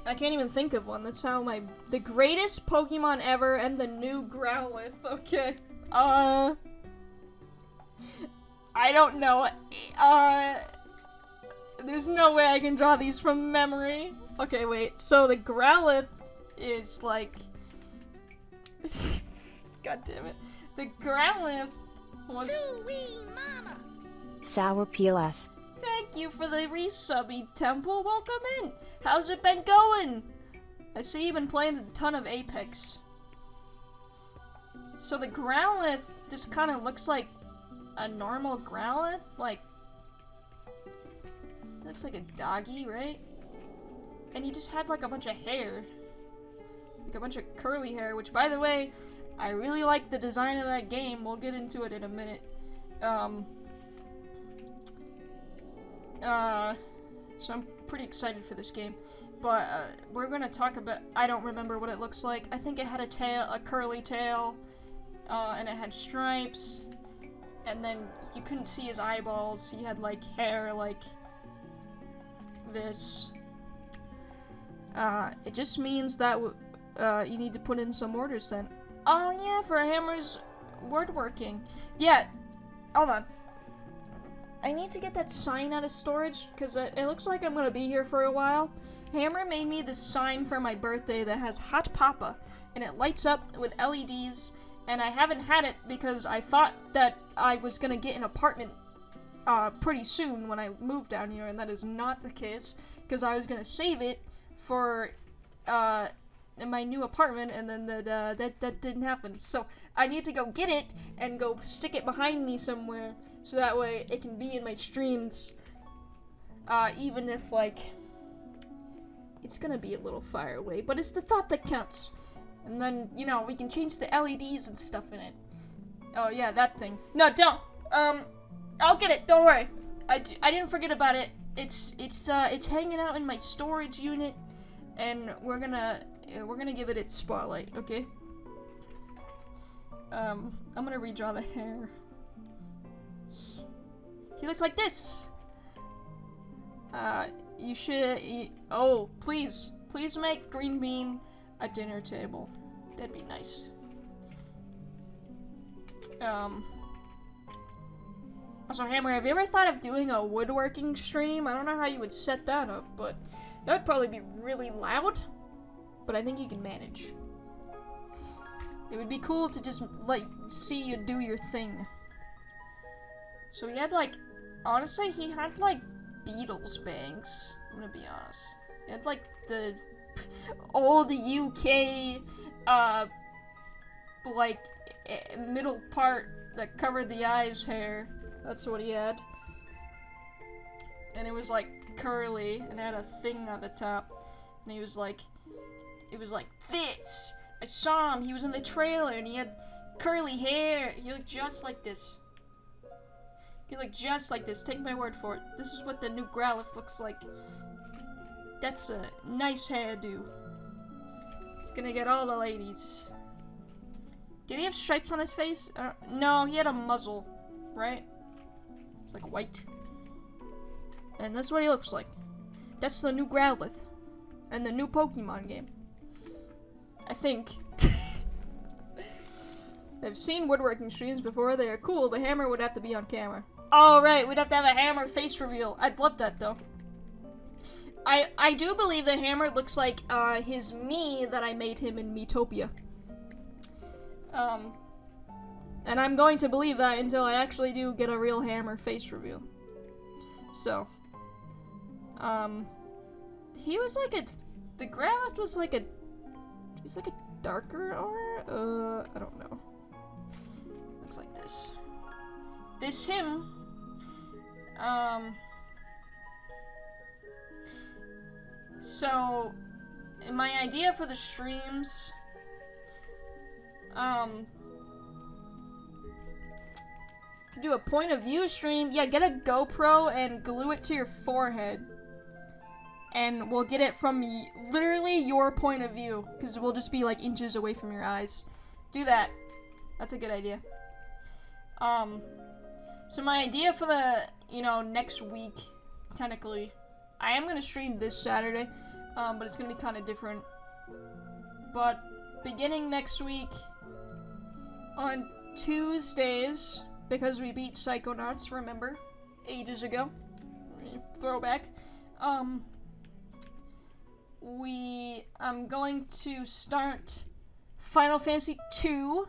I can't even think of one. That's how the greatest Pokemon ever and the new Growlithe. Okay. I don't know. There's no way I can draw these from memory. Okay, wait. So the Growlithe is like... God damn it. The Growlithe was... Sweet mama. Sour PLS. Thank you for the resubby, Temple. Welcome in. How's it been going? I see you've been playing a ton of Apex. So the Growlithe just kind of looks like a normal Growlithe, like, looks like a doggy, right? And he just had like a bunch of hair, like a bunch of curly hair, which, by the way, I really like the design of that game. We'll get into it in a minute. So I'm pretty excited for this game. But we're gonna talk about, I don't remember what it looks like. I think it had a tail, a curly tail, and it had stripes, and then you couldn't see his eyeballs. He had like hair like this. It just means that you need to put in some orders then. Oh yeah, for Hammer's woodworking. Yeah, hold on. I need to get that sign out of storage, because it looks like I'm gonna be here for a while. Hammer made me this sign for my birthday that has Hotpoppah, and it lights up with LEDs, and I haven't had it because I thought that I was gonna get an apartment pretty soon when I moved down here, and that is not the case, because I was gonna save it for my new apartment, and then that didn't happen. So I need to go get it and go stick it behind me somewhere, so that way it can be in my streams, even if, like, it's gonna be a little far away, but it's the thought that counts. And then, you know, we can change the LEDs and stuff in it. Oh yeah, that thing. No, don't. I'll get it. Don't worry. I didn't forget about it. It's hanging out in my storage unit, and we're gonna give it its spotlight. Okay. I'm gonna redraw the hair. He looks like this. You should. Oh, please make Green Bean a dinner table. That'd be nice. Also, Hammer, have you ever thought of doing a woodworking stream? I don't know how you would set that up, but that would probably be really loud. But I think you can manage. It would be cool to just, like, see you do your thing. So he had, like, honestly, he had, like, Beatles bangs. I'm gonna be honest. He had, like, the old UK, like, middle part that covered the eyes hair. That's what he had. And it was, like, curly, and it had a thing on the top. And he was, like, it was like this. I saw him, he was in the trailer, and he had curly hair. He looked just like this. He looked just like this, take my word for it. This is what the new Growlithe looks like. That's a nice hairdo. It's gonna get all the ladies. Did he have stripes on his face? No, he had a muzzle, right? It's like white. And that's what he looks like. That's the new Growlithe. And the new Pokemon game. I think. I've seen woodworking streams before. They are cool, but Hammer would have to be on camera. Oh, right. We'd have to have a Hammer face reveal. I'd love that, though. I do believe that Hammer looks like his me that I made him in Miitopia. And I'm going to believe that until I actually do get a real Hammer face reveal. So. He was like a... The Growlithe was like a... He's like a darker aura? I don't know. Looks like this. This him. So, my idea for the streams, could do a point of view stream. Yeah, get a GoPro and glue it to your forehead. And we'll get it from literally your point of view, because we'll just be like inches away from your eyes. Do that. That's a good idea. So my idea for the, next week, technically, I am going to stream this Saturday, but it's going to be kind of different. But beginning next week, on Tuesdays, because we beat Psychonauts, remember, ages ago, throwback, I'm going to start Final Fantasy 2,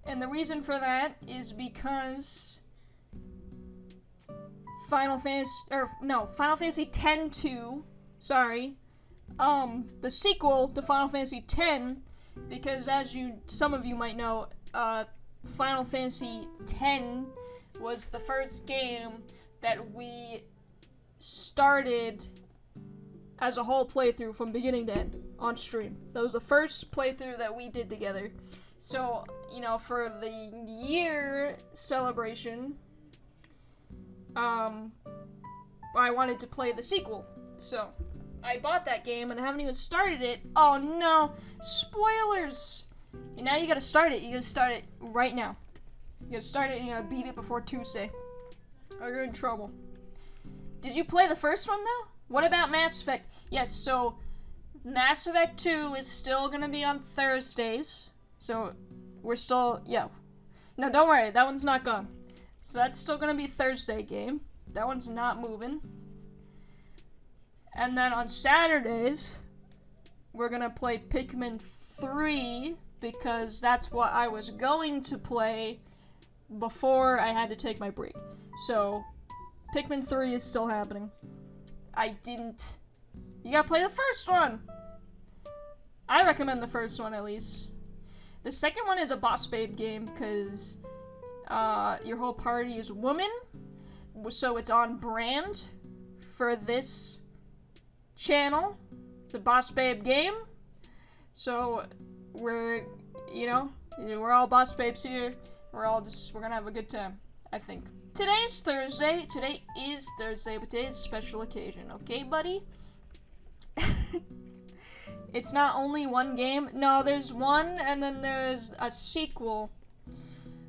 and the reason for that is because Final Fantasy X-2, sorry, the sequel to Final Fantasy X, because as some of you might know, Final Fantasy X was the first game that we started as a whole playthrough from beginning to end on stream. That was the first playthrough that we did together. So, you know, for the year celebration, I wanted to play the sequel. So, I bought that game and I haven't even started it. Oh no, spoilers! And now you gotta start it. You gotta start it right now. You gotta start it and you gotta beat it before Tuesday, or you're in trouble. Did you play the first one though? What about Mass Effect? Yes, so Mass Effect 2 is still gonna be on Thursdays. So we're still, yeah. No, don't worry, that one's not gone. So that's still gonna be a Thursday game. That one's not moving. And then on Saturdays, we're gonna play Pikmin 3, because that's what I was going to play before I had to take my break. So, Pikmin 3 is still happening. You gotta play the first one! I recommend the first one, at least. The second one is a boss babe game, because your whole party is women, so it's on brand for this channel. It's a boss babe game, so we're all boss babes here. We're gonna have a good time, I think. Today's Thursday. Today is Thursday, but today's a special occasion, okay, buddy? It's not only one game. No, there's one, and then there's a sequel.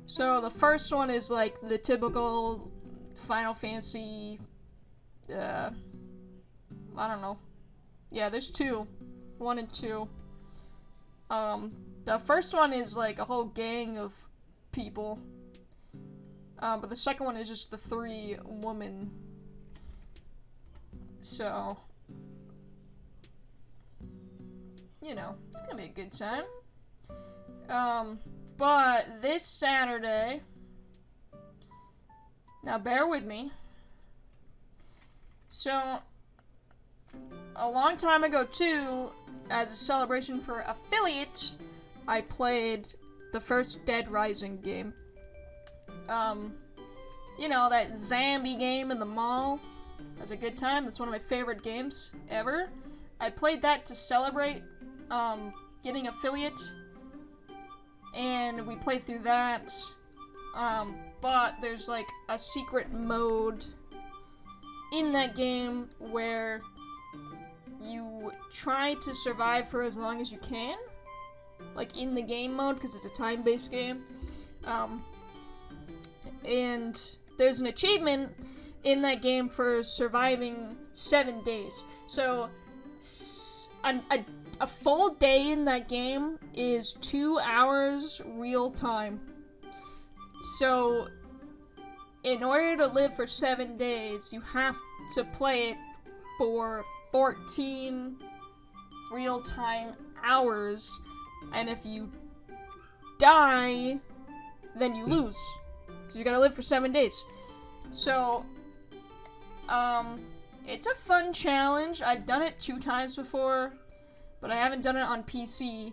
So the first one is like the typical Final Fantasy, I don't know. Yeah, there's two. 1 and 2. The first one is like a whole gang of people. But the second one is just the 3 women. So, you know, it's gonna be a good time. But this Saturday, now bear with me. So, a long time ago too, as a celebration for affiliate, I played the first Dead Rising game. You know, that zombie game in the mall. That's a good time. That's one of my favorite games ever. I played that to celebrate getting affiliate, and we played through that. But there's like a secret mode in that game where you try to survive for as long as you can, like in the game mode, because it's a time-based game. And there's an achievement in that game for surviving 7 days. So, a full day in that game is 2 hours real time. So, in order to live for 7 days, you have to play it for 14 real-time hours. And if you die, then you lose. So you gotta live for 7 days. So, it's a fun challenge. I've done it 2 times before, but I haven't done it on PC.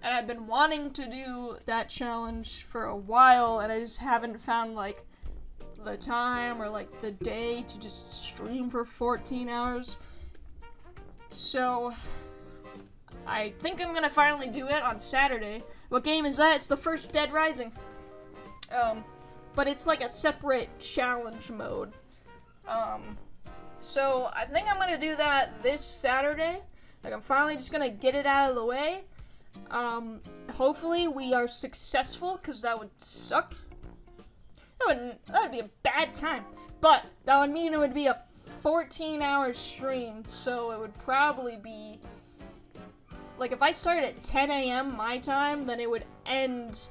And I've been wanting to do that challenge for a while, and I just haven't found, like, the time or, like, the day to just stream for 14 hours. So, I think I'm gonna finally do it on Saturday. What game is that? It's the first Dead Rising. But it's like a separate challenge mode. So I think I'm gonna do that this Saturday. Like, I'm finally just gonna get it out of the way. Hopefully we are successful, because that would suck. That would be a bad time. But that would mean it would be a 14-hour stream, so it would probably be, like, if I started at 10 a.m. my time, then it would end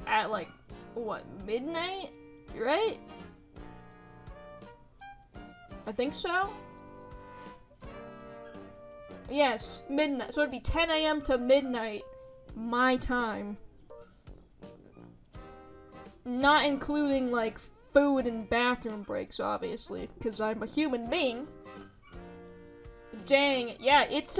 at, like, what, midnight? Right? I think so. Yes, midnight. So it'd be 10 a.m. to midnight my time. Not including, like, food and bathroom breaks, obviously, because I'm a human being. Dang, yeah, it's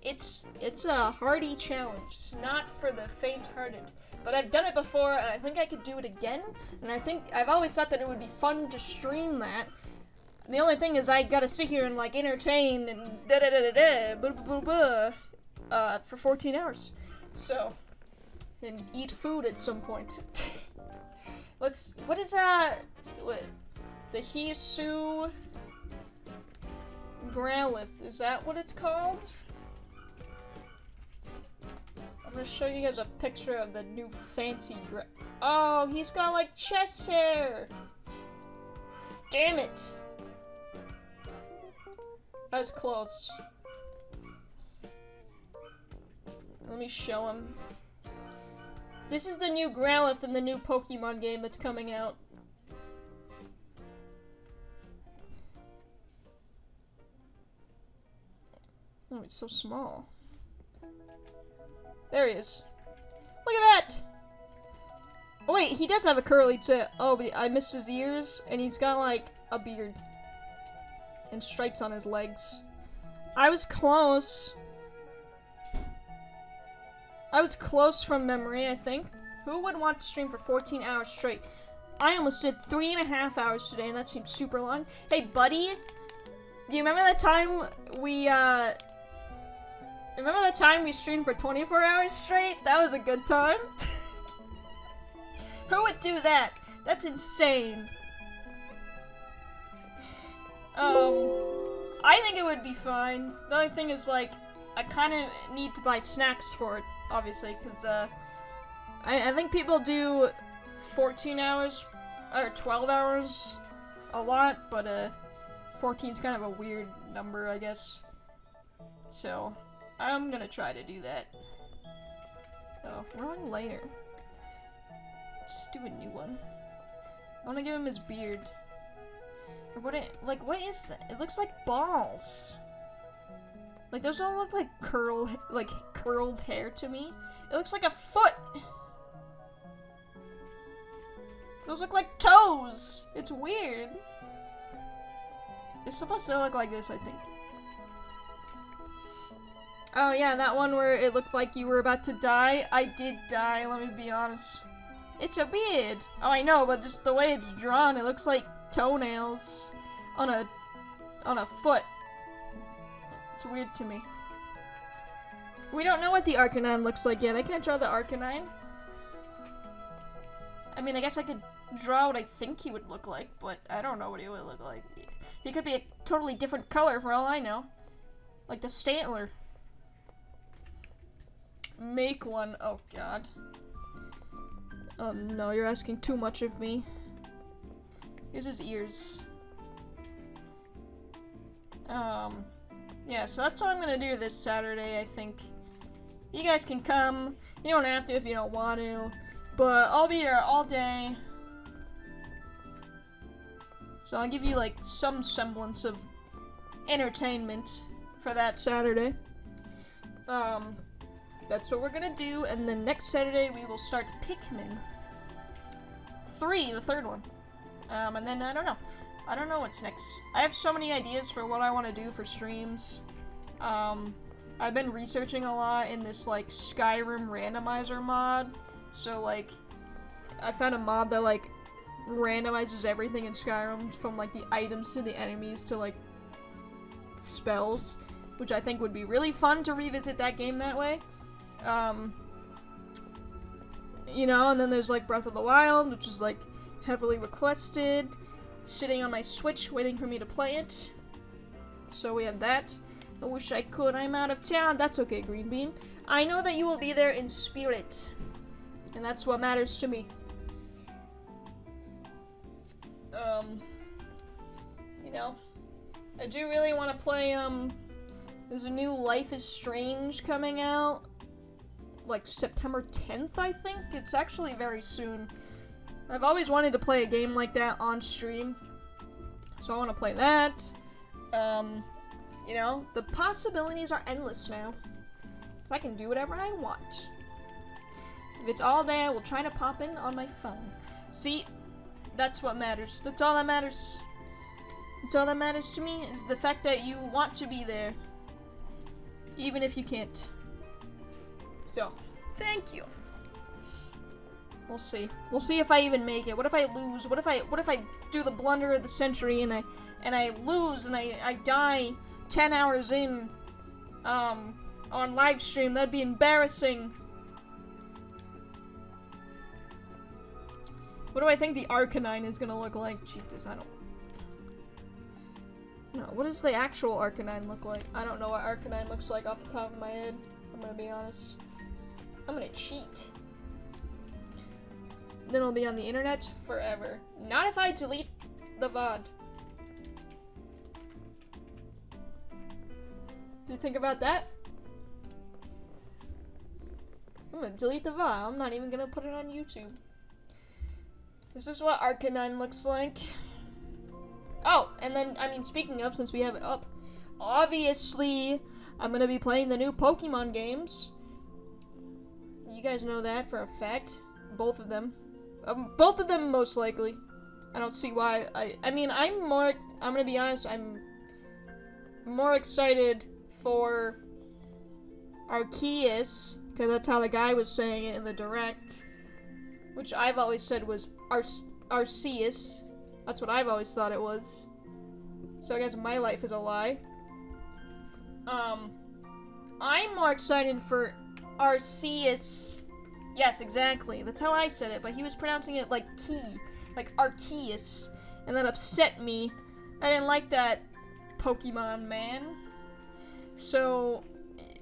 It's a hardy challenge. It's not for the faint-hearted. But I've done it before, and I think I could do it again. And I think I've always thought that it would be fun to stream that. The only thing is I gotta sit here and like entertain and for 14 hours. So, and eat food at some point. What is the Hisu Growlithe? Is that what it's called? I'm gonna show you guys a picture of the new fancy Oh, he's got like chest hair! Damn it! That was close. Let me show him. This is the new Growlithe in the new Pokemon game that's coming out. Oh, it's so small. There he is. Look at that! Oh wait, he does have a curly tip. Oh, but I missed his ears, and he's got like a beard. And stripes on his legs. I was close. I was close from memory, I think. Who would want to stream for 14 hours straight? I almost did 3.5 hours today, and that seems super long. Hey, buddy, do you remember that time we, remember that time we streamed for 24 hours straight? That was a good time. Who would do that? That's insane. I think it would be fine. The only thing is, like, I kind of need to buy snacks for it, obviously, because, I think people do 14 hours, or 12 hours a lot, but, 14 is kind of a weird number, I guess. So, I'm gonna try to do that. Oh, wrong layer. Just do a new one. I wanna give him his beard. Or what is that? It looks like balls. Like, those don't look like curled hair to me. It looks like a foot! Those look like toes! It's weird. It's supposed to look like this, I think. Oh yeah, that one where it looked like you were about to die. I did die, let me be honest. It's a beard! Oh, I know, but just the way it's drawn, it looks like toenails on a foot. It's weird to me. We don't know what the Arcanine looks like yet. I can't draw the Arcanine. I mean, I guess I could draw what I think he would look like, but I don't know what he would look like. He could be a totally different color for all I know. Like the Stantler. Make one. Oh god. Oh no, you're asking too much of me. Here's his ears. Yeah, so that's what I'm gonna do this Saturday, I think. You guys can come. You don't have to if you don't want to. But I'll be here all day. So I'll give you, like, some semblance of entertainment for that Saturday. That's what we're gonna do, and then next Saturday we will start Pikmin 3, the third one. And then I don't know. I don't know what's next. I have so many ideas for what I want to do for streams. I've been researching a lot in this, like, Skyrim randomizer mod. So, like, I found a mod that, like, randomizes everything in Skyrim, from, like, the items to the enemies to, like, spells, which I think would be really fun to revisit that game that way. You know, and then there's, like, Breath of the Wild, which is, like, heavily requested, sitting on my Switch waiting for me to play it. So we have that. I wish I could. I'm out of town. That's okay, Green Bean. I know that you will be there in spirit, and that's what matters to me. You know, I do really want to play, there's a new Life is Strange coming out, like, September 10th, I think? It's actually very soon. I've always wanted to play a game like that on stream, so I want to play that. You know, the possibilities are endless now, so I can do whatever I want. If it's all day, I will try to pop in on my phone. See, that's what matters. That's all that matters. That's all that matters to me, is the fact that you want to be there. Even if you can't. So, thank you. We'll see. We'll see if I even make it. What if I lose? What if I do the blunder of the century and I lose and I die 10 hours in on live stream? That'd be embarrassing. What do I think the Arcanine is gonna look like? Jesus, I don't. No, what does the actual Arcanine look like? I don't know what Arcanine looks like off the top of my head. I'm gonna be honest. I'm gonna cheat. Then it'll be on the internet forever. Not if I delete the VOD. Do you think about that? I'm gonna delete the VOD. I'm not even gonna put it on YouTube. This is what Arcanine looks like. Oh, and then, I mean, speaking of, since we have it up, obviously, I'm gonna be playing the new Pokemon games. You guys know that for a fact. Both of them. Both of them, most likely. I don't see why. I mean, I'm gonna be honest, I'm more excited for Arceus, because that's how the guy was saying it in the direct, which I've always said was Arceus. That's what I've always thought it was. So I guess my life is a lie. I'm more excited for Arceus. Yes, exactly. That's how I said it, but he was pronouncing it like key, like Arceus, and that upset me. I didn't like that, Pokemon man. So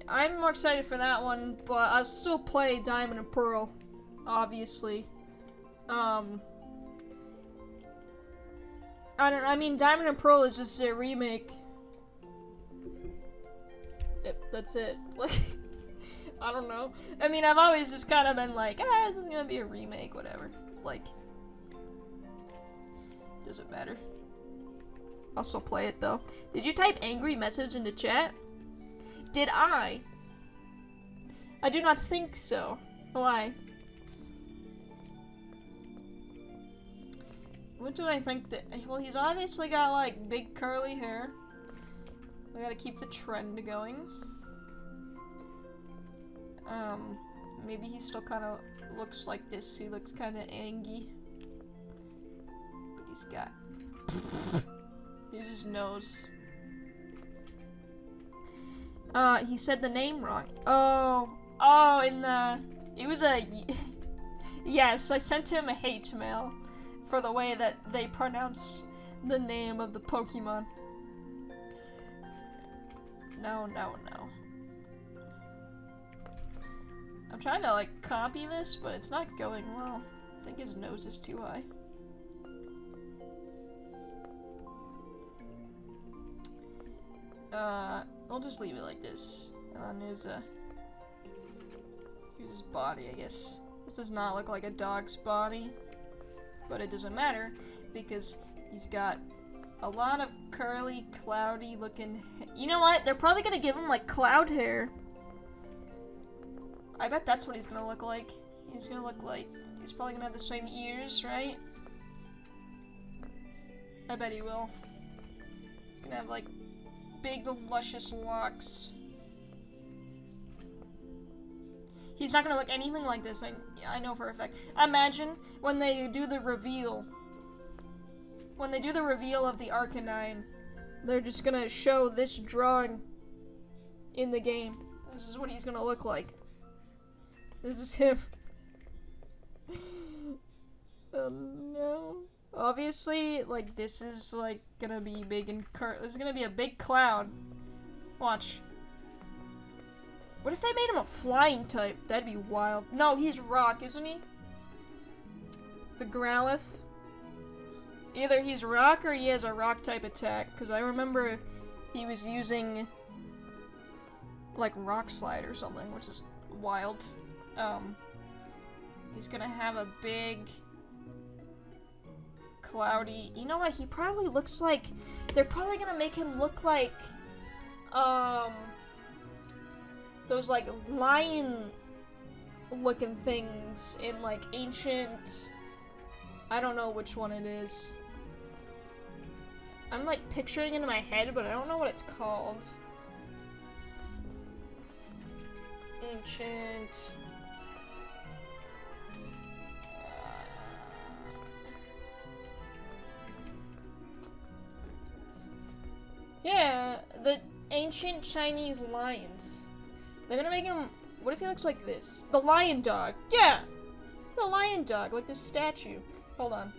I'm more excited for that one, but I'll still play Diamond and Pearl, obviously. I mean, Diamond and Pearl is just a remake. Yep, that's it. Like, I don't know. I mean, I've always just kind of been like, this is gonna be a remake, whatever. Like, doesn't matter. I'll still play it, though. Did you type angry message into chat? Did I? I do not think so. Why? What do I think that... Well, he's obviously got, like, big curly hair. We gotta keep the trend going. Maybe he still kind of looks like this. He looks kind of angry. But he's got... Here's his nose. He said the name wrong. Oh, in the... It was a... Yes, I sent him a hate mail for the way that they pronounce the name of the Pokemon. No. I'm trying to, like, copy this, but it's not going well. I think his nose is too high. I'll just leave it like this. And then here's his body, I guess. This does not look like a dog's body, but it doesn't matter because he's got a lot of curly, cloudy looking. You know what? They're probably gonna give him like cloud hair. I bet that's what he's gonna look like. He's gonna look like he's probably gonna have the same ears, right? I bet he will. He's gonna have like big, luscious locks. He's not gonna look anything like this. I know for a fact. Imagine when they do the reveal. When they do the reveal of the Arcanine, they're just gonna show this drawing in the game. This is what he's gonna look like. This is him. Oh no. Obviously, like, this is, like, gonna be big and this is gonna be a big cloud. Watch. What if they made him a flying type? That'd be wild. No, he's rock, isn't he? The Growlithe. Either he's rock or he has a rock type attack, because I remember he was using, like, Rock Slide or something, which is wild. He's gonna have a big, cloudy... You know what? He probably looks like... They're probably gonna make him look like, those, like, lion-looking things in, like, ancient... I don't know which one it is. I'm, like, picturing it in my head, but I don't know what it's called. ancient. Yeah, the ancient Chinese lions. They're gonna make him. What if he looks like this? The lion dog. Yeah! The lion dog, like this statue. Hold on.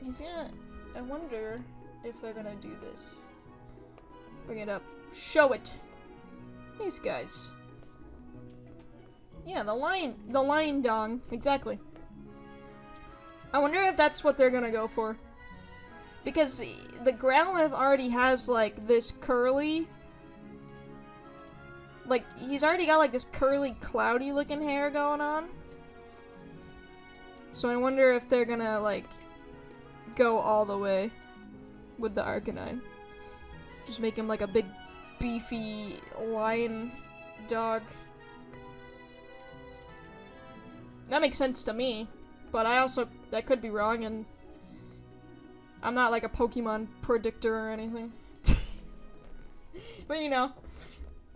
He's gonna. I wonder if they're gonna do this. Bring it up. Show it. These guys. Yeah, the lion dog. Exactly. I wonder if that's what they're gonna go for. Because the Growlithe already has, like, this curly... Like, he's already got, like, this curly, cloudy-looking hair going on. So I wonder if they're gonna, like, go all the way with the Arcanine. Just make him, like, a big, beefy lion dog. That makes sense to me. But that could be wrong, and... I'm not like a Pokemon predictor or anything. But you know,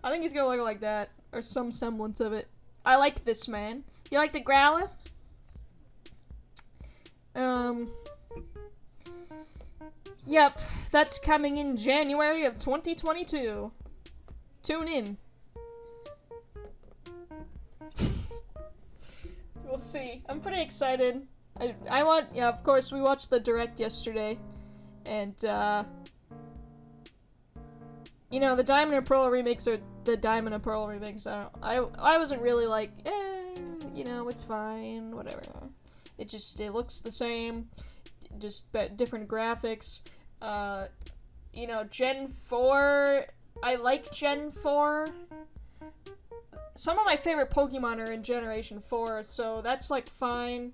I think he's gonna look like that, or some semblance of it. I like this man. You like the Growlithe? Yep, that's coming in January of 2022. Tune in. We'll see. I'm pretty excited. Yeah, of course, we watched the Direct yesterday, and, you know, the Diamond and Pearl remakes are the Diamond and Pearl remakes. I wasn't really like, you know, it's fine, whatever. It looks the same, just different graphics. You know, Gen 4, I like Gen 4. Some of my favorite Pokemon are in Generation 4, so that's, like, fine.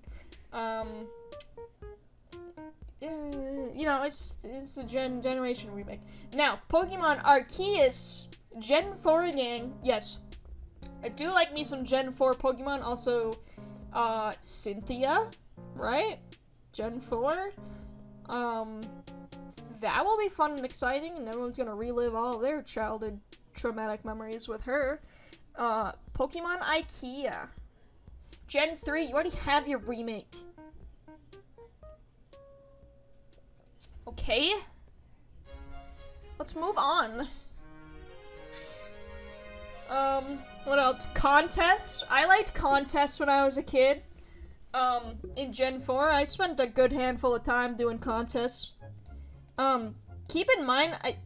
You know, it's a generation remake. Now, Pokemon Arceus, Gen 4 again. Yes, I do like me some Gen 4 Pokemon. Also, Cynthia, right? Gen 4. That will be fun and exciting, and everyone's gonna relive all of their childhood traumatic memories with her. Pokemon IKEA. Gen 3, you already have your remake. Okay. Let's move on. What else? Contests. I liked contests when I was a kid. In Gen 4, I spent a good handful of time doing contests. Keep in mind, I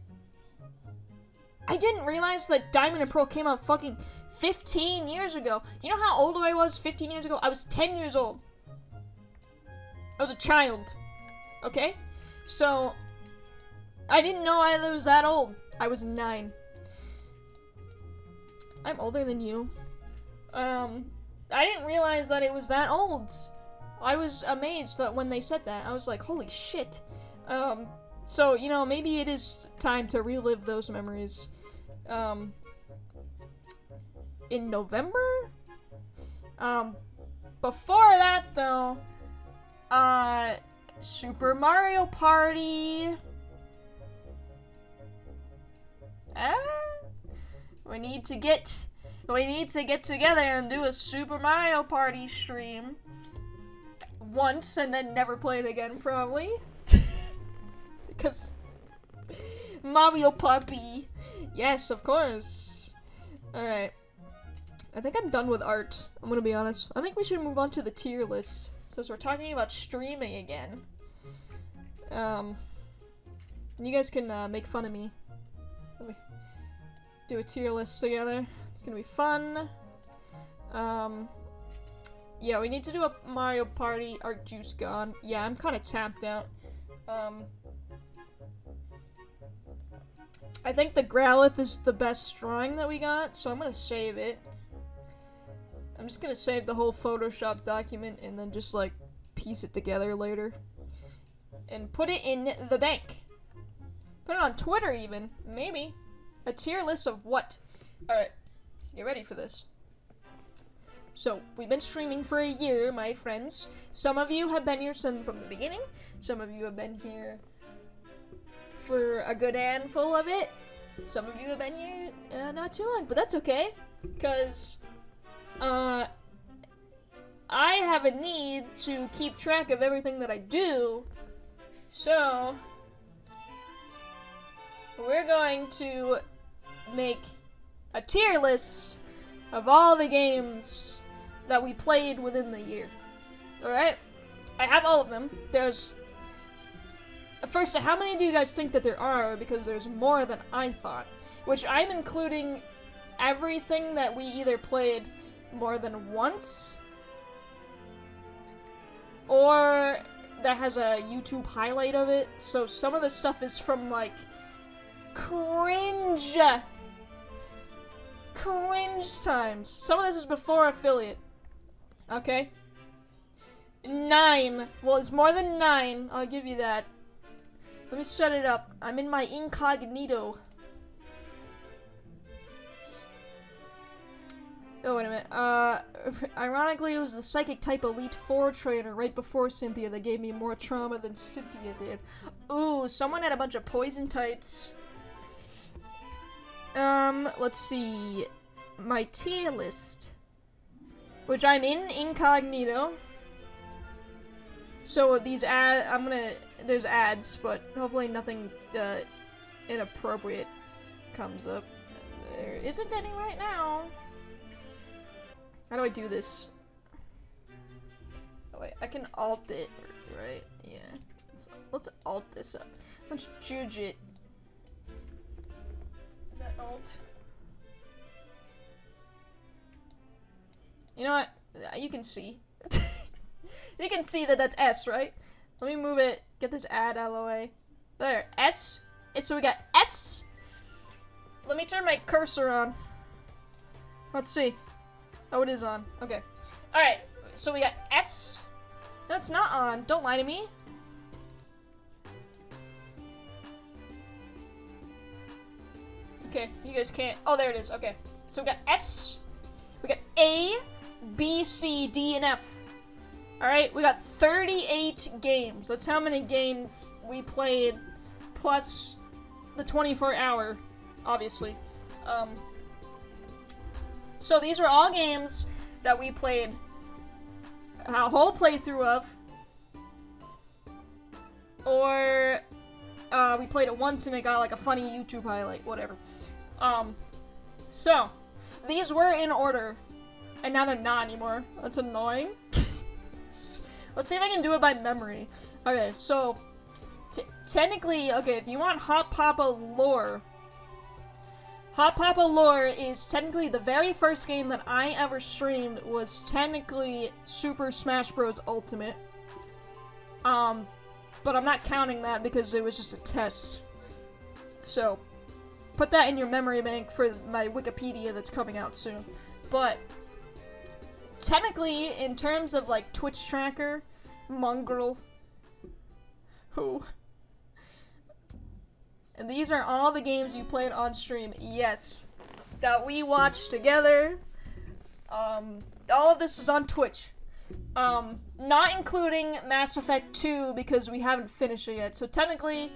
didn't realize that Diamond and Pearl came out fucking 15 years ago. You know how old I was 15 years ago? I was 10 years old. I was a child. Okay? So, I didn't know I was that old. I was 9. I'm older than you. I didn't realize that it was that old. I was amazed that when they said that. I was like, holy shit. So, you know, maybe it is time to relive those memories. In November? Before that, though, Super Mario Party. We need to get together and do a Super Mario Party stream once and then never play it again, probably. Because Mario Party. Yes, of course. Alright. I think I'm done with art. I'm gonna be honest. I think we should move on to the tier list, since we're talking about streaming again. You guys can make fun of me. Let me do a tier list together. It's gonna be fun. Yeah, we need to do a Mario Party. Art juice gone. Yeah, I'm kind of tapped out. I think the Growlithe is the best drawing that we got, so I'm gonna save it. I'm just gonna save the whole Photoshop document and then just, like, piece it together later. And put it in the bank. Put it on Twitter, even. Maybe. A tier list of what? Alright, so get ready for this. So, we've been streaming for a year, my friends. Some of you have been here from the beginning. Some of you have been here for a good handful of it. Some of you have been here not too long, but that's okay, because I have a need to keep track of everything that I do, so we're going to make a tier list of all the games that we played within the year. Alright? I have all of them. There's... First, how many do you guys think that there are? Because there's more than I thought. Which I'm including everything that we either played more than once, or that has a YouTube highlight of it. So some of the stuff is from, like, cringe times. Some of this is before affiliate. Okay? 9. Well, it's more than 9. I'll give you that. Let me set it up. I'm in my incognito. Oh, wait a minute. Ironically, it was the Psychic Type Elite 4 trainer right before Cynthia that gave me more trauma than Cynthia did. Ooh, someone had a bunch of poison types. Let's see. My tier list. Which I'm in incognito. So these there's ads, but hopefully nothing, inappropriate comes up. There isn't any right now. How do I do this? Oh wait, I can alt it, right? Yeah. Let's alt this up. Let's juge it. Is that alt? You know what? You can see. You can see that that's S, right? Let me move it. Get this ad out of the way. There. S. So we got S. Let me turn my cursor on. Let's see. Oh, it is on. Okay. Alright. So we got S. No, it's not on. Don't lie to me. Okay. You guys can't. Oh, there it is. Okay. So we got S. We got A, B, C, D, and F. Alright, we got 38 games. That's how many games we played, plus the 24-hour, obviously. So these are all games that we played a whole playthrough of, or we played it once and it got like a funny YouTube highlight, whatever. So these were in order, and now they're not anymore. That's annoying. Let's see if I can do it by memory. Okay, so technically, okay, if you want Hotpoppah lore, Hotpoppah lore is technically the very first game that I ever streamed was technically Super Smash Bros. Ultimate. But I'm not counting that because it was just a test. So, put that in your memory bank for my Wikipedia that's coming out soon. But technically, in terms of like Twitch tracker, mongrel, and these are all the games you played on stream, yes, that we watched together. All of this is on Twitch. Not including Mass Effect 2 because we haven't finished it yet. So technically,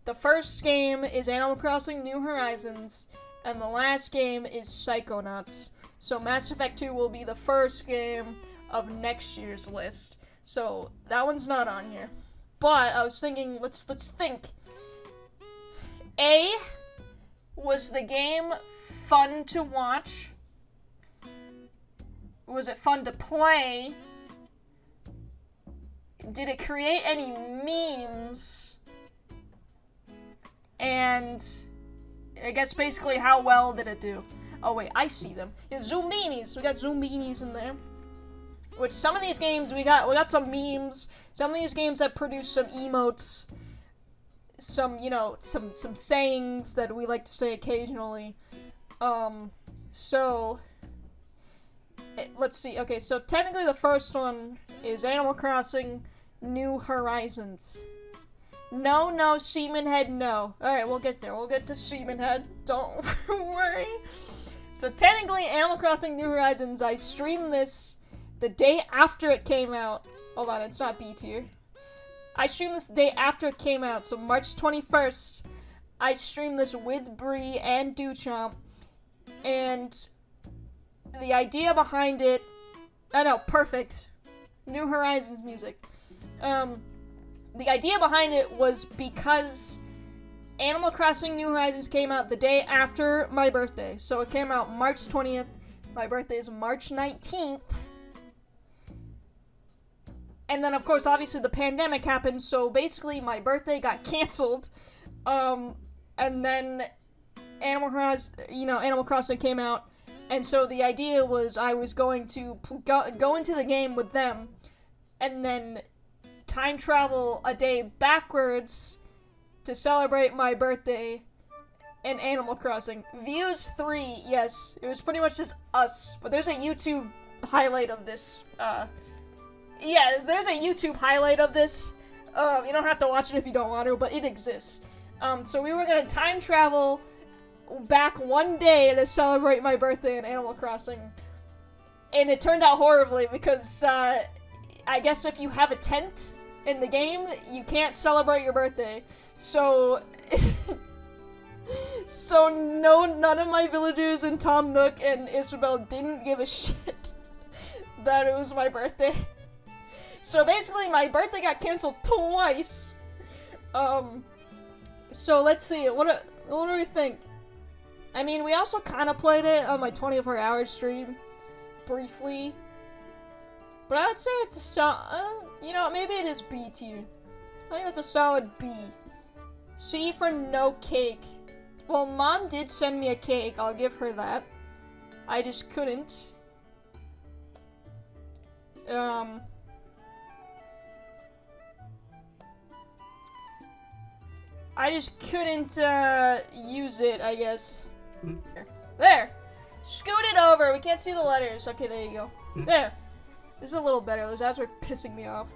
the first game is Animal Crossing New Horizons, and the last game is Psychonauts. So Mass Effect 2 will be the first game of next year's list. So that one's not on here. But I was thinking, let's think. A, was the game fun to watch? Was it fun to play? Did it create any memes? And I guess basically how well did it do? Oh wait, I see them. It's Zoombinis. We got Zoombinis in there. Which some of these games we got some memes. Some of these games that produce some emotes. Some, you know, some sayings that we like to say occasionally. Let's see. Okay, so technically the first one is Animal Crossing New Horizons. No, Seaman Head, no. Alright, we'll get there. We'll get to Seaman Head. Don't worry. So technically, Animal Crossing New Horizons, I streamed this the day after it came out. Hold on, it's not B tier. I streamed this the day after it came out, so March 21st. I streamed this with Bree and Duchamp, and the idea behind it, I know, perfect. New Horizons music. The idea behind it was because Animal Crossing New Horizons came out the day after my birthday. So it came out March 20th. My birthday is March 19th. And then, of course, obviously the pandemic happened, so basically my birthday got canceled. And then Animal Crossing came out. And so the idea was I was going to go into the game with them and then time travel a day backwards to celebrate my birthday in Animal Crossing. Views 3, yes, it was pretty much just us. But there's a YouTube highlight of this. Yeah, there's a YouTube highlight of this. You don't have to watch it if you don't want to, but it exists. So we were gonna time travel back one day to celebrate my birthday in Animal Crossing. And it turned out horribly because, I guess if you have a tent in the game, you can't celebrate your birthday. So, none of my villagers and Tom Nook and Isabel didn't give a shit that it was my birthday. So basically, my birthday got canceled twice. So let's see, what do we think? I mean, we also kind of played it on my 24-hour stream, briefly. But I would say it's a solid, you know, maybe it is B tier. I think that's a solid B. C for no cake. Well, Mom did send me a cake, I'll give her that. I just couldn't. I just couldn't, use it, I guess. There! Scoot it over, we can't see the letters. Okay, there you go. There! This is a little better, those ads were pissing me off.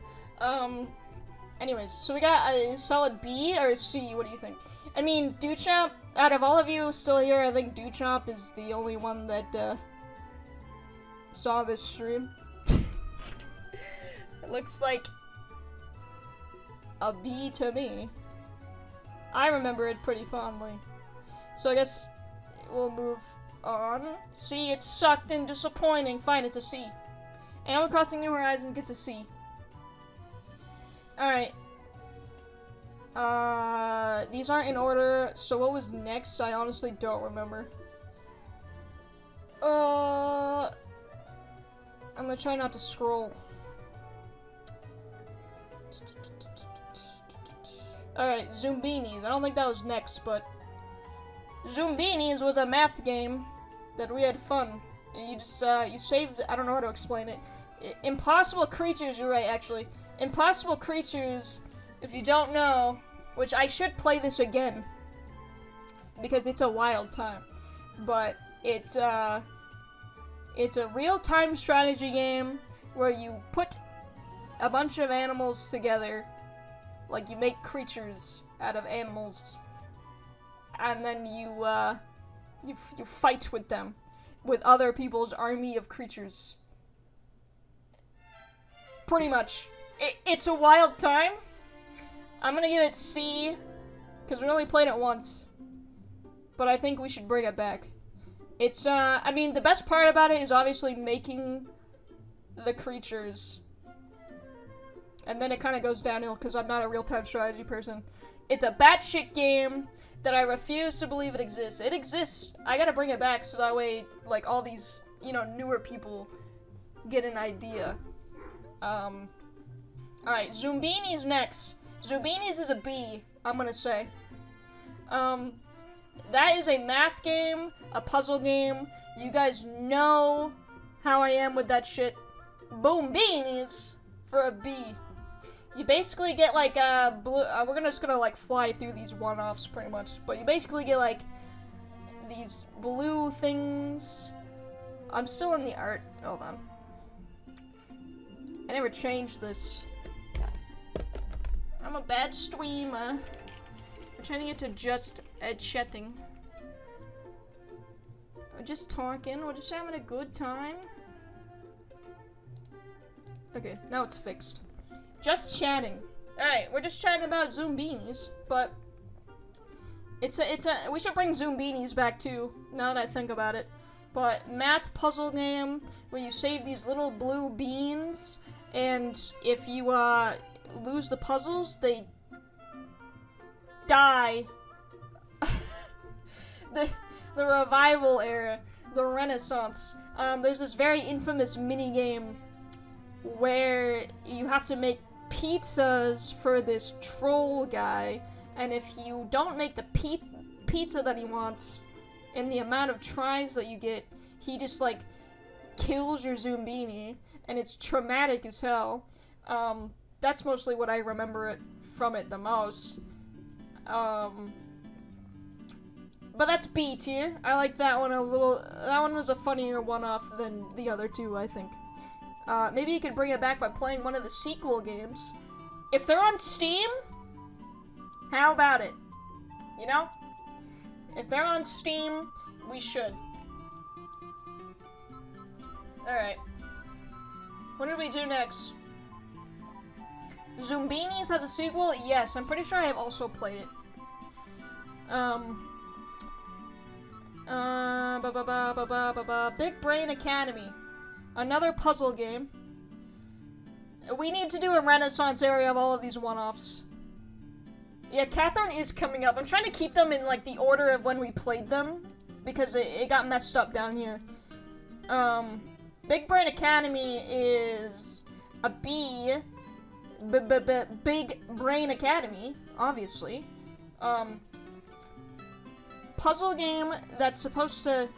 Anyways, so we got a solid B or a C, what do you think? I mean, Duchamp, out of all of you still here, I think Duchamp is the only one that, saw this stream. It looks like a B to me. I remember it pretty fondly. So I guess we'll move on. C, it sucked and disappointing. Fine, it's a C. Animal Crossing New Horizons gets a C. Alright. These aren't in order, so what was next? I honestly don't remember. I'm gonna try not to scroll. Alright, Zoombinis. I don't think that was next, but Zoombinis was a math game that we had fun. You just, you saved, I don't know how to explain it. Impossible Creatures, you're right, actually. Impossible Creatures, if you don't know, which I should play this again, because it's a wild time, but it's a real-time strategy game where you put a bunch of animals together, like you make creatures out of animals, and then you fight with them, with other people's army of creatures. Pretty much. It's a wild time. I'm gonna give it C, because we only played it once. But I think we should bring it back. It's, I mean, the best part about it is obviously making the creatures. And then it kind of goes downhill, because I'm not a real-time strategy person. It's a batshit game that I refuse to believe it exists. It exists. I gotta bring it back, so that way, like, all these, you know, newer people get an idea. Alright, Zoombinis next. Zoombinis is a B, I'm gonna say. That is a math game, a puzzle game. You guys know how I am with that shit. Boom beanies for a B. You basically get like a blue, we're just gonna like fly through these one-offs pretty much, but you basically get like these blue things. I'm still in the art, hold on. I never changed this. I'm a bad streamer. We're trying to get to just chatting. We're just talking, we're just having a good time. Okay, now it's fixed. Just chatting. Alright, we're just chatting about Zoombinis, but we should bring Zoombinis back too, now that I think about it. But math puzzle game where you save these little blue beans, and if you lose the puzzles, they die. the revival era, the Renaissance. There's this very infamous mini game where you have to make pizzas for this troll guy, and if you don't make the pizza that he wants in the amount of tries that you get, he just like kills your Zoombini, and it's traumatic as hell. That's mostly what I remember from it the most. But that's B tier. I like that one a little. That one was a funnier one-off than the other two, I think. Maybe you could bring it back by playing one of the sequel games. If they're on Steam, how about it? You know? If they're on Steam, we should. Alright. What did we do next? Zoombinis has a sequel? Yes, I'm pretty sure I have also played it. Big Brain Academy. Another puzzle game. We need to do a Renaissance area of all of these one-offs. Yeah, Catherine is coming up. I'm trying to keep them in, like, the order of when we played them, because it got messed up down here. Big Brain Academy is a B. Big Brain Academy, obviously. Puzzle game that's supposed to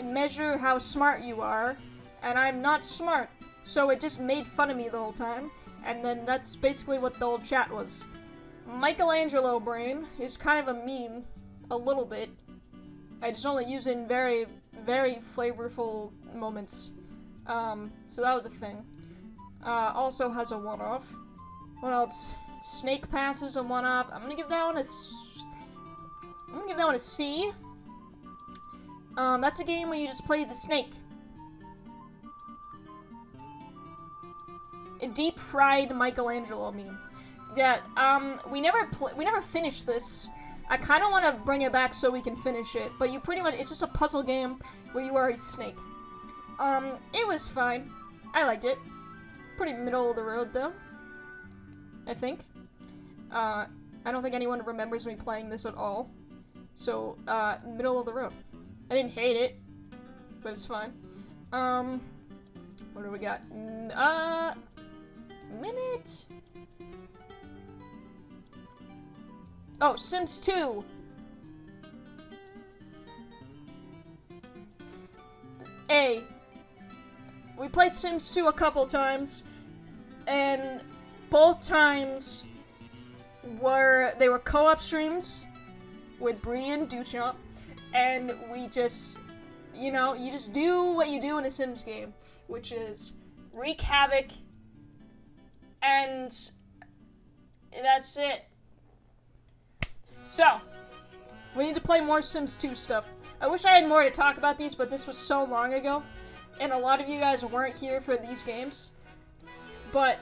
measure how smart you are, and I'm not smart, so it just made fun of me the whole time, and then that's basically what the old chat was. Michelangelo Brain is kind of a meme, a little bit. I just only use it in very, very flavorful moments. So that was a thing. Also has a one-off. What else? Snake Pass is a one-off. I'm gonna give that one a C. That's a game where you just play as a snake. A deep-fried Michelangelo meme. Yeah, we never finished this. I kind of want to bring it back so we can finish it, but you pretty much, it's just a puzzle game where you are a snake. It was fine. I liked it. Pretty middle of the road, though. I think. I don't think anyone remembers me playing this at all. So, middle of the road. I didn't hate it, but it's fine. What do we got? Minute. Oh, Sims 2. A. We played Sims 2 a couple times, and both times they were co-op streams with Bree and Duchamp, and we just, you know, you just do what you do in a Sims game, which is wreak havoc, and that's it. So, we need to play more Sims 2 stuff. I wish I had more to talk about these, but this was so long ago, and a lot of you guys weren't here for these games. But,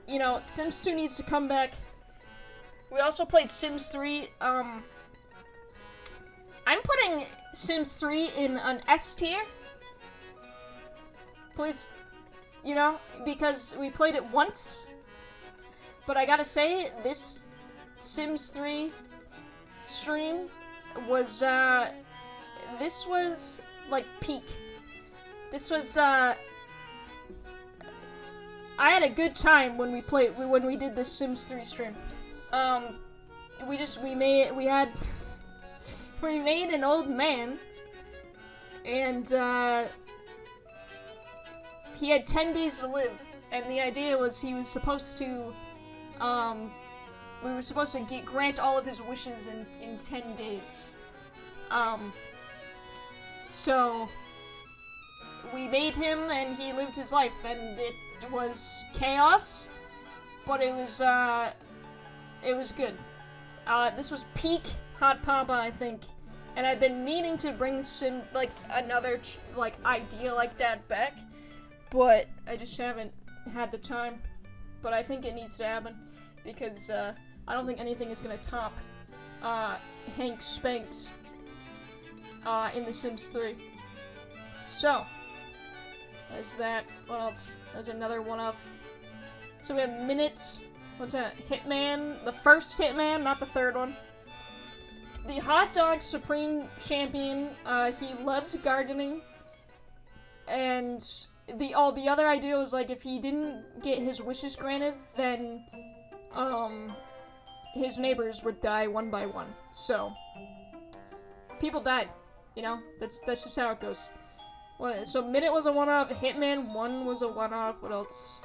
you know, Sims 2 needs to come back. We also played Sims 3. I'm putting Sims 3 in an S tier. Please, you know, because we played it once. But I gotta say, this Sims 3 stream was, this was, like, peak. This was, I had a good time when we did this Sims 3 stream. We made an old man, and, he had 10 days to live, and the idea was he was supposed to, we were supposed to grant all of his wishes in 10 days. So, we made him, and he lived his life, and it was chaos, but it was good. This was peak Hotpoppah, I think, and I've been meaning to bring another, idea like that back, but I just haven't had the time, but I think it needs to happen, because, I don't think anything is gonna top Hank Spanks in The Sims 3. So, there's that. What else? There's another one-off. So we have Minute. What's that? Hitman. The first Hitman, not the third one. The Hot Dog Supreme Champion. He loved gardening. And the other idea was, like, if he didn't get his wishes granted, then, his neighbors would die one by one. So, people died. You know? That's just how it goes. So Minute was a one-off, Hitman 1 was a one-off, what else?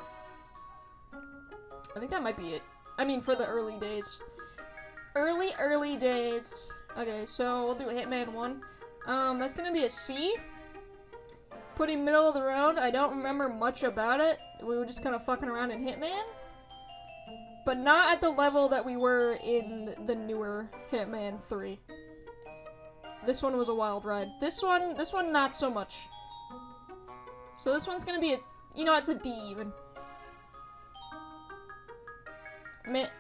I think that might be it. I mean, for the early days. Early days. Okay, so we'll do Hitman 1. That's gonna be a C. Pretty middle of the road. I don't remember much about it. We were just kind of fucking around in Hitman. But not at the level that we were in the newer Hitman 3. This one was a wild ride. This one not so much. So this one's gonna be a, you know, it's a D even.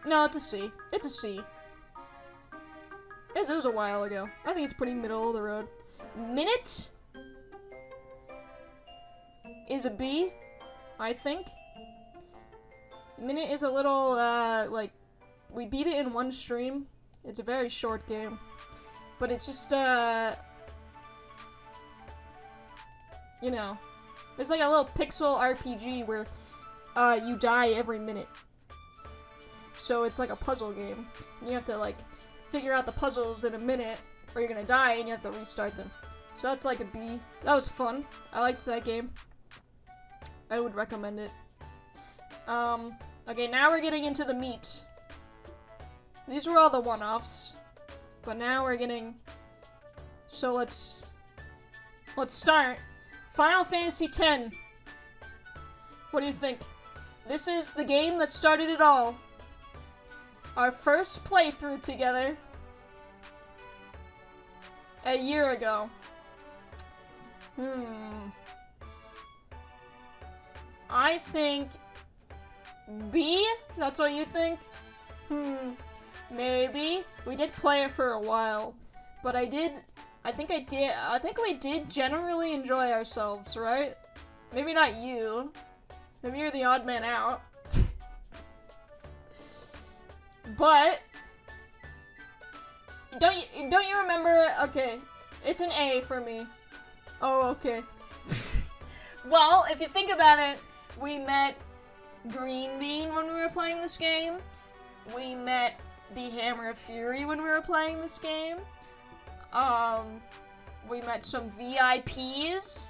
No, it's a C. It's a C. It was a while ago. I think it's pretty middle of the road. Minute is a B, I think. Minute is a little, like, we beat it in one stream. It's a very short game. But it's just, you know, it's like a little pixel RPG where, you die every minute. So it's like a puzzle game. You have to, like, figure out the puzzles in a minute, or you're gonna die and you have to restart them. So that's like a B. That was fun. I liked that game. I would recommend it. Okay, now we're getting into the meat. These were all the one-offs. But now we're getting... So let's start. Final Fantasy X. What do you think? This is the game that started it all. Our first playthrough together. A year ago. I think... B? That's what you think? Maybe. We did play it for a while. But I think we did generally enjoy ourselves, right? Maybe not you. Maybe you're the odd man out. But don't you remember? Okay, it's an A for me. Oh, okay. Well, if you think about it, we met Green Bean when we were playing this game. We met the Hammer of Fury when we were playing this game. We met some VIPs.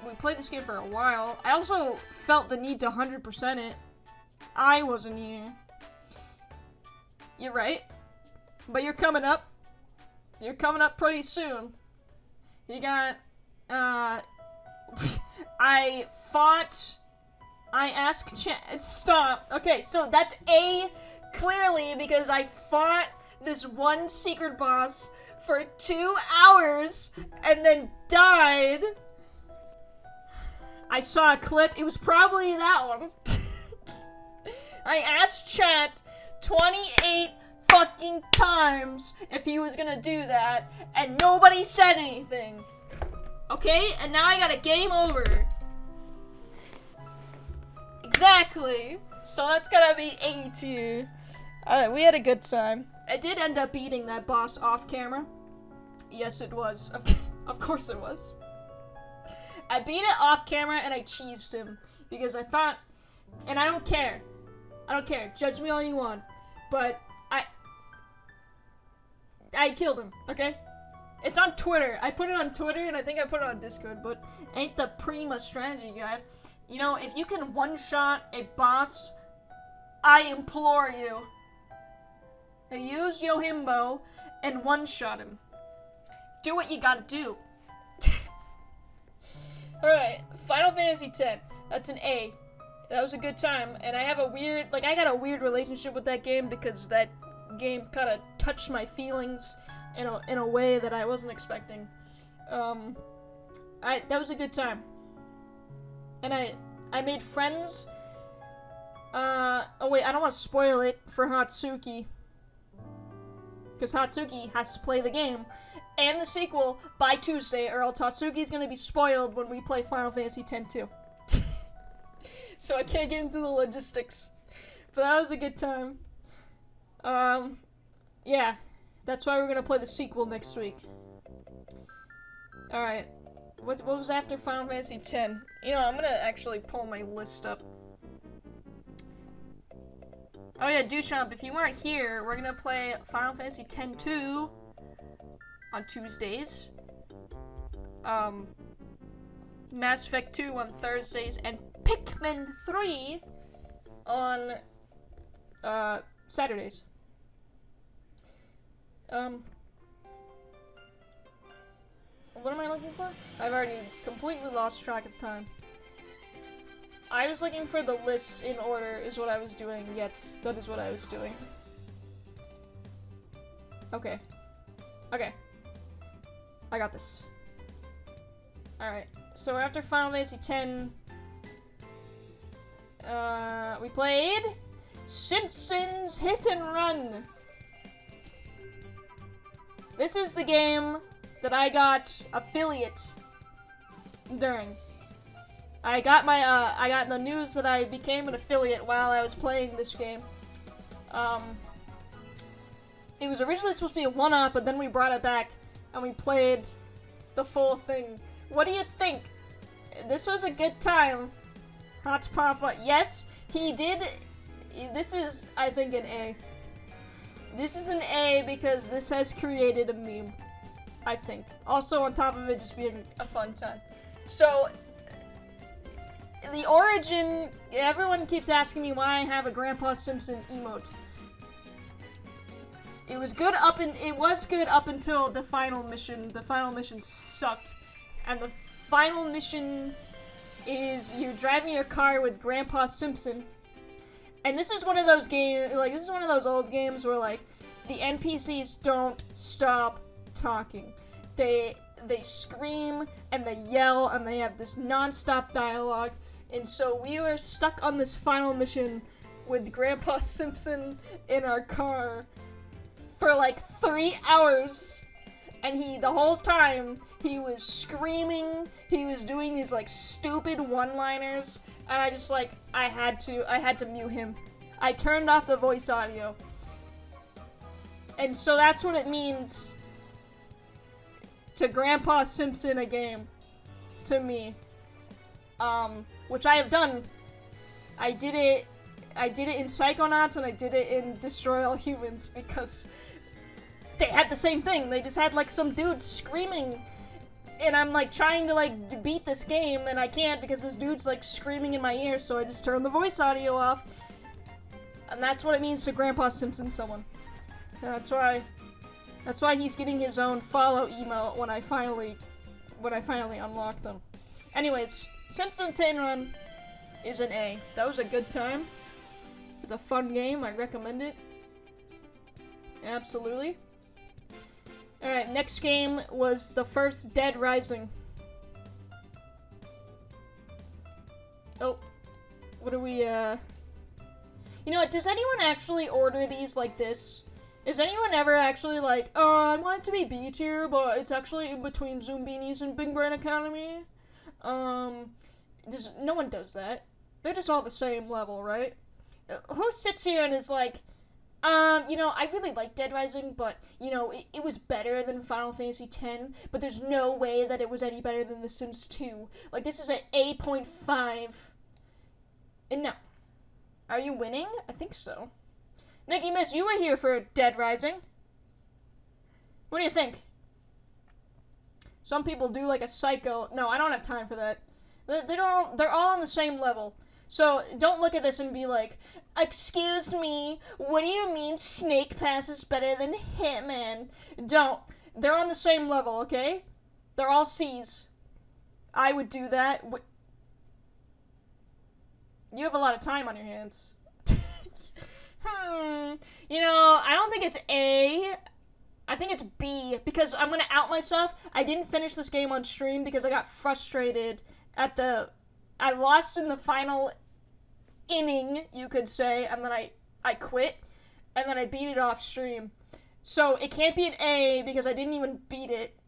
We played this game for a while. I also felt the need to 100% it. I wasn't here. You're right. But you're coming up. You're coming up pretty soon. You got, I asked stop. Okay, so that's A clearly because I fought this one secret boss for 2 hours and then died. I saw a clip. It was probably that one. I asked chat 28 fucking times if he was gonna do that, and nobody said anything. Okay? And now I got a game over. Exactly. So that's gotta be A tier. We had a good time. I did end up beating that boss off camera. Yes, it was. Of course it was. I beat it off camera and I cheesed him. Because I thought... And I don't care. I don't care. Judge me all you want. But I killed him, okay? It's on Twitter. I put it on Twitter and I think I put it on Discord, but ain't the prima strategy guide. You know, if you can one-shot a boss, I implore you. Use Yohimbo and one-shot him. Do what you gotta do. Alright, Final Fantasy X. That's an A. That was a good time, and I have a weird, I got a weird relationship with that game because that game kind of touched my feelings in a way that I wasn't expecting. That was a good time. And I made friends, Oh wait, I don't want to spoil it for Hatsuki. Because Hatsuki has to play the game and the sequel by Tuesday, or else Hatsuki's gonna be spoiled when we play Final Fantasy X too. So I can't get into the logistics. But that was a good time. Yeah. That's why we're gonna play the sequel next week. Alright. What was after Final Fantasy X? You know, I'm gonna actually pull my list up. Oh yeah, Duchamp, if you weren't here, we're gonna play Final Fantasy X-2 on Tuesdays. Mass Effect 2 on Thursdays, and Pikmin 3 on, Saturdays. What am I looking for? I've already completely lost track of time. I was looking for the lists in order is what I was doing. Yes, that is what I was doing. Okay. Okay. I got this. Alright, so after Final Fantasy X, we played Simpsons Hit and Run. This is the game that I got affiliate during. I got the news that I became an affiliate while I was playing this game. It was originally supposed to be a one-up, but then we brought it back and we played the full thing. What do you think? This was a good time. Hotpoppah. Yes, he did. This is, I think, an A. This is an A because this has created a meme, I think. Also, on top of it just being a fun time. So, the origin, everyone keeps asking me why I have a Grandpa Simpson emote. It was good up until the final mission. The final mission sucked. And the final mission is you're driving your car with Grandpa Simpson. And this is one of those games, like, this is one of those old games where, like, the NPCs don't stop talking. They scream and they yell and they have this non-stop dialogue. And so we were stuck on this final mission with Grandpa Simpson in our car for like 3 hours. And the whole time, he was screaming, he was doing these like stupid one-liners, and I just like, I had to mute him. I turned off the voice audio. And so that's what it means to Grandpa Simpson a game, to me. Which I have done. I did it in Psychonauts and I did it in Destroy All Humans because they had the same thing. They just had like some dude screaming and I'm like trying to like beat this game and I can't because this dude's like screaming in my ear, so I just turned the voice audio off. And that's what it means to Grandpa Simpson someone. And that's why he's getting his own follow emote when I finally unlock them. Anyways, Simpsons Hit and Run is an A. That was a good time. It's a fun game. I recommend it. Absolutely. Alright, next game was the first Dead Rising. Oh. What do we, You know what, does anyone actually order these like this? Is anyone ever actually like, I want it to be B tier, but it's actually in between Zoombinis and Big Brain Academy? No one does that. They're just all the same level, right? Who sits here and is like, I really like Dead Rising, but, it was better than Final Fantasy X, but there's no way that it was any better than The Sims 2. Like, this is an 8.5. And no. Are you winning? I think so. Nikki Miss, you were here for Dead Rising. What do you think? Some people do like a psycho. No, I don't have time for that. They're all on the same level. So don't look at this and be like, excuse me, what do you mean Snake Pass is better than Hitman? Don't. They're on the same level, okay? They're all C's. I would do that. You have a lot of time on your hands. I don't think it's A. I think it's B, because I'm gonna out myself. I didn't finish this game on stream because I got frustrated at I lost in the final inning, you could say, and then I quit, and then I beat it off stream. So it can't be an A because I didn't even beat it.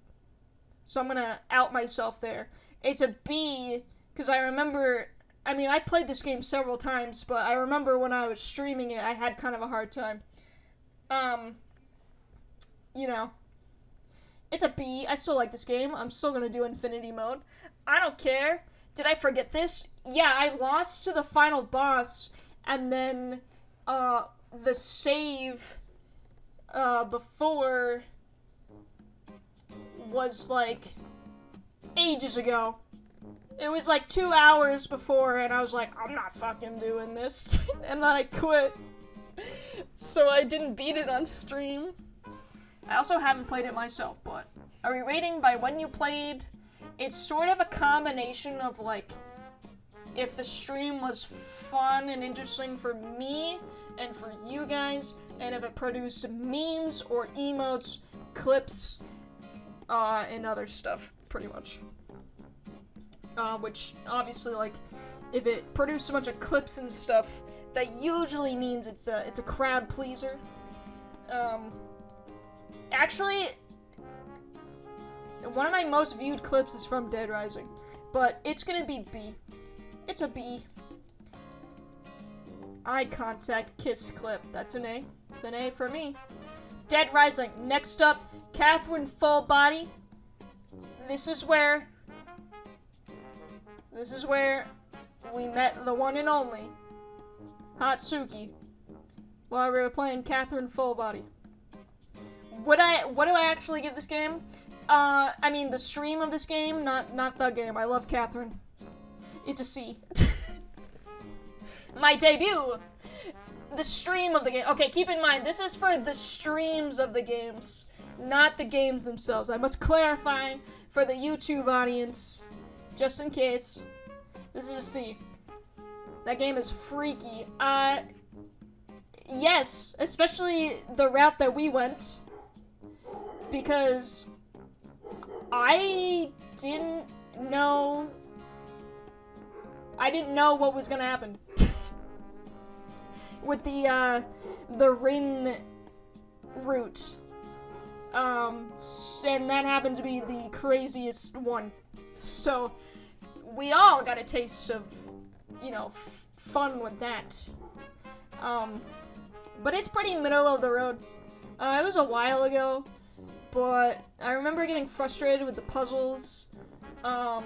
So I'm gonna out myself there. It's a B because I remember, I mean, I played this game several times, but I remember when I was streaming it, I had kind of a hard time. You know, it's a B. I still like this game. I'm still gonna do Infinity Mode. I don't care. Did I forget this? Yeah, I lost to the final boss, and then, the save, before was, like, ages ago. It was, like, 2 hours before, and I was like, I'm not fucking doing this, and then I quit. So I didn't beat it on stream. I also haven't played it myself, but are we rating by when you played? It's sort of a combination of, like, if the stream was fun and interesting for me and for you guys, and if it produced memes or emotes, clips, and other stuff, pretty much. Which, obviously, like, if it produced a bunch of clips and stuff, that usually means it's a crowd pleaser. Actually, one of my most viewed clips is from Dead Rising, but it's gonna be B. It's a B. Eye contact kiss clip. That's an A. It's an A for me. Dead Rising. Next up, Catherine Full Body. This is where we met the one and only Hatsuki while we were playing Catherine Full Body. What do I actually give this game? I mean the stream of this game, not the game. I love Catherine. It's a C. My debut! The stream of the game. Okay, keep in mind, this is for the streams of the games, not the games themselves. I must clarify for the YouTube audience, just in case. This is a C. That game is freaky. Yes, especially the route that we went, because I didn't know what was gonna happen with the Rin route. And that happened to be the craziest one. So, we all got a taste of, you know, fun with that. But it's pretty middle of the road. It was a while ago, but I remember getting frustrated with the puzzles. I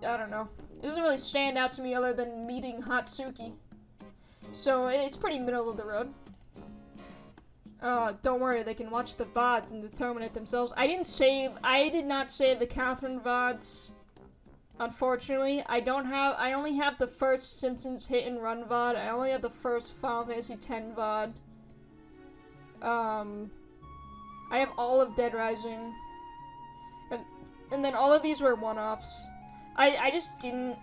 don't know. It doesn't really stand out to me other than meeting Hatsuki. So, it's pretty middle of the road. Don't worry, they can watch the VODs and determine it themselves. I did not save the Catherine VODs. Unfortunately, I only have the first Simpsons Hit and Run VOD. I only have the first Final Fantasy X VOD. I have all of Dead Rising. And then all of these were one-offs. I didn't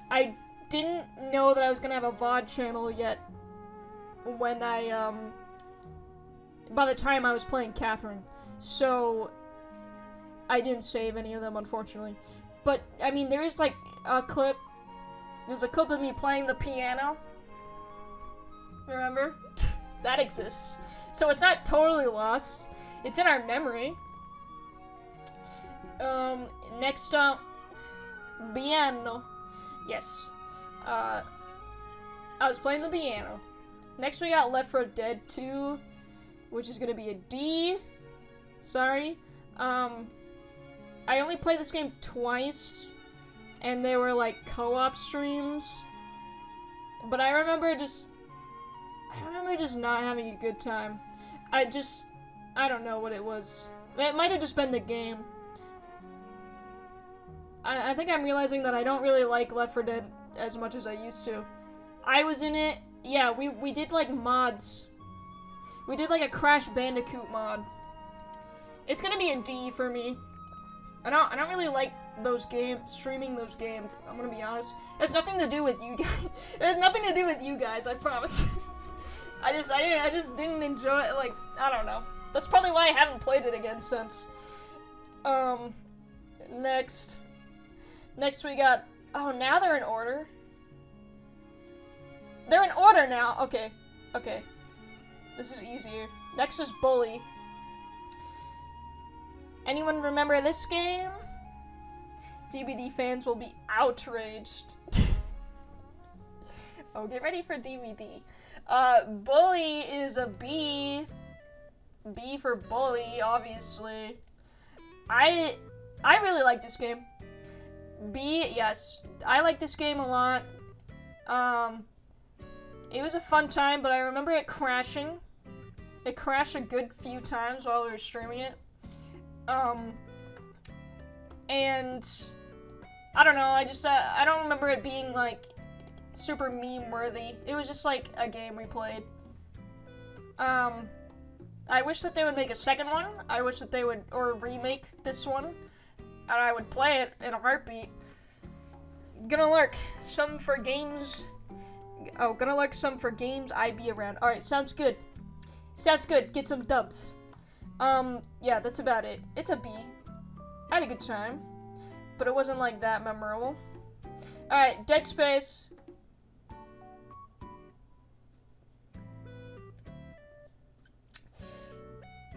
know that I was gonna have a VOD channel yet when by the time I was playing Catherine. So, I didn't save any of them, unfortunately. But, I mean, there is, like, a clip. There's a clip of me playing the piano. Remember? That exists. So it's not totally lost. It's in our memory. Next up, piano. Yes. I was playing the piano. Next we got Left 4 Dead 2, which is gonna be a D. Sorry. I only played this game twice, and they were like co-op streams. But I remember just not having a good time. I don't know what it was. It might have just been the game. I think I'm realizing that I don't really like Left 4 Dead as much as I used to. I was in it, yeah, we did like mods. We did like a Crash Bandicoot mod. It's gonna be a D for me. I don't really like those games, streaming those games, I'm gonna be honest. It has nothing to do with you guys. It has nothing to do with you guys, I promise. I just didn't enjoy it, like, I don't know. That's probably why I haven't played it again since. Next we got, oh, now they're in order. They're in order now. Okay. Okay. This is easier. Next is Bully. Anyone remember this game? DVD fans will be outraged. Oh, get ready for DVD. Bully is a B. B for Bully, obviously. I really like this game. B, yes. I like this game a lot. It was a fun time, but I remember it crashing. It crashed a good few times while we were streaming it. And I don't know, I don't remember it being, like, super meme-worthy. It was just, like, a game we played. I wish that they would make a second one. I wish that they would, or remake this one. And I would play it in a heartbeat. Gonna lurk some for games. Oh, gonna lurk some for games I be around. Alright, sounds good. Sounds good. Get some dubs. Yeah, that's about it. It's a B. I had a good time. But it wasn't, like, that memorable. Alright, Dead Space.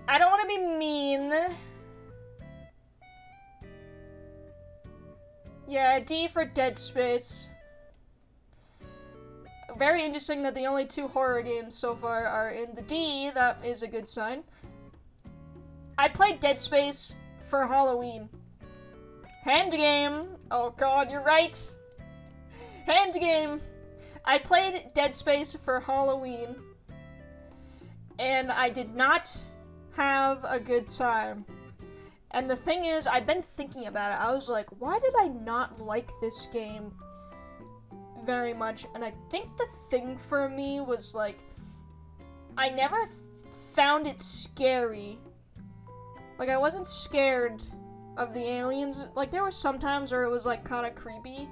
I don't want to be mean. Yeah, D for Dead Space. Very interesting that the only 2 horror games so far are in the D. That is a good sign. I played Dead Space for Halloween. Hand game. Oh god, you're right. Hand game. I played Dead Space for Halloween. And I did not have a good time. And the thing is, I've been thinking about it. I was like, why did I not like this game very much? And I think the thing for me was, like, I never found it scary. Like, I wasn't scared of the aliens. Like, there were some times where it was, like, kind of creepy.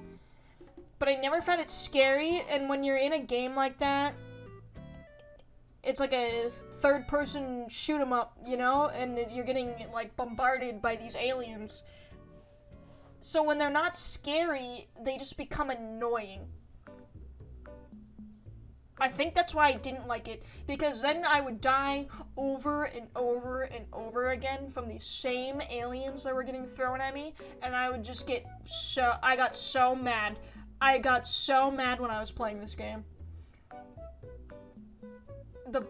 But I never found it scary. And when you're in a game like that, it's like a third-person shoot-'em-up, you know? And you're getting, like, bombarded by these aliens. So when they're not scary, they just become annoying. I think that's why I didn't like it, because then I would die over and over and over again from these same aliens that were getting thrown at me, and I would just get I got so mad. I got so mad when I was playing this game. The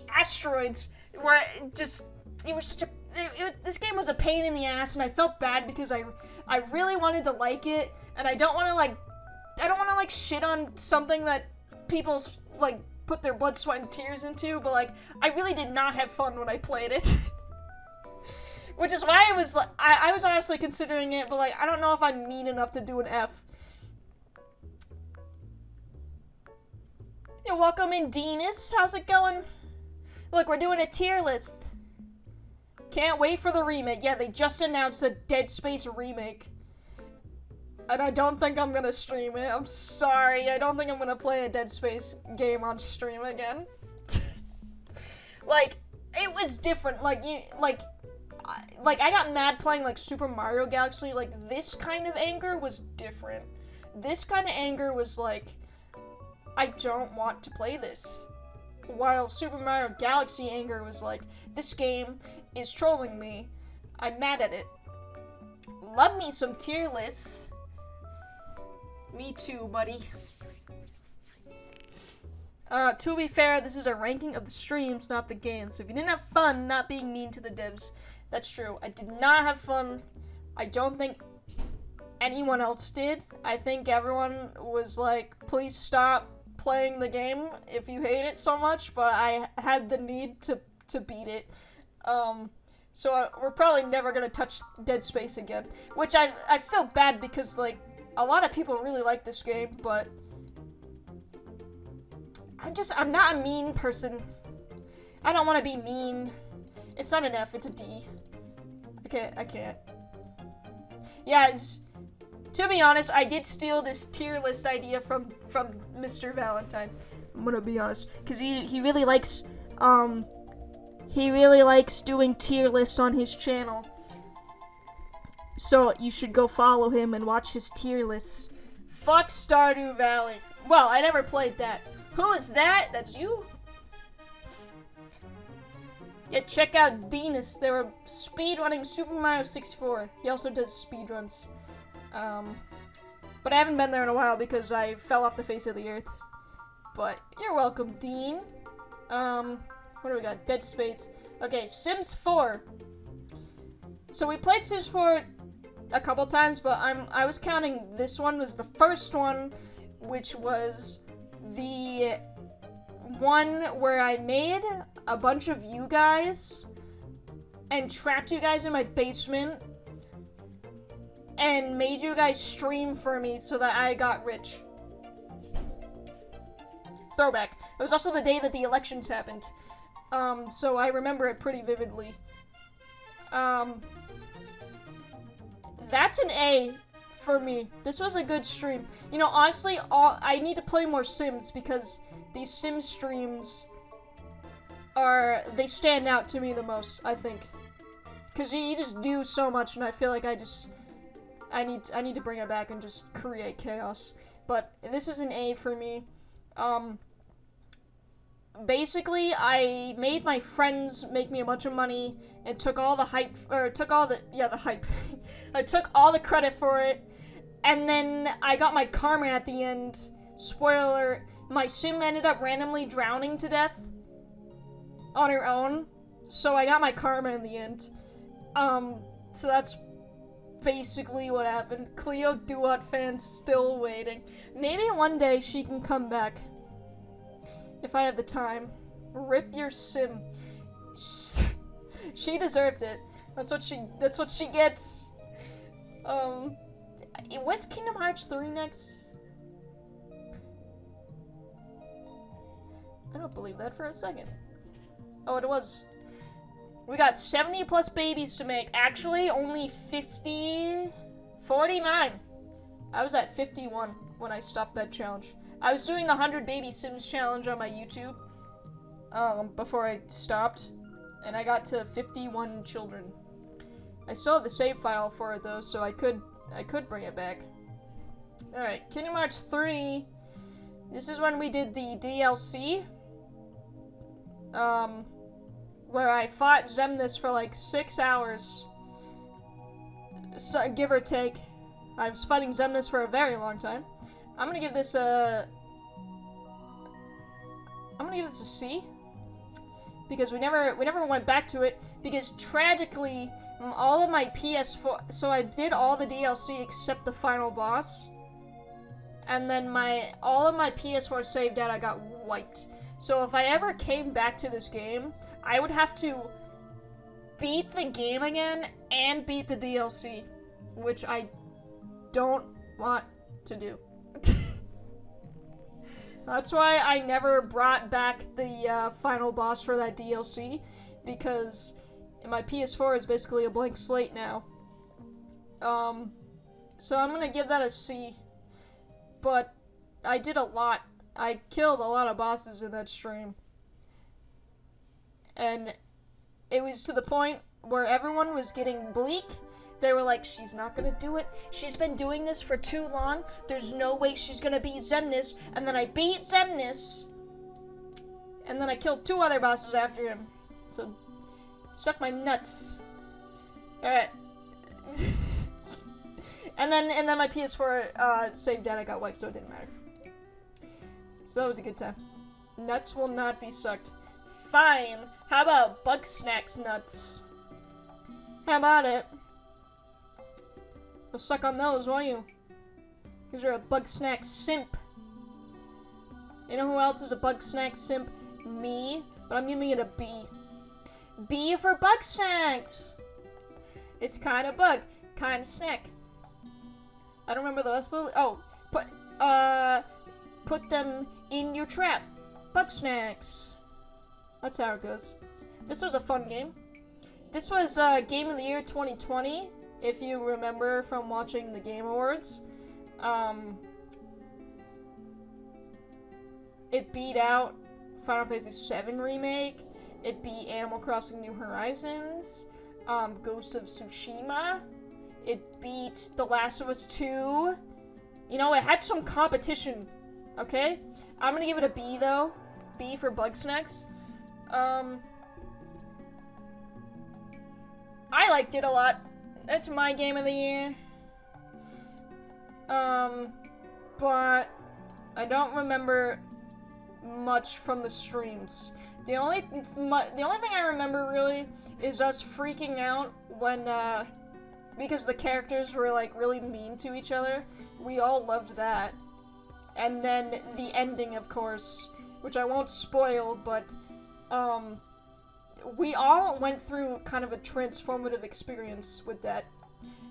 asteroids were just, it was such a, this game was a pain in the ass, and I felt bad because I really wanted to like it, and I don't want to like shit on something that people like put their blood, sweat, and tears into, but like I really did not have fun when I played it. Which is why I was like, I was honestly considering it, but like I don't know if I'm mean enough to do an F. You're welcome in, Denis. How's it going? Look, we're doing a tier list. Can't wait for the remake. Yeah, they just announced a Dead Space remake. And I don't think I'm gonna stream it. I'm sorry. I don't think I'm gonna play a Dead Space game on stream again. Like, it was different. Like, I got mad playing, like, Super Mario Galaxy. Like, this kind of anger was different. This kind of anger was like, I don't want to play this. While Super Mario Galaxy anger was like, this game is trolling me. I'm mad at it. Love me some tier lists. Me too, buddy. To be fair, this is a ranking of the streams, not the games. So if you didn't have fun, not being mean to the devs, that's true. I did not have fun. I don't think anyone else did. I think everyone was like, please stop playing the game if you hate it so much, but I had the need to beat it. So we're probably never gonna touch Dead Space again, which I feel bad because, like, a lot of people really like this game, but I'm not a mean person. I don't want to be mean. It's not an F, it's a D. I can't. Yeah, to be honest, I did steal this tier list idea from Mr. Valentine. I'm gonna be honest, because he really likes doing tier lists on his channel. So you should go follow him and watch his tier lists. Fuck Stardew Valley. Well, I never played that. Who is that? That's you? Yeah, check out Venus. They were speedrunning Super Mario 64. He also does speedruns. But I haven't been there in a while because I fell off the face of the earth. But you're welcome, Dean. What do we got? Dead Space. Okay, Sims 4. So we played Sims 4 a couple times, but I was counting this one was the first one, which was the one where I made a bunch of you guys and trapped you guys in my basement and made you guys stream for me so that I got rich. Throwback. It was also the day that the elections happened. So I remember it pretty vividly. That's an A for me. This was a good stream. You know, honestly, I need to play more Sims because these Sim streams they stand out to me the most, I think. Because you just do so much, and I feel like I need to bring it back and just create chaos. But this is an A for me. Basically, I made my friends make me a bunch of money and took all the hype, the hype. I took all the credit for it, and then I got my karma at the end. Spoiler, my sim ended up randomly drowning to death on her own, so I got my karma in the end. So that's basically what happened. Cleo Duat fans still waiting. Maybe one day she can come back. If I have the time. Rip your sim. She deserved it. That's what she gets. What's Kingdom Hearts 3 next? I don't believe that for a second. Oh, it was. We got 70 plus babies to make. Actually, only 49. I was at 51 when I stopped that challenge. I was doing the 100 baby Sims challenge on my YouTube before I stopped, and I got to 51 children. I still have the save file for it though, so I could bring it back. All right, Kingdom Hearts 3. This is when we did the DLC. Where I fought Xemnas for like 6 hours. So, give or take. I was fighting Xemnas for a very long time. I'm gonna give this a C. Because we never went back to it. Because tragically, all of my PS4, so I did all the DLC except the final boss. And then all of my PS4 save data got wiped. So if I ever came back to this game, I would have to beat the game again and beat the DLC, which I don't want to do. That's why I never brought back the final boss for that DLC, because my PS4 is basically a blank slate now. So I'm gonna give that a C, but I did a lot. I killed a lot of bosses in that stream. And it was to the point where everyone was getting bleak. They were like, she's not gonna do it. She's been doing this for too long. There's no way she's gonna beat Xemnas. And then I beat Xemnas. And then I killed 2 other bosses after him. So, suck my nuts. Alright. and then my PS4 save data got wiped, so it didn't matter. So that was a good time. Nuts will not be sucked. Fine. How about Bug Snacks nuts? How about it? You'll suck on those, won't you? Because you're a Bug Snack simp. You know who else is a Bug Snack simp? Me. But I'm giving it a B. B for Bug Snacks! It's kind of bug, kind of snack. I don't remember the rest of the... Oh. Put them in your trap. Bug Snacks. That's how it goes. This was a fun game. This was Game of the Year 2020, if you remember from watching the Game Awards. It beat out Final Fantasy VII Remake. It beat Animal Crossing New Horizons. Ghost of Tsushima. It beat The Last of Us 2. You know, it had some competition Okay? I'm gonna give it a B, though. B for Bugsnax. I liked it a lot. That's my game of the year. But I don't remember much from the streams. The only thing I remember really is us freaking out when, because the characters were like really mean to each other. We all loved that. And then the ending, of course, which I won't spoil, but, we all went through kind of a transformative experience with that,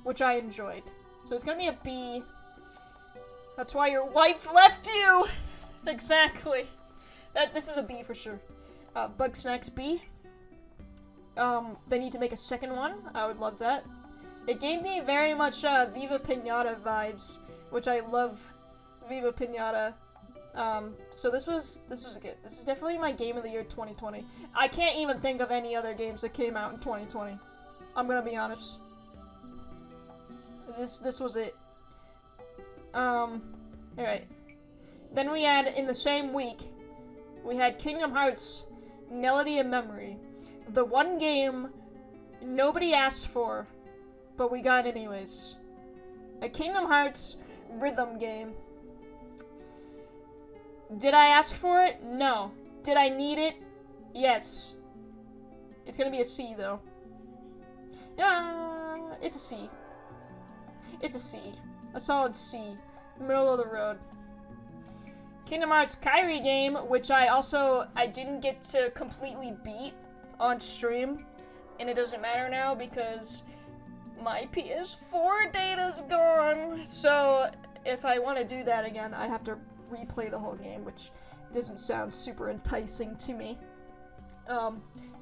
which I enjoyed. So it's gonna be a B. That's why your wife left you! Exactly. This is a B for sure. Bugsnax B. They need to make a second one. I would love that. It gave me very much, Viva Pinata vibes, which I love Viva Pinata. So this was good. This is definitely my game of the year 2020. I can't even think of any other games that came out in 2020. I'm gonna be honest. This was it. Alright. Then we had, in the same week, we had Kingdom Hearts Melody and Memory. The one game nobody asked for, but we got anyways. A Kingdom Hearts rhythm game. Did I ask for it? No. Did I need it? Yes. It's gonna be a C, though. Yeah, it's a C. It's a C. A solid C. Middle of the road. Kingdom Hearts Kyrie game, which I didn't get to completely beat on stream. And it doesn't matter now because my PS4 data's gone. So if I want to do that again, I have to replay the whole game, which doesn't sound super enticing to me.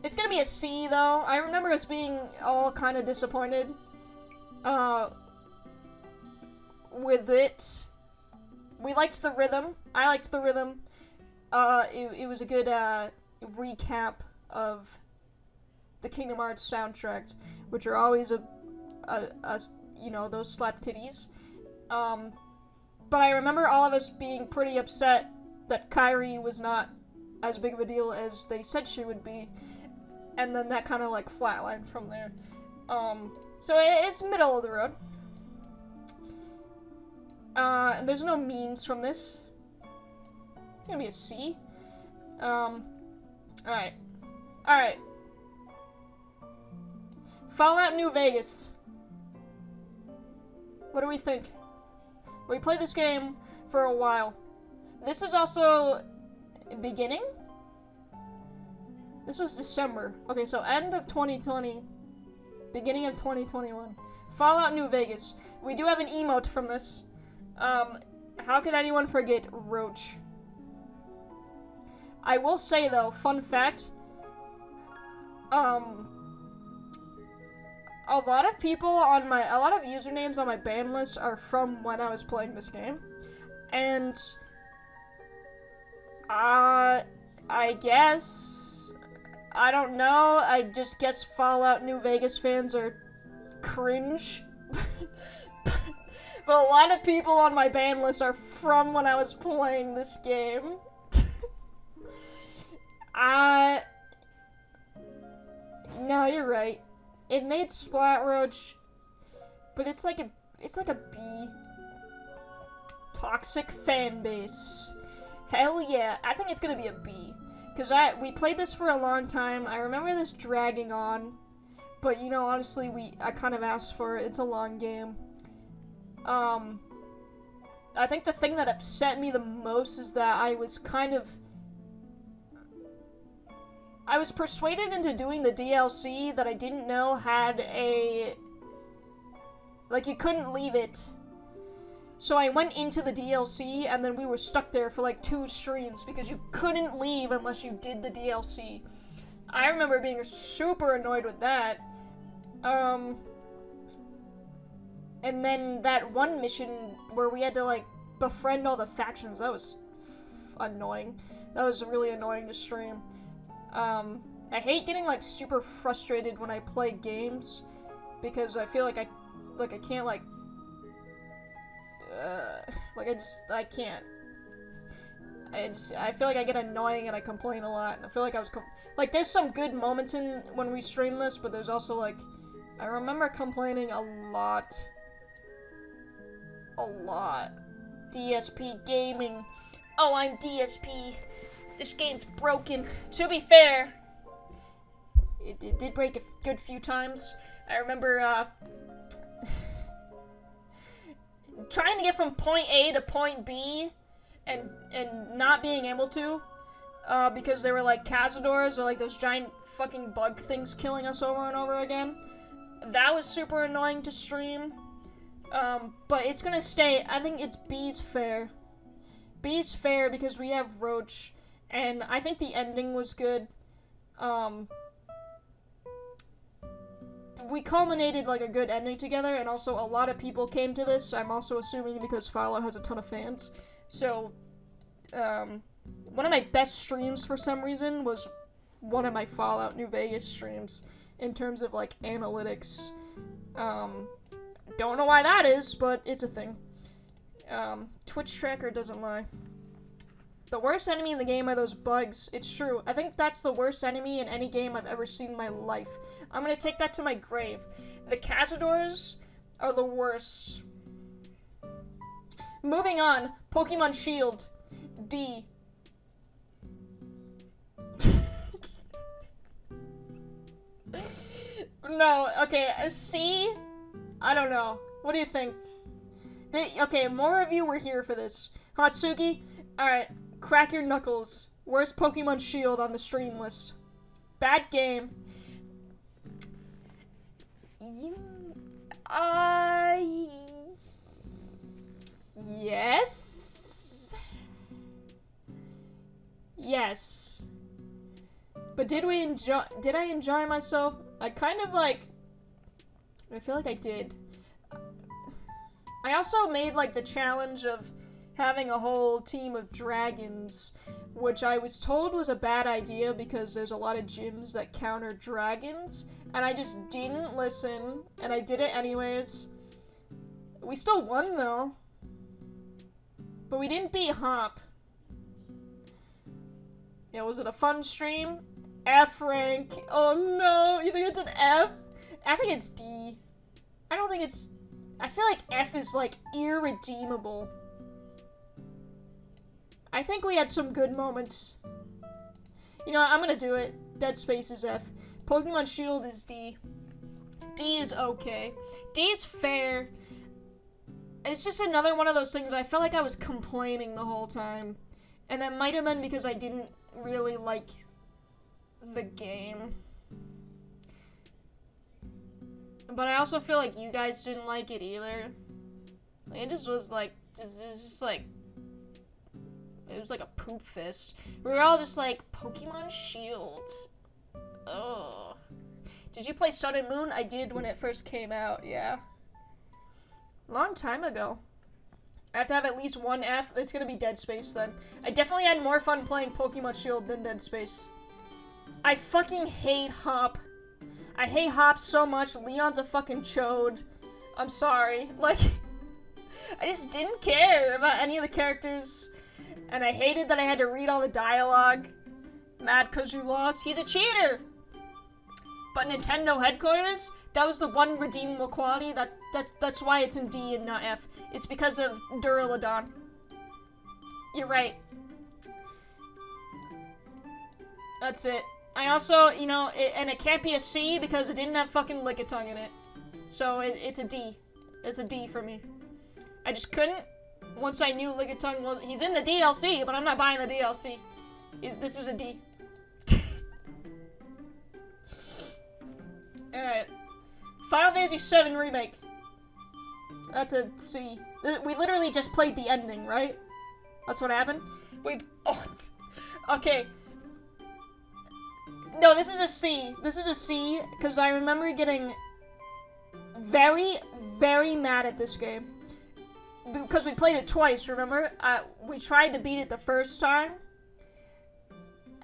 It's gonna be a C, though. I remember us being all kind of disappointed with it. We liked the rhythm. I liked the rhythm. It was a good recap of the Kingdom Hearts soundtracks, which are always you know, those slap titties. But I remember all of us being pretty upset that Kyrie was not as big of a deal as they said she would be, and then that kind of like flatlined from there. So it's middle of the road. And there's no memes from this. It's gonna be a C. Alright. Alright. Fallout New Vegas. What do we think? We played this game for a while. This is also beginning? This was December. Okay, so end of 2020. Beginning of 2021. Fallout New Vegas. We do have an emote from this. How could anyone forget Roach? I will say though, fun fact, a lot of usernames on my ban list are from when I was playing this game. And, I guess, I don't know, I just guess Fallout New Vegas fans are cringe. But a lot of people on my ban list are from when I was playing this game. No, you're right. It made Splat Roach, but it's like a B. Toxic fan base. Hell yeah, I think it's gonna be a B. Cause we played this for a long time. I remember this dragging on, but you know, honestly, I kind of asked for it. It's a long game. I think the thing that upset me the most is that I was persuaded into doing the DLC that I didn't know had you couldn't leave it. So I went into the DLC and then we were stuck there for like 2 streams because you couldn't leave unless you did the DLC. I remember being super annoyed with that. And then that one mission where we had to, like, befriend all the factions, that was annoying. That was really annoying to stream. I hate getting, like, super frustrated when I play games, because I feel like I can't, like, I can't. I feel like I get annoying and I complain a lot. And I feel like I was like, there's some good moments in when we stream this, but there's also like, I remember complaining a lot. A lot. DSP gaming. Oh, I'm DSP. This game's broken. To be fair, it did break a good few times. I remember trying to get from point A to point B and not being able to because they were like cazadors or like those giant fucking bug things killing us over and over again. That was super annoying to stream. But it's gonna stay. I think it's B's fair. B's fair because we have Roach, and I think the ending was good. We culminated like a good ending together, and also a lot of people came to this. I'm also assuming because Fallout has a ton of fans. So, one of my best streams for some reason was one of my Fallout New Vegas streams in terms of like analytics. Don't know why that is, but it's a thing. Twitch tracker doesn't lie. The worst enemy in the game are those bugs. It's true. I think that's the worst enemy in any game I've ever seen in my life. I'm gonna take that to my grave. The cazadors are the worst. Moving on. Pokemon Shield. D. No, okay, C? I don't know. What do you think? Okay, more of you were here for this. Hatsuki? Alright, crack your knuckles. Worst Pokemon Shield on the stream list? Bad game. Yes? Yes. But did I enjoy myself? I kind of like, I feel like I did. I also made like the challenge of having a whole team of dragons, which I was told was a bad idea because there's a lot of gyms that counter dragons, and I just didn't listen, and I did it anyways. We still won though. But we didn't beat Hop. Yeah, was it a fun stream? F rank. Oh no, you think it's an F? I think it's D. I don't think it's... I feel like F is like irredeemable. I think we had some good moments. You know what, I'm gonna do it. Dead Space is F. Pokemon Shield is D. D is okay. D is fair. It's just another one of those things I felt like I was complaining the whole time. And that might have been because I didn't really like the game. But I also feel like you guys didn't like it either. Like, it just was like, it was like a poop fest. We were all just like, Pokemon Shield. Oh. Did you play Sun and Moon? I did when it first came out, yeah. Long time ago. I have to have at least one F. It's gonna be Dead Space then. I definitely had more fun playing Pokemon Shield than Dead Space. I fucking hate Hop. I hate Hop so much. Leon's a fucking chode. I'm sorry. Like, I just didn't care about any of the characters. And I hated that I had to read all the dialogue. Mad cause you lost. He's a cheater! But Nintendo headquarters, that was the one redeemable quality. That's why it's in D and not F. It's because of Duraludon. You're right. That's it. I also, you know, and it can't be a C because it didn't have fucking Lickitung in it. So it's a D. It's a D for me. I just couldn't. Once I knew Lickitung was... He's in the DLC, but I'm not buying the DLC. This is a D. Alright. Final Fantasy VII Remake. That's a C. We literally just played the ending, right? That's what happened? Oh. Okay. No, this is a C. This is a C, because I remember getting very, very mad at this game. Because we played it twice, remember? We tried to beat it the first time.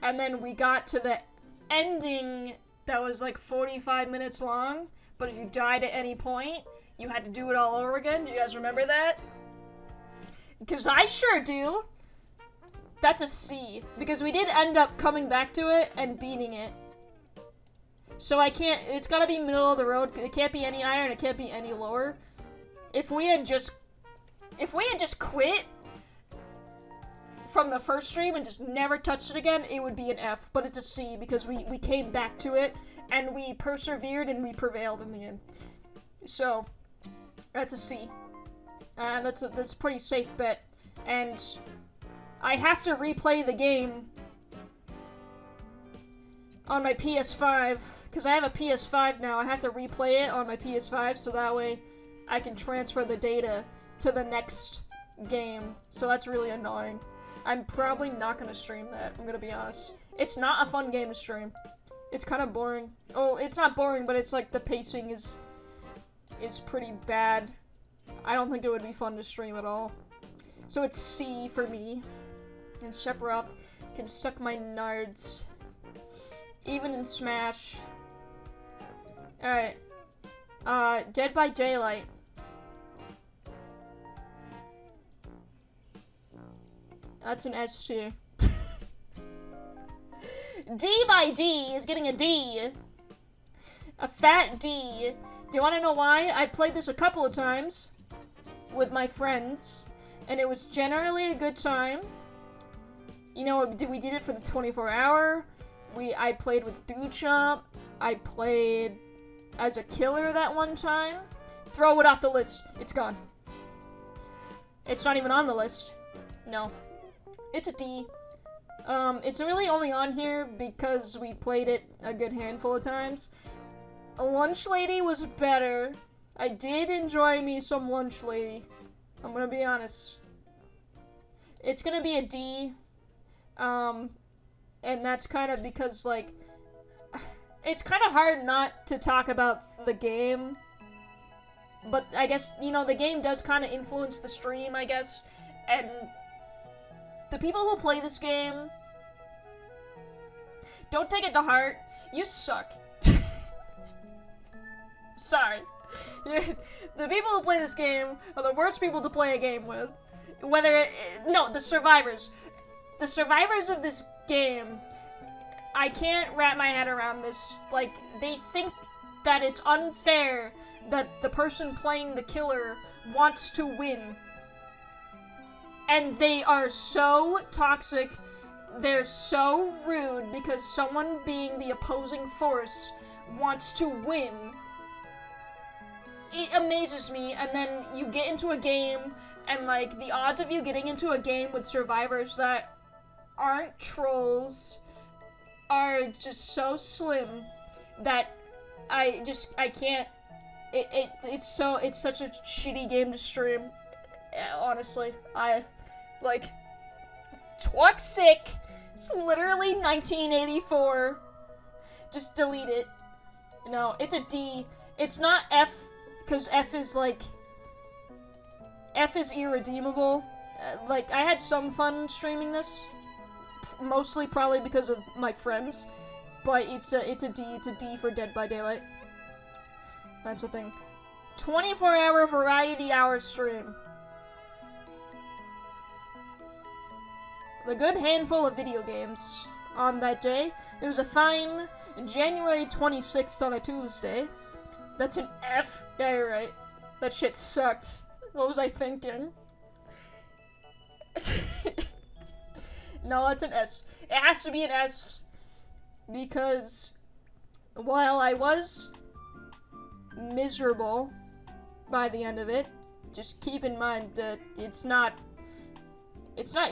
And then we got to the ending that was like 45 minutes long. But if you died at any point, you had to do it all over again. Do you guys remember that? Because I sure do. That's a C, because we did end up coming back to it and beating it. So I can't, it's gotta be middle of the road. It can't be any higher and it can't be any lower. If we had just quit from the first stream and just never touched it again, it would be an F, but it's a C because we came back to it and we persevered and we prevailed in the end. So, that's a C. And that's a pretty safe bet. And I have to replay the game on my PS5, because I have a PS5 now. I have to replay it on my PS5 so that way I can transfer the data to the next game. So that's really annoying. I'm probably not going to stream that, I'm going to be honest. It's not a fun game to stream. It's kind of boring. Oh, it's not boring, but it's like the pacing is pretty bad. I don't think it would be fun to stream at all. So it's C for me. And Sephiroth can suck my nards. Even in Smash. Alright. Dead by Daylight. That's an S tier. D by D is getting a D. A fat D. Do you want to know why? I played this a couple of times with my friends, and it was generally a good time. You know, we did it for the 24-hour. I played with Duchamp. I played as a killer that one time. Throw it off the list. It's gone. It's not even on the list. No. It's a D. It's really only on here because we played it a good handful of times. Lunch Lady was better. I did enjoy me some Lunch Lady. I'm gonna be honest. It's gonna be a D. And that's kind of because, like, it's kind of hard not to talk about the game. But I guess, you know, the game does kind of influence the stream, I guess. And the people who play this game, don't take it to heart. You suck. Sorry. The people who play this game are the worst people to play a game with. The survivors. The survivors of this game, I can't wrap my head around this. Like, they think that it's unfair that the person playing the killer wants to win. And they are so toxic, they're so rude because someone being the opposing force wants to win. It amazes me, and then you get into a game, and like, the odds of you getting into a game with survivors that aren't trolls are just so slim that I can't. It's such a shitty game to stream. Honestly, toxic. It's literally 1984. Just delete it. No, it's a D. It's not F, because F is irredeemable. Like, I had some fun streaming this. Mostly probably because of my friends, but it's a D. It's a D for Dead by Daylight. That's the thing. 24-hour variety hour stream. The good handful of video games on that day. It was a fine January 26th on a Tuesday. That's an F. Yeah, you're right. That shit sucked. What was I thinking? No, that's an S. It has to be an S because while I was miserable by the end of it, just keep in mind that it's not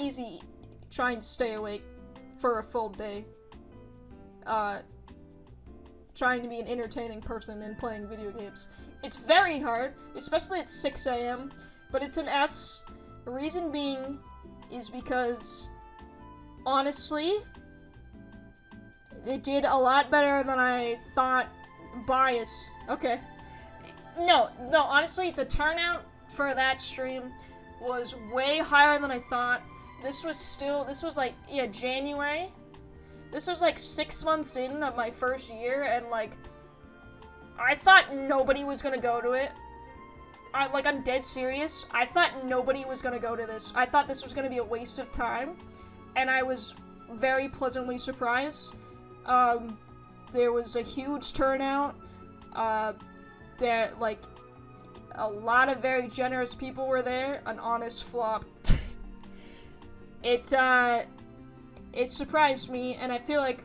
easy trying to stay awake for a full day. Trying to be an entertaining person and playing video games. It's very hard, especially at 6 a.m., but it's an S. The reason being is because honestly, it did a lot better than I thought. Bias. Okay. No, honestly, the turnout for that stream was way higher than I thought. This was like, yeah, January. This was like 6 months in of my first year, and like, I thought nobody was gonna go to it. I'm dead serious. I thought nobody was gonna go to this. I thought this was gonna be a waste of time. and I was very pleasantly surprised. There was a huge turnout. There, like, a lot of very generous people were there. An honest flop. It surprised me, and I feel like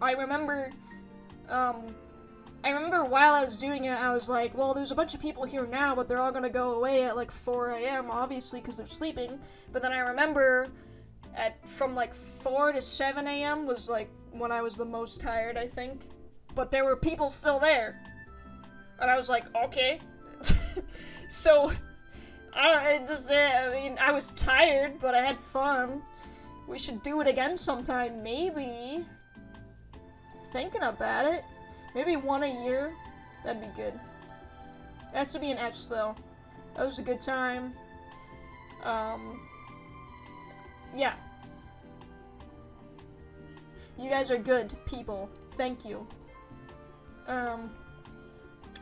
I remember while I was doing it, I was like, well, there's a bunch of people here now, but they're all gonna go away at like 4 a.m. obviously because they're sleeping. But then I remember from like 4 to 7 a.m. was like when I was the most tired, I think. But there were people still there, and I was like, okay. So I was tired, but I had fun. We should do it again sometime, maybe. Thinking about it. Maybe one a year. That'd be good. It has to be an S, though. That was a good time. Yeah. You guys are good people. Thank you.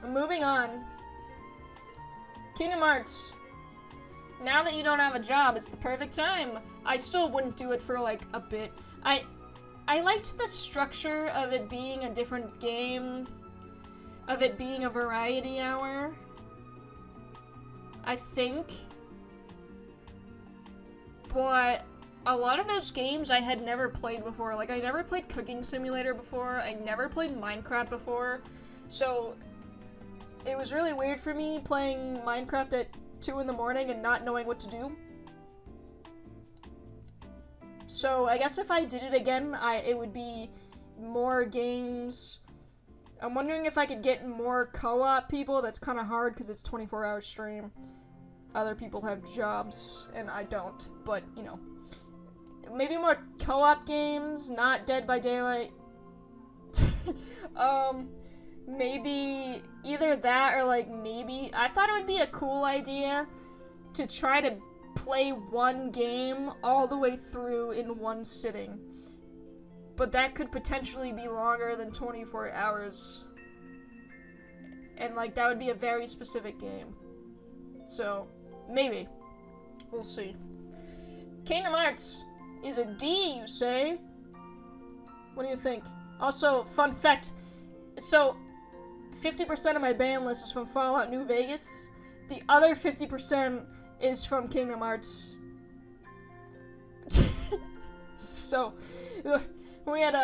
Moving on. Kingdom Hearts. Now that you don't have a job, it's the perfect time. I still wouldn't do it for, like, a bit. I liked the structure of it being a different game, of it being a variety hour, I think. But a lot of those games I had never played before. Like, I never played Cooking Simulator before, I never played Minecraft before, so it was really weird for me playing Minecraft at 2 in the morning and not knowing what to do. So I guess if I did it again, it would be more games. I'm wondering if I could get more co-op people. That's kind of hard because it's 24-hour stream. Other people have jobs and I don't, but you know. Maybe more co-op games, not Dead by Daylight. Maybe either that or like maybe, I thought it would be a cool idea to try to play one game all the way through in one sitting. But that could potentially be longer than 24 hours. And like that would be a very specific game. So, maybe. We'll see. Kingdom Hearts is a D, you say? What do you think? Also, fun fact. So, 50% of my ban list is from Fallout New Vegas. The other 50% is from Kingdom Hearts. So, we had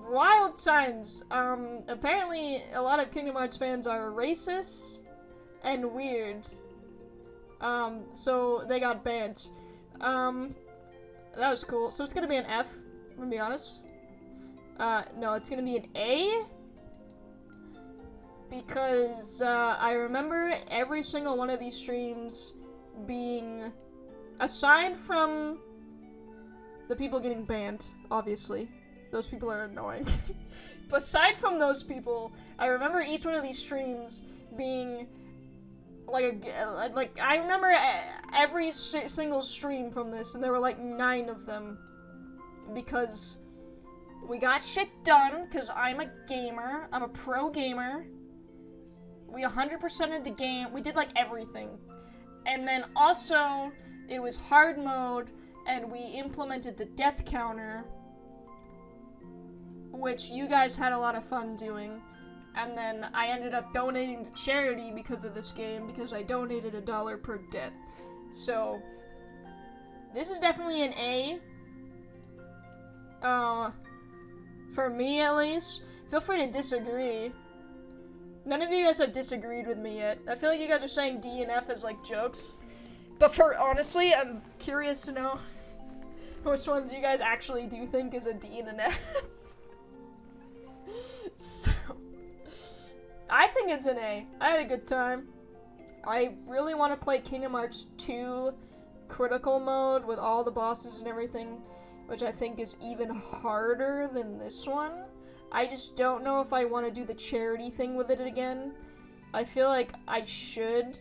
wild times. Apparently a lot of Kingdom Hearts fans are racist and weird. So they got banned. That was cool. So it's gonna be an F, I'm gonna be honest. No, it's gonna be an A. Because, I remember every single one of these streams being, aside from the people getting banned, obviously. Those people are annoying. But aside from those people, I remember each one of these streams being, like, I remember every single stream from this, and there were like 9 of them. Because we got shit done, because I'm a gamer, I'm a pro gamer. We 100%ed the game. We did like everything. And then also, it was hard mode, and we implemented the death counter, which you guys had a lot of fun doing. And then I ended up donating to charity because of this game, because I donated $1 per death. So, this is definitely an A. For me at least. Feel free to disagree. None of you guys have disagreed with me yet. I feel like you guys are saying D and F as like jokes. But honestly, I'm curious to know which ones you guys actually do think is a D and an F. So, I think it's an A. I had a good time. I really want to play Kingdom Hearts 2 critical mode with all the bosses and everything, which I think is even harder than this one. I just don't know if I want to do the charity thing with it again. I feel like I should.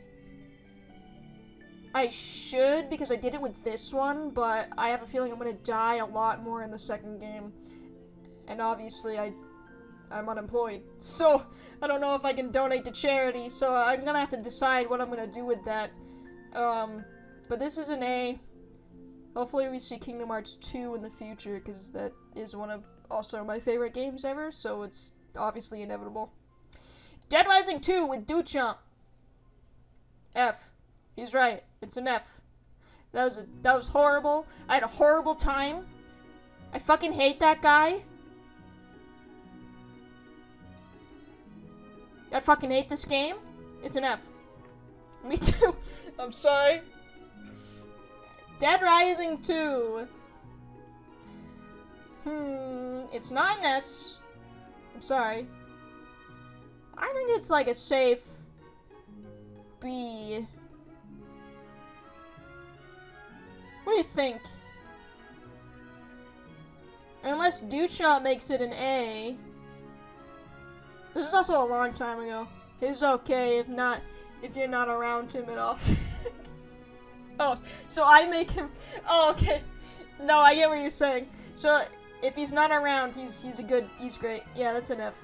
Because I did it with this one, but I have a feeling I'm going to die a lot more in the second game. And obviously I'm unemployed. So, I don't know if I can donate to charity, so I'm going to have to decide what I'm going to do with that. But this is an A. Hopefully we see Kingdom Hearts 2 in the future, because that is one of also my favorite games ever, so it's obviously inevitable. Dead Rising 2 with Duchamp. F. He's right. It's an F. That was horrible. I had a horrible time. I fucking hate that guy. I fucking hate this game. It's an F. Me too. I'm sorry. Dead Rising 2. It's not an S. I'm sorry. I think it's like a safe B. What do you think? Unless Duchamp makes it an A. This is also a long time ago. It's okay if you're not around him at all. Oh, so I make him. Oh, okay. No, I get what you're saying. So if he's not around, he's great. Yeah, that's an F.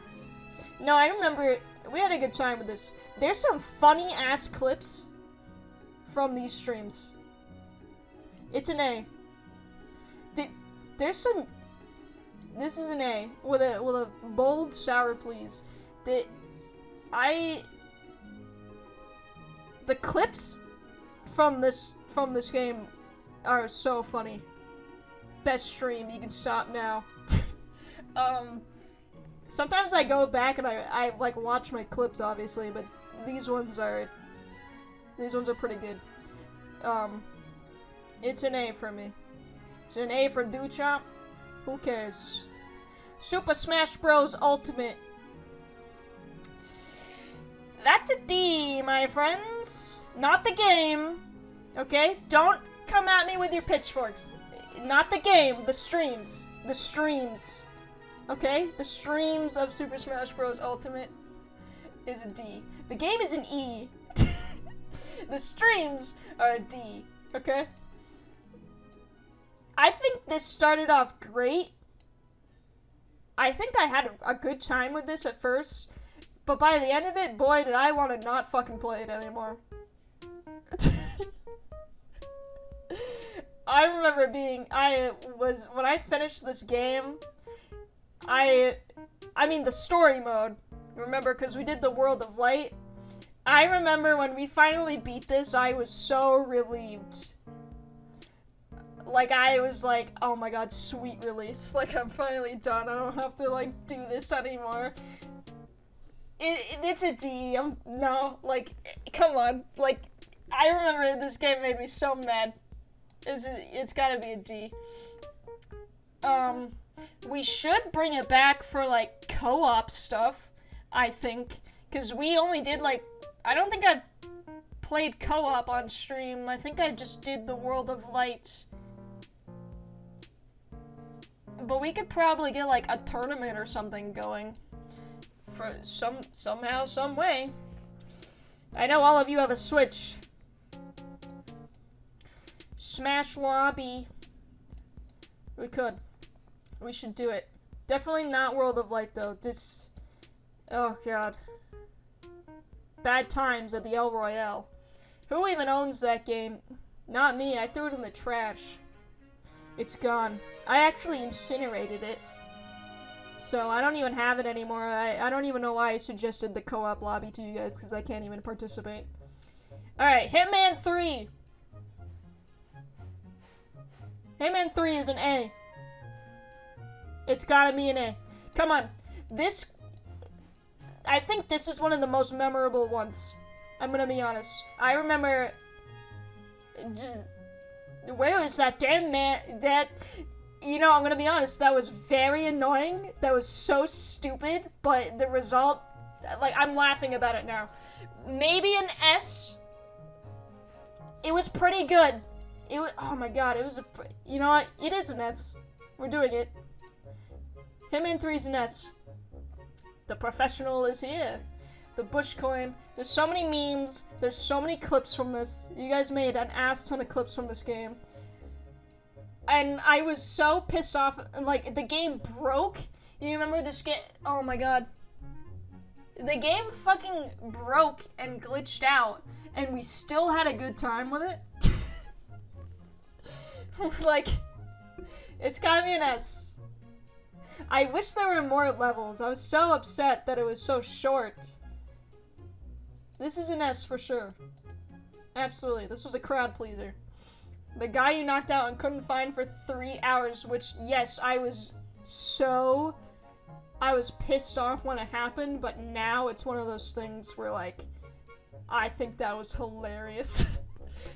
No, I remember we had a good time with this. There's some funny ass clips from these streams. It's an A. There's some. This is an A with a bold sour please. The clips from this game are so funny. Best stream. You can stop now. Sometimes I go back and I like watch my clips, obviously, but these ones are pretty good. It's an A for me. It's an A for Duchamp. Who cares? Super Smash Bros. Ultimate. That's a D, my friends. Not the game. Okay? Don't come at me with your pitchforks. Not the game. The streams. The streams. Okay? The streams of Super Smash Bros. Ultimate is a D. The game is an E. The streams are a D. Okay? I think this started off great. I think I had a good time with this at first, but by the end of it, boy, did I want to not fucking play it anymore. I remember when I finished this game, I mean the story mode, remember, because we did the World of Light. I remember when we finally beat this, I was so relieved. Like, I was like, oh my god, sweet release. Like, I'm finally done. I don't have to, like, do this anymore. It's a D. No, like, come on. Like, I remember this game made me so mad. It's gotta be a D. We should bring it back for, like, co-op stuff, I think. Because we only did, like, I don't think I played co-op on stream. I think I just did the World of Light. But we could probably get, like, a tournament or something going. For somehow, some way. I know all of you have a Switch. Smash Lobby. We should do it. Definitely not World of Light, though. Oh, God. Bad times at the El Royale. Who even owns that game? Not me. I threw it in the trash. It's gone. I actually incinerated it. So I don't even have it anymore. I don't even know why I suggested the co-op lobby to you guys, because I can't even participate. Alright, Hitman 3. Hitman 3 is an A. It's gotta be an A. Come on. I think this is one of the most memorable ones. I'm gonna be honest. I remember... Where was that damn man? You know, I'm gonna be honest, that was very annoying. That was so stupid, but the result, like, I'm laughing about it now. Maybe an S. It was pretty good. It was, oh my god, it was you know what? It is an S. We're doing it. Hitman 3's an S. The professional is here. The Bush coin. There's so many memes. There's so many clips from this. You guys made an ass ton of clips from this game. And I was so pissed off. Like, the game broke. You remember this game? Oh my god. The game fucking broke and glitched out. And we still had a good time with it. Like, it's gotta be an S. I wish there were more levels. I was so upset that it was so short. This is an S for sure. Absolutely. This was a crowd pleaser. The guy you knocked out and couldn't find for 3 hours, which, yes, I was pissed off when it happened, but now it's one of those things where, like, I think that was hilarious.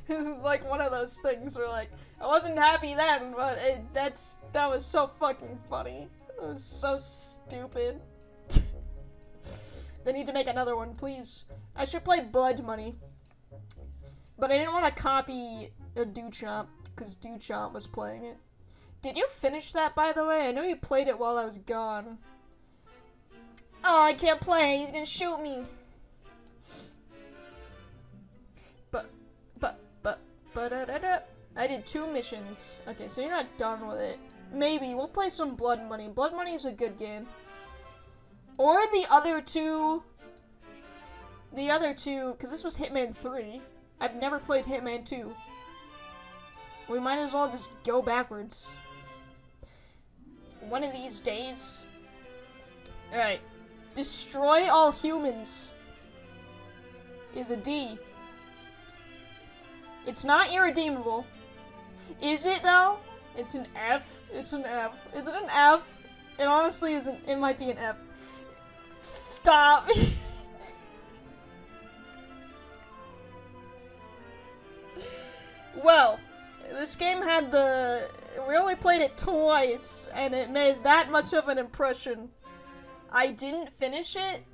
This is like one of those things where, like, I wasn't happy then, but that was so fucking funny. It was so stupid. They need to make another one, please. I should play Blood Money. But I didn't want to copy a Duchamp, because Duchamp was playing it. Did you finish that, by the way? I know you played it while I was gone. Oh, I can't play. He's gonna shoot me. I did 2 missions. Okay, so you're not done with it. Maybe. We'll play some Blood Money. Blood Money is a good game. Or the other two. The other two, because this was Hitman 3. I've never played Hitman 2. We might as well just go backwards. One of these days. Alright. Destroy all humans is a D. It's not irredeemable. Is it though? It's an F. It's an F. Is it an F? It honestly isn't. It might be an F. Stop. Well, this game had we only played it twice, and it made that much of an impression. I didn't finish it.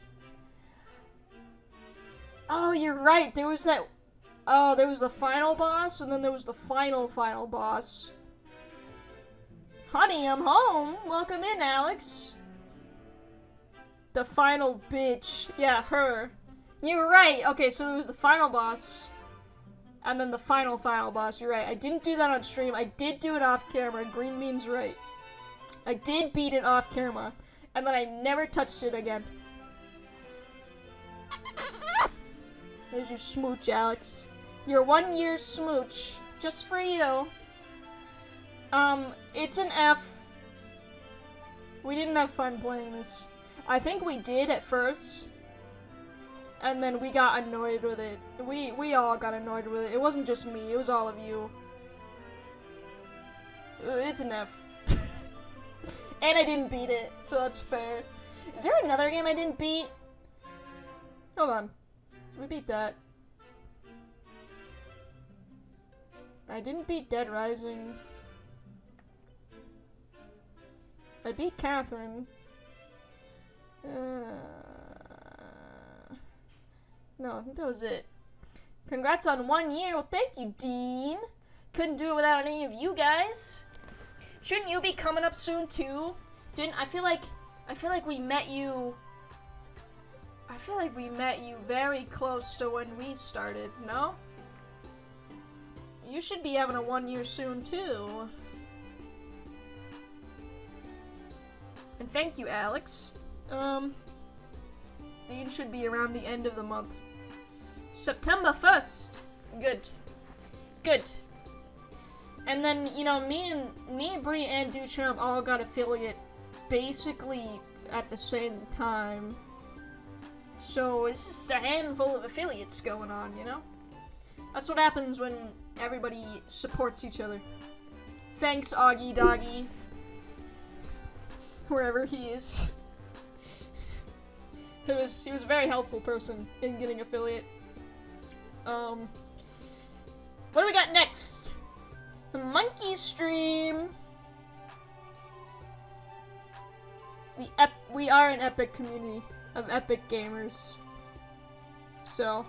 Oh, you're right. There was that. Oh, there was the final boss, and then there was the final boss. Honey, I'm home. Welcome in, Alex. The final bitch. Yeah, her. You're right. Okay, so there was the final boss. And then the final boss. You're right. I didn't do that on stream. I did do it off camera. Green means right. I did beat it off camera. And then I never touched it again. There's your smooch, Alex. Your 1 year smooch. Just for you. It's an F. We didn't have fun playing this. I think we did at first. And then we got annoyed with it. We all got annoyed with it. It wasn't just me, it was all of you. It's an F. And I didn't beat it, so that's fair. Is there another game I didn't beat? Hold on. We beat that. I didn't beat Dead Rising. I beat Catherine. No, I think that was it. Congrats on 1 year. Well, thank you, Dean. Couldn't do it without any of you guys. Shouldn't you be coming up soon too? I feel like we met you. I feel like we met you very close to when we started. No? You should be having a 1 year soon too. And thank you, Alex. Dean should be around the end of the month. September 1st. Good. Good. And then, you know, me, Bree, and Duchamp all got affiliate basically at the same time. So it's just a handful of affiliates going on, you know? That's what happens when everybody supports each other. Thanks, Augie Doggy. Wherever he is. He was a very helpful person in getting affiliate. What do we got next? The Monkey Stream. We are an epic community of epic gamers. So,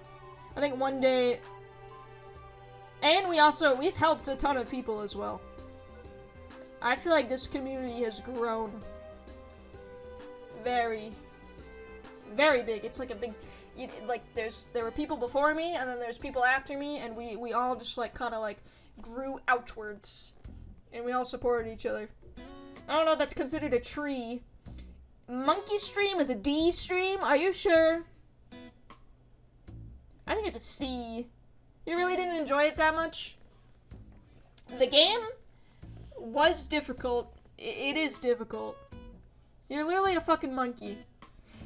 I think one day, and we've helped a ton of people as well. I feel like this community has grown very, very big. It's like a big, like there were people before me, and then there's people after me, and we all just like kind of like grew outwards, and we all supported each other. I don't know if that's considered a tree. Monkey Stream is a D stream? Are you sure? I think it's a C. You really didn't enjoy it that much? The game? was difficult. It is difficult. You're literally a fucking monkey.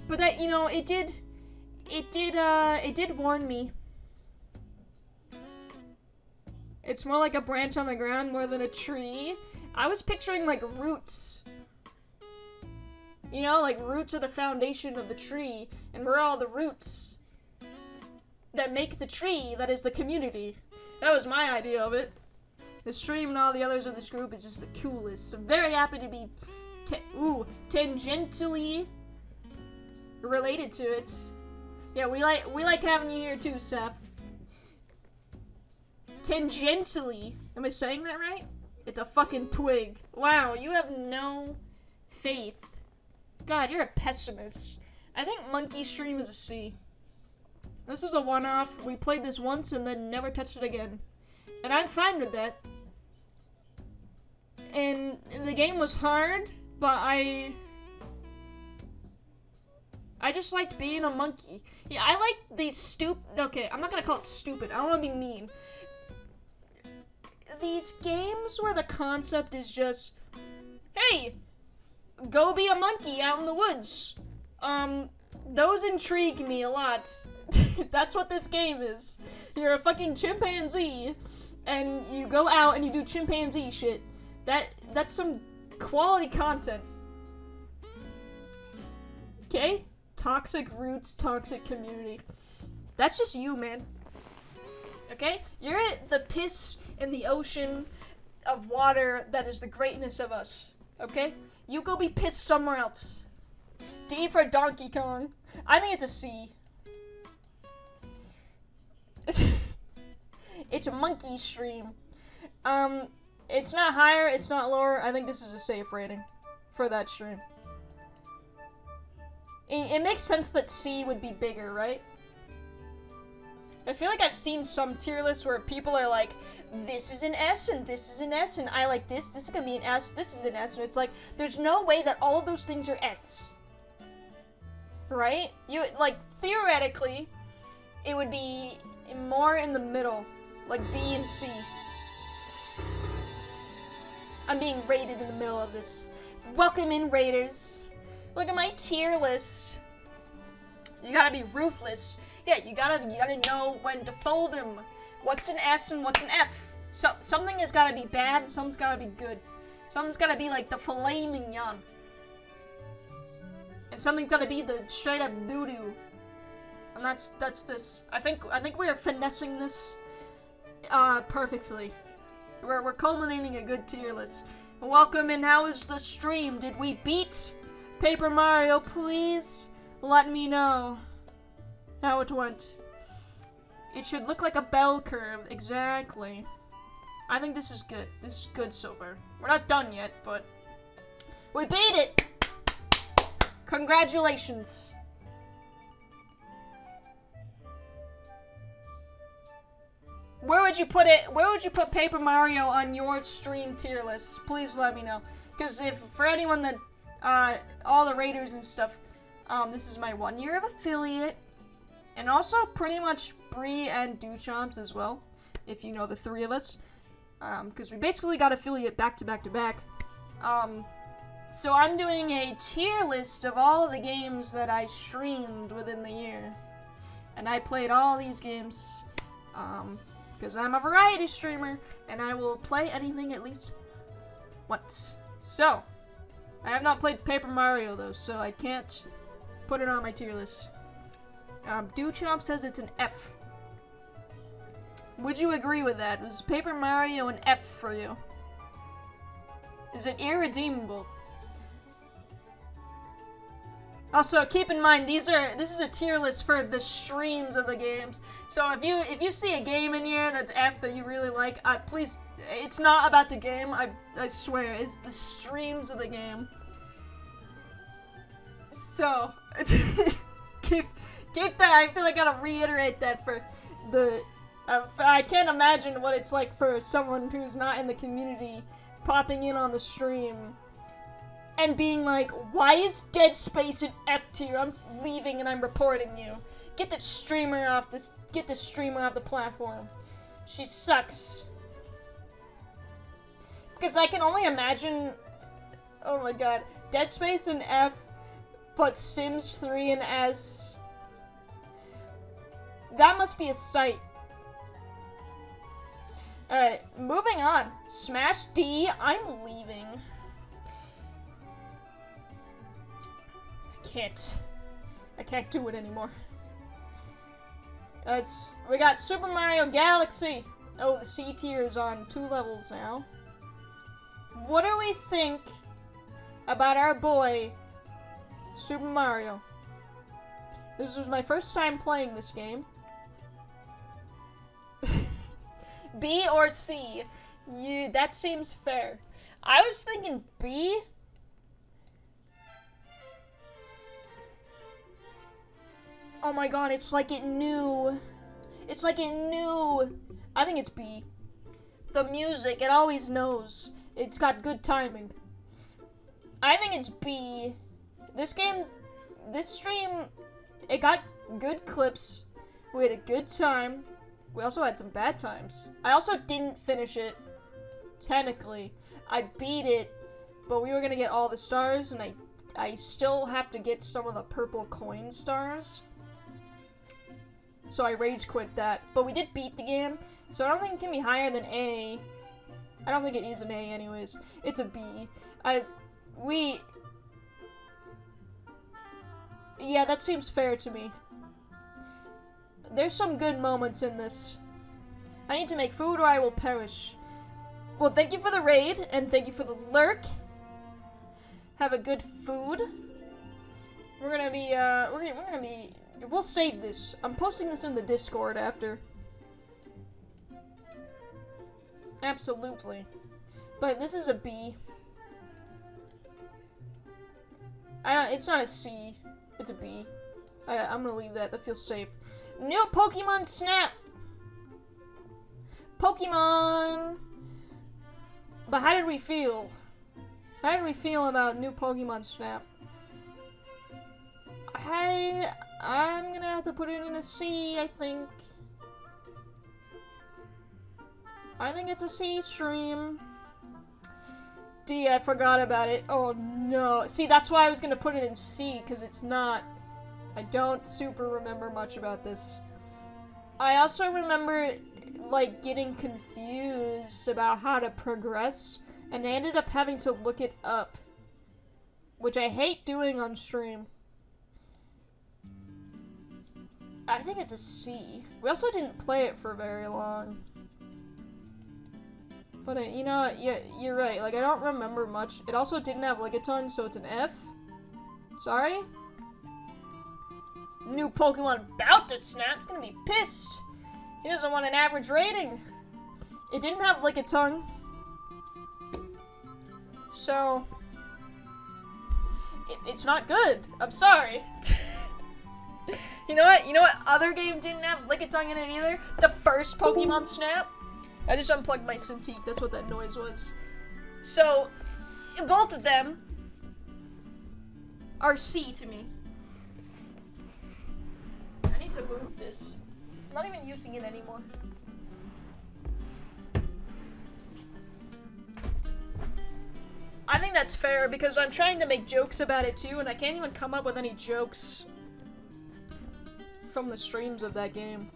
But that, you know, it did warn me. It's more like a branch on the ground more than a tree. I was picturing, like, roots. You know, like, roots are the foundation of the tree, and we're all the roots that make the tree that is the community. That was my idea of it. The stream and all the others of this group is just the coolest. I'm very happy to be tangentially related to it. Yeah, we like having you here too, Seth. Tangentially. Am I saying that right? It's a fucking twig. Wow, you have no faith. God, you're a pessimist. I think Monkey Stream is a C. This is a one-off. We played this once and then never touched it again. And I'm fine with that. And the game was hard, but I just liked being a monkey. Yeah, I like these okay, I'm not gonna call it stupid. I don't wanna be mean. These games where the concept is just, hey, go be a monkey out in the woods. Those intrigue me a lot. That's what this game is. You're a fucking chimpanzee, and you go out and you do chimpanzee shit. That's some quality content. Okay? Toxic roots, toxic community. That's just you, man. Okay? You're at the piss in the ocean of water that is the greatness of us. Okay? You go be pissed somewhere else. D for Donkey Kong. I think it's a C. It's a monkey stream. It's not higher, it's not lower. I think this is a safe rating for that stream. It makes sense that C would be bigger, right? I feel like I've seen some tier lists where people are like, this is an S and this is an S and I like this is gonna be an S, this is an S, and it's like, there's no way that all of those things are S. Right? You, like, theoretically, it would be more in the middle, like B and C. I'm being rated in the middle of this. Welcome in, Raiders. Look at my tier list. You gotta be ruthless. Yeah, you gotta know when to fold them. What's an S and what's an F? So, something has gotta be bad, something's gotta be good. Something's gotta be like the filet mignon. And something's gotta be the straight up doo-doo. And that's this. I think we are finessing this perfectly. We're culminating a good tier list. Welcome, and how is the stream? Did we beat Paper Mario? Please let me know how it went. It should look like a bell curve. Exactly. I think this is good. This is good so far. We're not done yet, but we beat it! Congratulations. Where would you put it? Where would you put Paper Mario on your stream tier list? Please let me know. Because if, for anyone that, all the raiders and stuff, this is my 1 year of affiliate. And also pretty much Bree and Duchamps as well. If you know the three of us. Because we basically got affiliate back to back to back. So I'm doing a tier list of all of the games that I streamed within the year. And I played all these games, because I'm a variety streamer, and I will play anything at least once. So, I have not played Paper Mario though, so I can't put it on my tier list. Duchamp says it's an F. Would you agree with that? Was Paper Mario an F for you? Is it irredeemable? Also, keep in mind, this is a tier list for the streams of the games. So if you see a game in here that's F that you really like, please, it's not about the game, I swear, it's the streams of the game. So, keep that, I feel like I gotta reiterate that for the, I can't imagine what it's like for someone who's not in the community popping in on the stream and being like, why is Dead Space an F tier? I'm leaving and I'm reporting you. Get the streamer off the platform. She sucks. Because I can only imagine... Oh my god. Dead Space in F, but Sims 3 in S. That must be a sight. Alright, moving on. Smash D, I'm leaving. I can't do it anymore. We got Super Mario Galaxy. Oh, the C tier is on 2 levels now. What do we think about our boy, Super Mario? This was my first time playing this game. B or C? That seems fair. I was thinking B. Oh my god, it's like it knew. It's like it knew. I think it's B. The music, it always knows. It's got good timing. I think it's B. This stream, it got good clips. We had a good time. We also had some bad times. I also didn't finish it, technically. I beat it, but we were gonna get all the stars, and I still have to get some of the purple coin stars. So I rage quit that. But we did beat the game, so I don't think it can be higher than A. I don't think it is an A anyways. It's a B. Yeah, that seems fair to me. There's some good moments in this. I need to make food or I will perish. Well, thank you for the raid, and thank you for the lurk. Have a good food. We'll save this. I'm posting this in the Discord after. Absolutely. But this is a B. It's not a C. It's a B. I'm gonna leave that. That feels safe. New Pokemon Snap! Pokemon! But how did we feel? How did we feel about new Pokemon Snap? I'm gonna have to put it in a C, I think. I think it's a C stream. D, I forgot about it. Oh no. See, that's why I was gonna put it in C, because it's not. I don't super remember much about this. I also remember, like, getting confused about how to progress, and I ended up having to look it up, which I hate doing on stream. I think it's a C. We also didn't play it for very long. But, you know, yeah, you're right. Like, I don't remember much. It also didn't have Lickitung, so it's an F. Sorry? New Pokemon about to snap. It's gonna be pissed. He doesn't want an average rating. It didn't have Lickitung. So... It's not good. I'm sorry. You know what? You know what other game didn't have Lickitung in it either? The first Pokemon Snap. I just unplugged my Cintiq. That's what that noise was. So, both of them are C to me. I need to move this. I'm not even using it anymore. I think that's fair because I'm trying to make jokes about it too, and I can't even come up with any jokes from the streams of that game.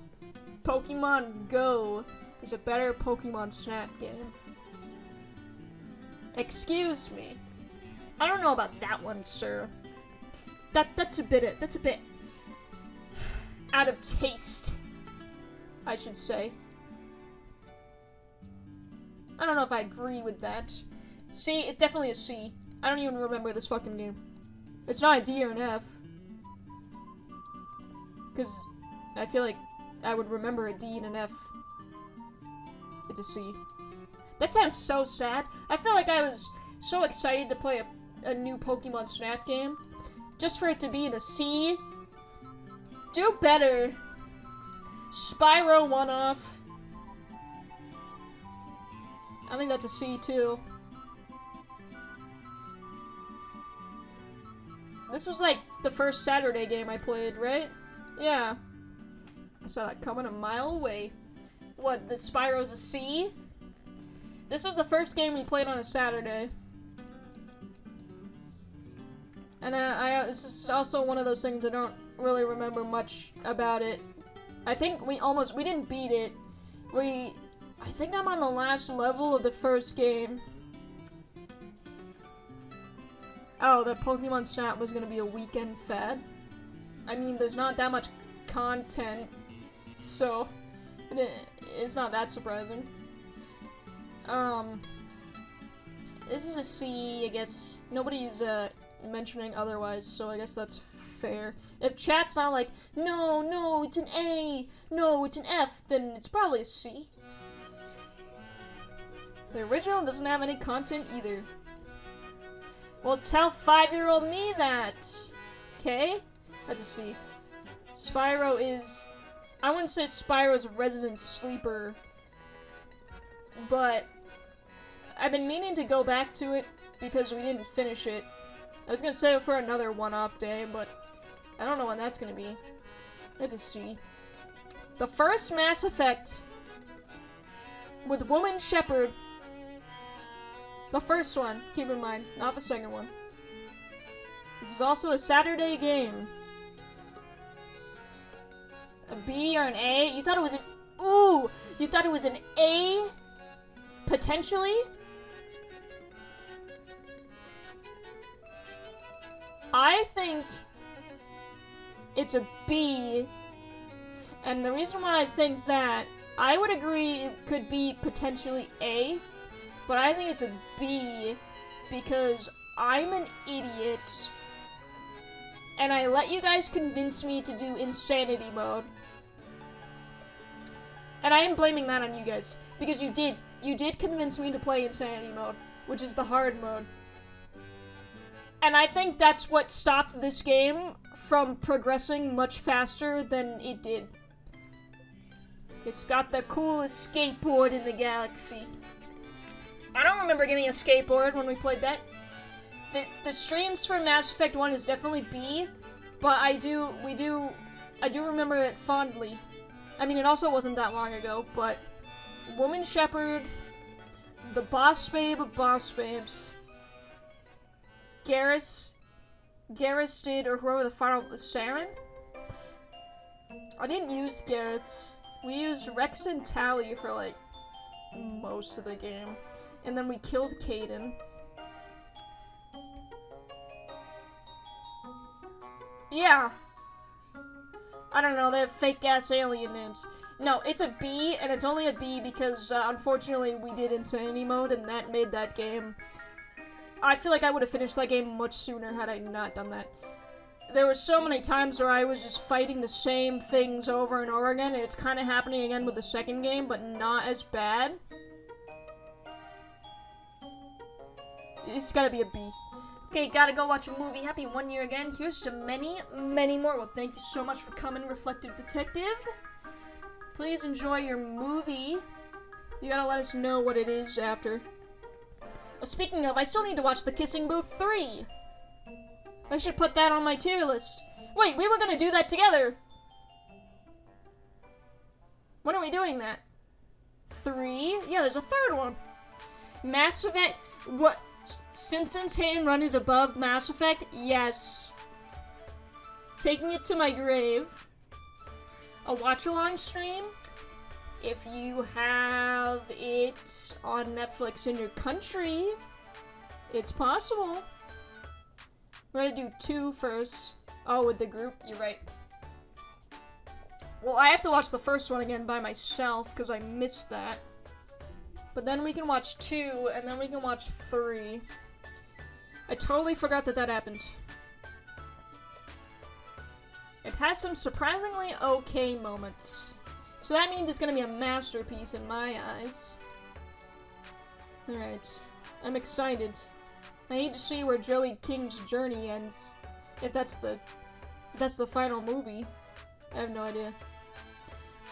Pokemon Go is a better Pokemon Snap game. Excuse me. I don't know about that one, sir. That's a bit out of taste, I should say. I don't know if I agree with that. C, it's definitely a C. I don't even remember this fucking game. It's not a D or an F. Because I feel like I would remember a D and an F. It's a C. That sounds so sad. I feel like I was so excited to play a new Pokemon Snap game. Just for it to be in a C. Do better. Spyro one-off. I think that's a C too. This was like the first Saturday game I played, right? Yeah. I saw that coming a mile away. What, the Spyro's a C? This was the first game we played on a Saturday. And this is also one of those things I don't really remember much about it. I think we didn't beat it. I think I'm on the last level of the first game. Oh, the Pokemon Snap was gonna be a weekend fad. I mean, there's not that much content, so it's not that surprising. This is a C, I guess. Nobody's mentioning otherwise, so I guess that's fair. If chat's not like, no, it's an A, no, it's an F, then it's probably a C. The original doesn't have any content either. Well, tell 5-year-old me that, okay? That's a C. Spyro is... I wouldn't say Spyro's a resident sleeper, but I've been meaning to go back to it because we didn't finish it. I was gonna save it for another one-off day, but I don't know when that's gonna be. It's a C. The first Mass Effect with Woman Shepherd. The first one, keep in mind, not the second one. This was also a Saturday game. A B or an A? You thought it was an... Ooh! You thought it was an A? Potentially? I think it's a B. And the reason why I think that, I would agree it could be potentially A. But I think it's a B because I'm an idiot and I let you guys convince me to do insanity mode. And I am blaming that on you guys because you did convince me to play insanity mode, which is the hard mode. And I think that's what stopped this game from progressing much faster than it did. It's got the coolest skateboard in the galaxy. I don't remember getting a skateboard when we played that. The streams for Mass Effect 1 is definitely B, but I do remember it fondly. I mean, it also wasn't that long ago, but Woman Shepherd, the Boss Babe of Boss Babes, Garrus did, or whoever the final, Saren? I didn't use Garrus. We used Rex and Tally for, like, most of the game. And then we killed Caden. Yeah. I don't know, they have fake-ass alien names. No, it's a B, and it's only a B because, unfortunately, we did Insanity Mode, and that made that game... I feel like I would have finished that game much sooner had I not done that. There were so many times where I was just fighting the same things over and over again, and it's kind of happening again with the second game, but not as bad. It's gotta be a B. Okay, gotta go watch a movie. Happy 1 year again. Here's to many, many more. Well, thank you so much for coming, Reflective Detective. Please enjoy your movie. You gotta let us know what it is after. Speaking of, I still need to watch The Kissing Booth 3. I should put that on my tier list. Wait, we were gonna do that together. When are we doing that? 3? Yeah, there's a third one. Mass Effect... What? Simpsons Hit and Run is above Mass Effect? Yes. Taking it to my grave. A watch-along stream? If you have it on Netflix in your country, it's possible. We're gonna do 2 first. Oh, with the group? You're right. Well, I have to watch the first one again by myself, because I missed that. But then we can watch 2, and then we can watch 3. I totally forgot that that happened. It has some surprisingly okay moments. So that means it's gonna be a masterpiece in my eyes. Alright. I'm excited. I need to see where Joey King's journey ends. If that's the final movie. I have no idea.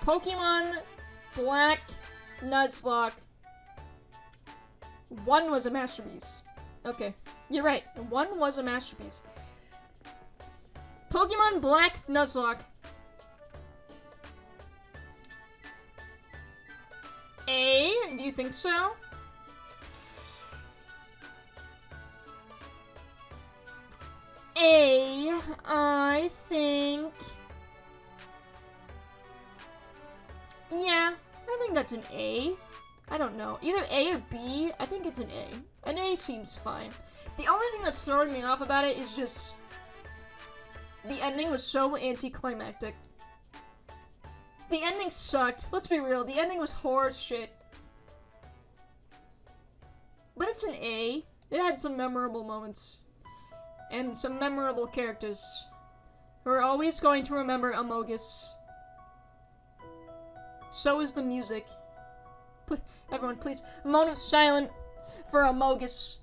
Pokemon Black Nuzlocke. 1 was a masterpiece. Okay, you're right. 1 was a masterpiece. Pokemon Black Nuzlocke. A? Do you think so? A, I think. Yeah, I think that's an A. I don't know. Either A or B. I think it's an A. An A seems fine. The only thing that's throwing me off about it is just the ending was so anticlimactic. The ending sucked. Let's be real. The ending was horse shit. But it's an A. It had some memorable moments. And some memorable characters. We're always going to remember Amogus. So is the music. Everyone, please, a moment of silence for Amogus.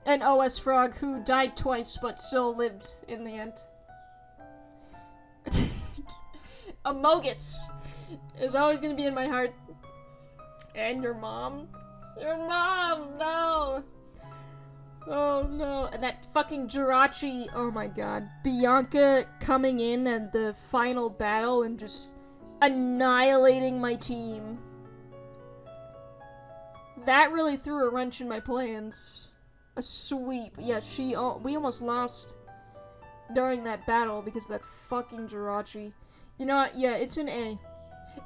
And OS Frog, who died twice but still lived in the end. Amogus is always gonna be in my heart. And your mom? Your mom! No! Oh no. And that fucking Jirachi, oh my god. Bianca coming in at the final battle and just annihilating my team. That really threw a wrench in my plans. A sweep. Yeah, we almost lost during that battle because of that fucking Jirachi. You know what? Yeah, it's an A.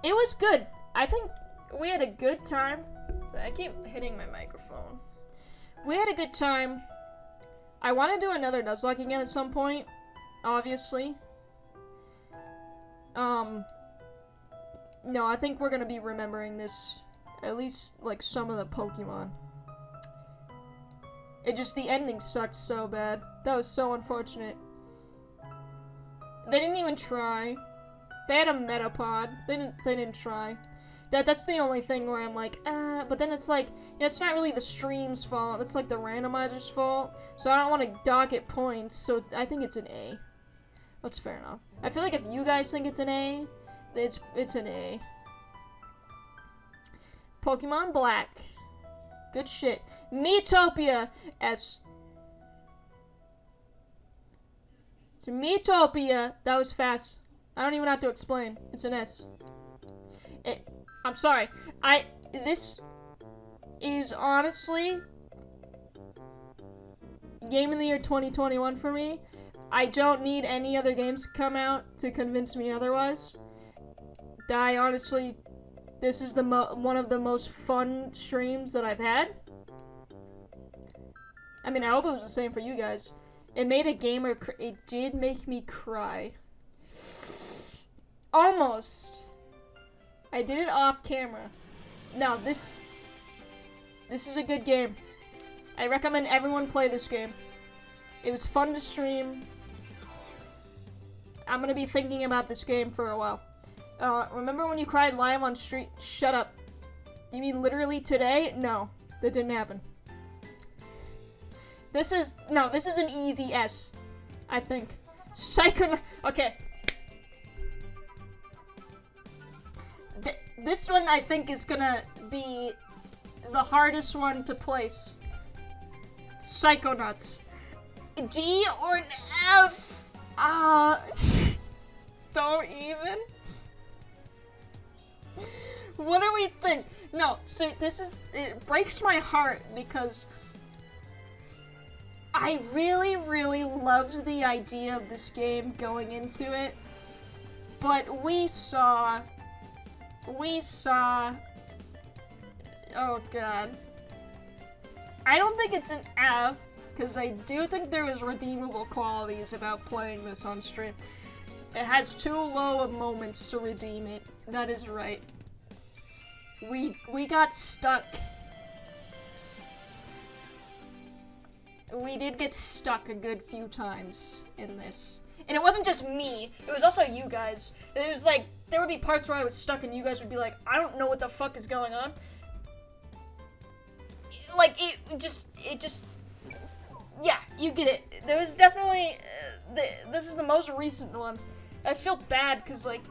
It was good. I think we had a good time. I keep hitting my microphone. We had a good time. I want to do another Nuzlocke again at some point, obviously. No, I think we're gonna be remembering this, at least, like, some of the Pokemon. It just, the ending sucked so bad. That was so unfortunate. They didn't even try. They had a Metapod. They didn't try. That's the only thing where I'm like, but then it's like, yeah, it's not really the stream's fault. It's like the randomizer's fault. So I don't want to dock it points. So I think it's an A. That's fair enough. I feel like if you guys think it's an A, it's an A. Pokemon Black. Good shit. Miitopia S. So Miitopia, that was fast. I don't even have to explain. It's an S. I'm sorry. This is honestly Game of the Year 2021 for me. I don't need any other games to come out to convince me otherwise. I honestly, this is one of the most fun streams that I've had. I mean, I hope it was the same for you guys. It made a gamer, it did make me cry. Almost. I did it off camera. No, this is a good game. I recommend everyone play this game. It was fun to stream. I'm gonna be thinking about this game for a while. Remember when you cried live on street? Shut up. You mean literally today? No, that didn't happen. This is an easy S, I think. Okay. This one I think is gonna be the hardest one to place. Psychonauts. D or an F? Don't even. What do we think? No, so it breaks my heart because I really, really loved the idea of this game going into it, but we saw, oh god. I don't think it's an F, because I do think there was redeemable qualities about playing this on stream. It has too low of moments to redeem it. That is right. We got stuck. We did get stuck a good few times in this. And it wasn't just me, it was also you guys. It was like, there would be parts where I was stuck and you guys would be like, I don't know what the fuck is going on. Like, it just, yeah, you get it. There was definitely, this is the most recent one. I feel bad because, like,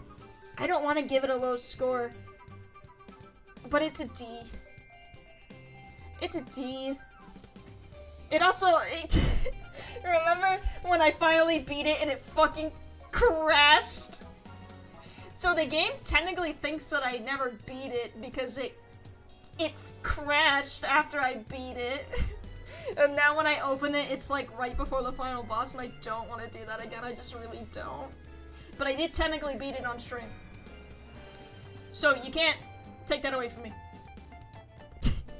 I don't want to give it a low score. But it's a D. It's a D. It also, remember when I finally beat it and it fucking crashed? So the game technically thinks that I never beat it because it crashed after I beat it. And now when I open it, it's like right before the final boss, and I don't want to do that again. I just really don't. But I did technically beat it on stream. So you can't take that away from me.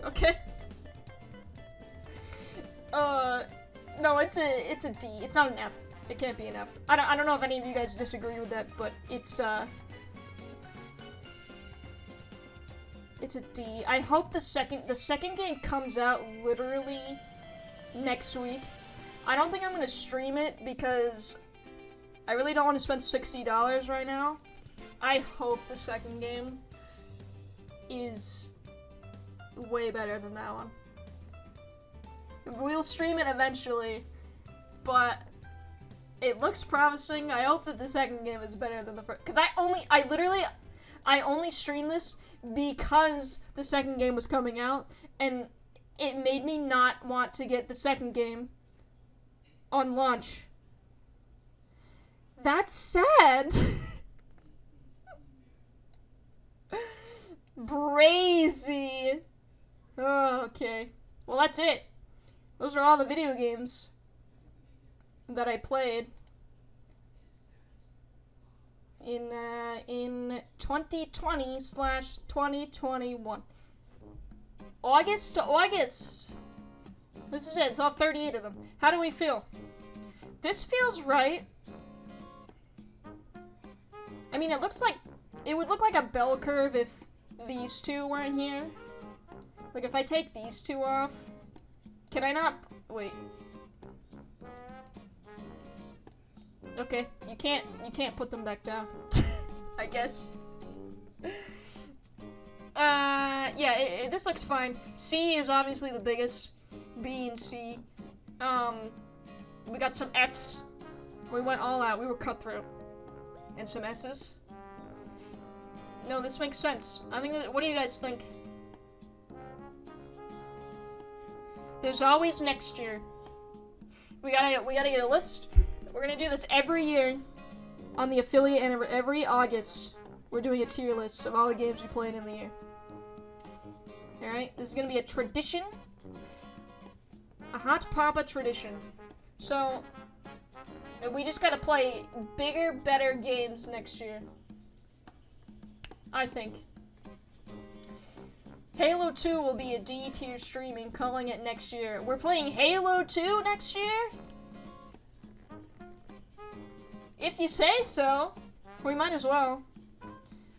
Okay? No, it's a D. It's not an F. It can't be an F. I don't know if any of you guys disagree with that, but it's a D. I hope the second game comes out literally next week. I don't think I'm gonna stream it because I really don't want to spend $60 right now. I hope the second game is way better than that one. We'll stream it eventually, but it looks promising. I hope that the second game is better than the first. Because I only streamed this because the second game was coming out, and it made me not want to get the second game on launch. That's sad. Brazy. Oh, okay. Well, that's it. Those are all the video games that I played in 2020/2021. August to August. This is it. It's all 38 of them. How do we feel? This feels right. I mean, it looks like it would look like a bell curve if these two weren't here. Like if I take these two off, can I not? Wait. Okay, you can't put them back down. I guess. Yeah, this looks fine. C is obviously the biggest. B and C. We got some Fs. We went all out. We were cutthroat. And some S's. No, this makes sense. I think what do you guys think? There's always next year. We gotta get a list. We're gonna do this every year on the affiliate, and every August we're doing a tier list of all the games we played in the year. Alright, this is gonna be a tradition. A Hotpoppah tradition. So, we just gotta play bigger, better games next year. I think. Halo 2 will be a D tier streaming, calling it next year. We're playing Halo 2 next year? If you say so. We might as well.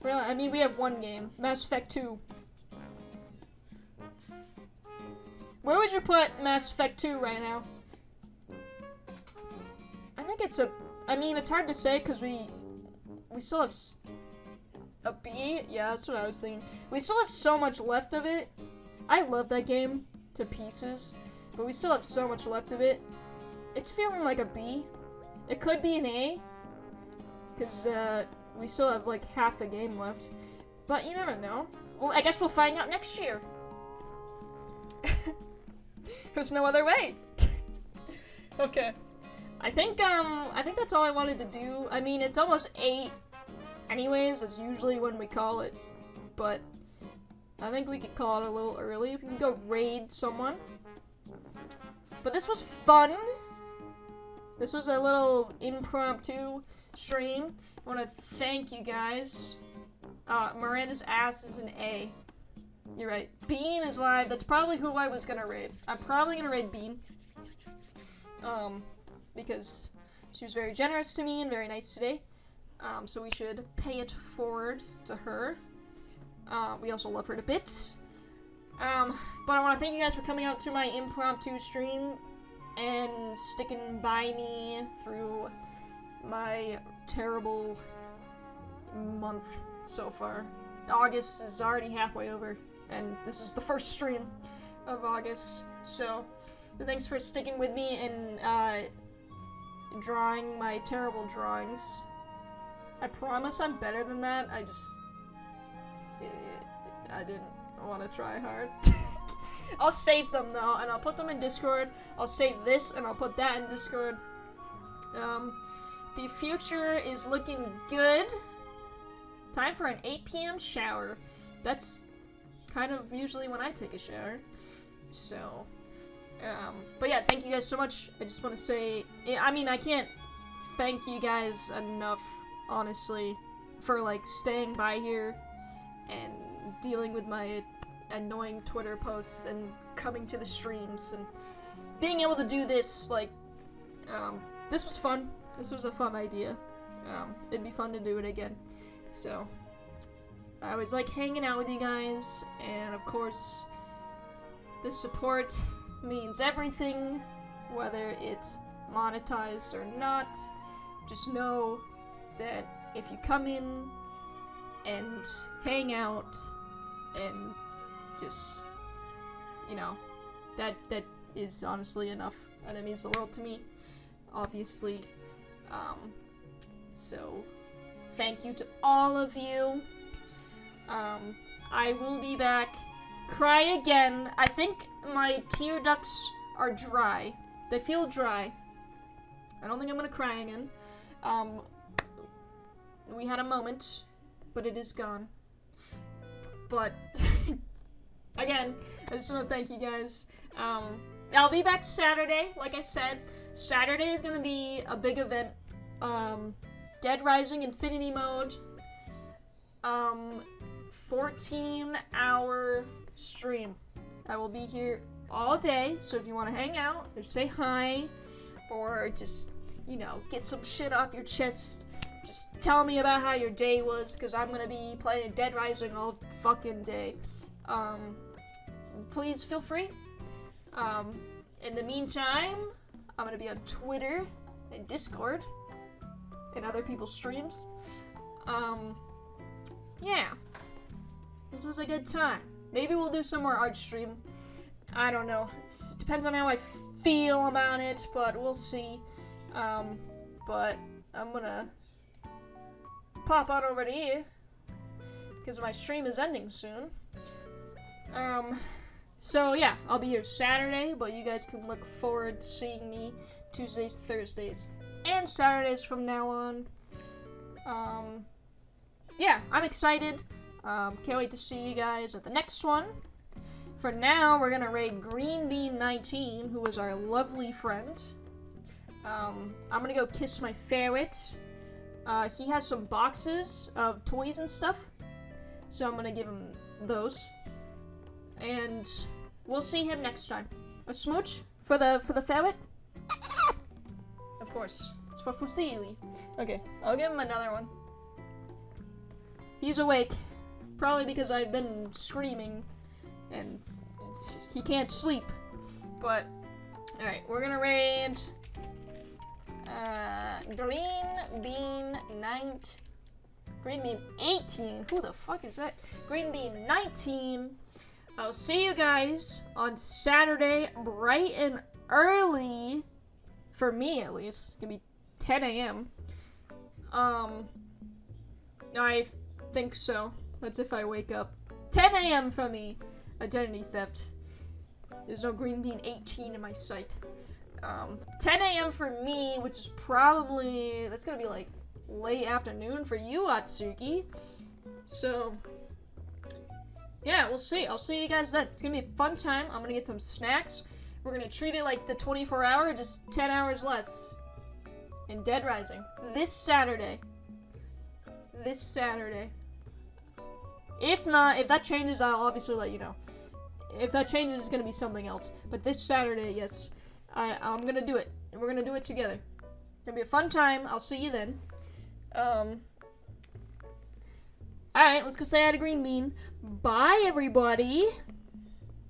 Really, I mean, we have one game. Mass Effect 2. Where would you put Mass Effect 2 right now? I think it's a... I mean, it's hard to say because we still have... A B? Yeah, that's what I was thinking. We still have so much left of it. I love that game to pieces, but we still have so much left of it. It's feeling like a B. It could be an A, because we still have like half the game left. But you never know. Well, I guess we'll find out next year. There's no other way. Okay. I think that's all I wanted to do. I mean, it's almost 8. Anyways, that's usually when we call it, but I think we could call it a little early. We can go raid someone. But this was fun. This was a little impromptu stream. I want to thank you guys. Miranda's ass is an A. You're right. Bean is live. That's probably who I was gonna raid. I'm probably gonna raid Bean. Because she was very generous to me and very nice today. So we should pay it forward to her. We also love her to bits. But I want to thank you guys for coming out to my impromptu stream and sticking by me through my terrible month so far. August is already halfway over, and this is the first stream of August. So thanks for sticking with me and drawing my terrible drawings. I promise I'm better than that. I didn't want to try hard. I'll save them though, and I'll put them in Discord. I'll save this, and I'll put that in Discord. The future is looking good. Time for an 8 p.m. shower. That's kind of usually when I take a shower. So, but yeah, thank you guys so much. I just want to say, I mean, I can't thank you guys enough, honestly, for like staying by here and dealing with my annoying Twitter posts and coming to the streams and being able to do this. Like, this was fun. This was a fun idea. It'd be fun to do it again. So, I always like hanging out with you guys, and of course, the support means everything, whether it's monetized or not. Just know that if you come in and hang out and just, you know, that is honestly enough, and it means the world to me, obviously. So thank you to all of you. I will be back. Cry again. I think my tear ducts are dry. They feel dry. I don't think I'm gonna cry again. We had a moment, but it is gone. But again, I just want to thank you guys. I'll be back Saturday. Like I said, Saturday is gonna be a big event. Dead Rising Infinity Mode. 14-hour stream. I will be here all day, so if you want to hang out or say hi or just, you know, get some shit off your chest, just tell me about how your day was, because I'm gonna be playing Dead Rising all fucking day. Please feel free. In the meantime, I'm gonna be on Twitter and Discord and other people's streams. Yeah. This was a good time. Maybe we'll do some more art stream. I don't know. It depends on how I feel about it, but we'll see. But I'm gonna pop on over to here because my stream is ending soon. So yeah, I'll be here Saturday, but you guys can look forward to seeing me Tuesdays, Thursdays, and Saturdays from now on. Yeah, I'm excited. Can't wait to see you guys at the next one. For now, we're gonna raid Green Bean 19, who was our lovely friend. I'm gonna go kiss my ferret. He has some boxes of toys and stuff, so I'm gonna give him those. And we'll see him next time. A smooch for the ferret? Of course, it's for Fusili. Okay, I'll give him another one. He's awake, probably because I've been screaming and he can't sleep. But, alright, we're gonna raid Green Bean 18. Who the fuck is that? Green Bean 19. I'll see you guys on Saturday, bright and early. For me, at least. It's gonna be 10 a.m. I think so. That's if I wake up. 10 a.m. for me. Identity theft. There's no Green Bean 18 in my sight. 10 a.m. for me, which is probably, that's gonna be like late afternoon for you, Atsuki. So, yeah, we'll see. I'll see you guys then. It's gonna be a fun time. I'm gonna get some snacks. We're gonna treat it like the 24-hour, just 10 hours less. In Dead Rising. This Saturday. This Saturday. If not, if that changes, I'll obviously let you know. If that changes, it's gonna be something else. But this Saturday, yes. I'm gonna do it. And we're gonna do it together. It's gonna be a fun time. I'll see you then. Alright, let's go say hi to Green Bean. Bye, everybody.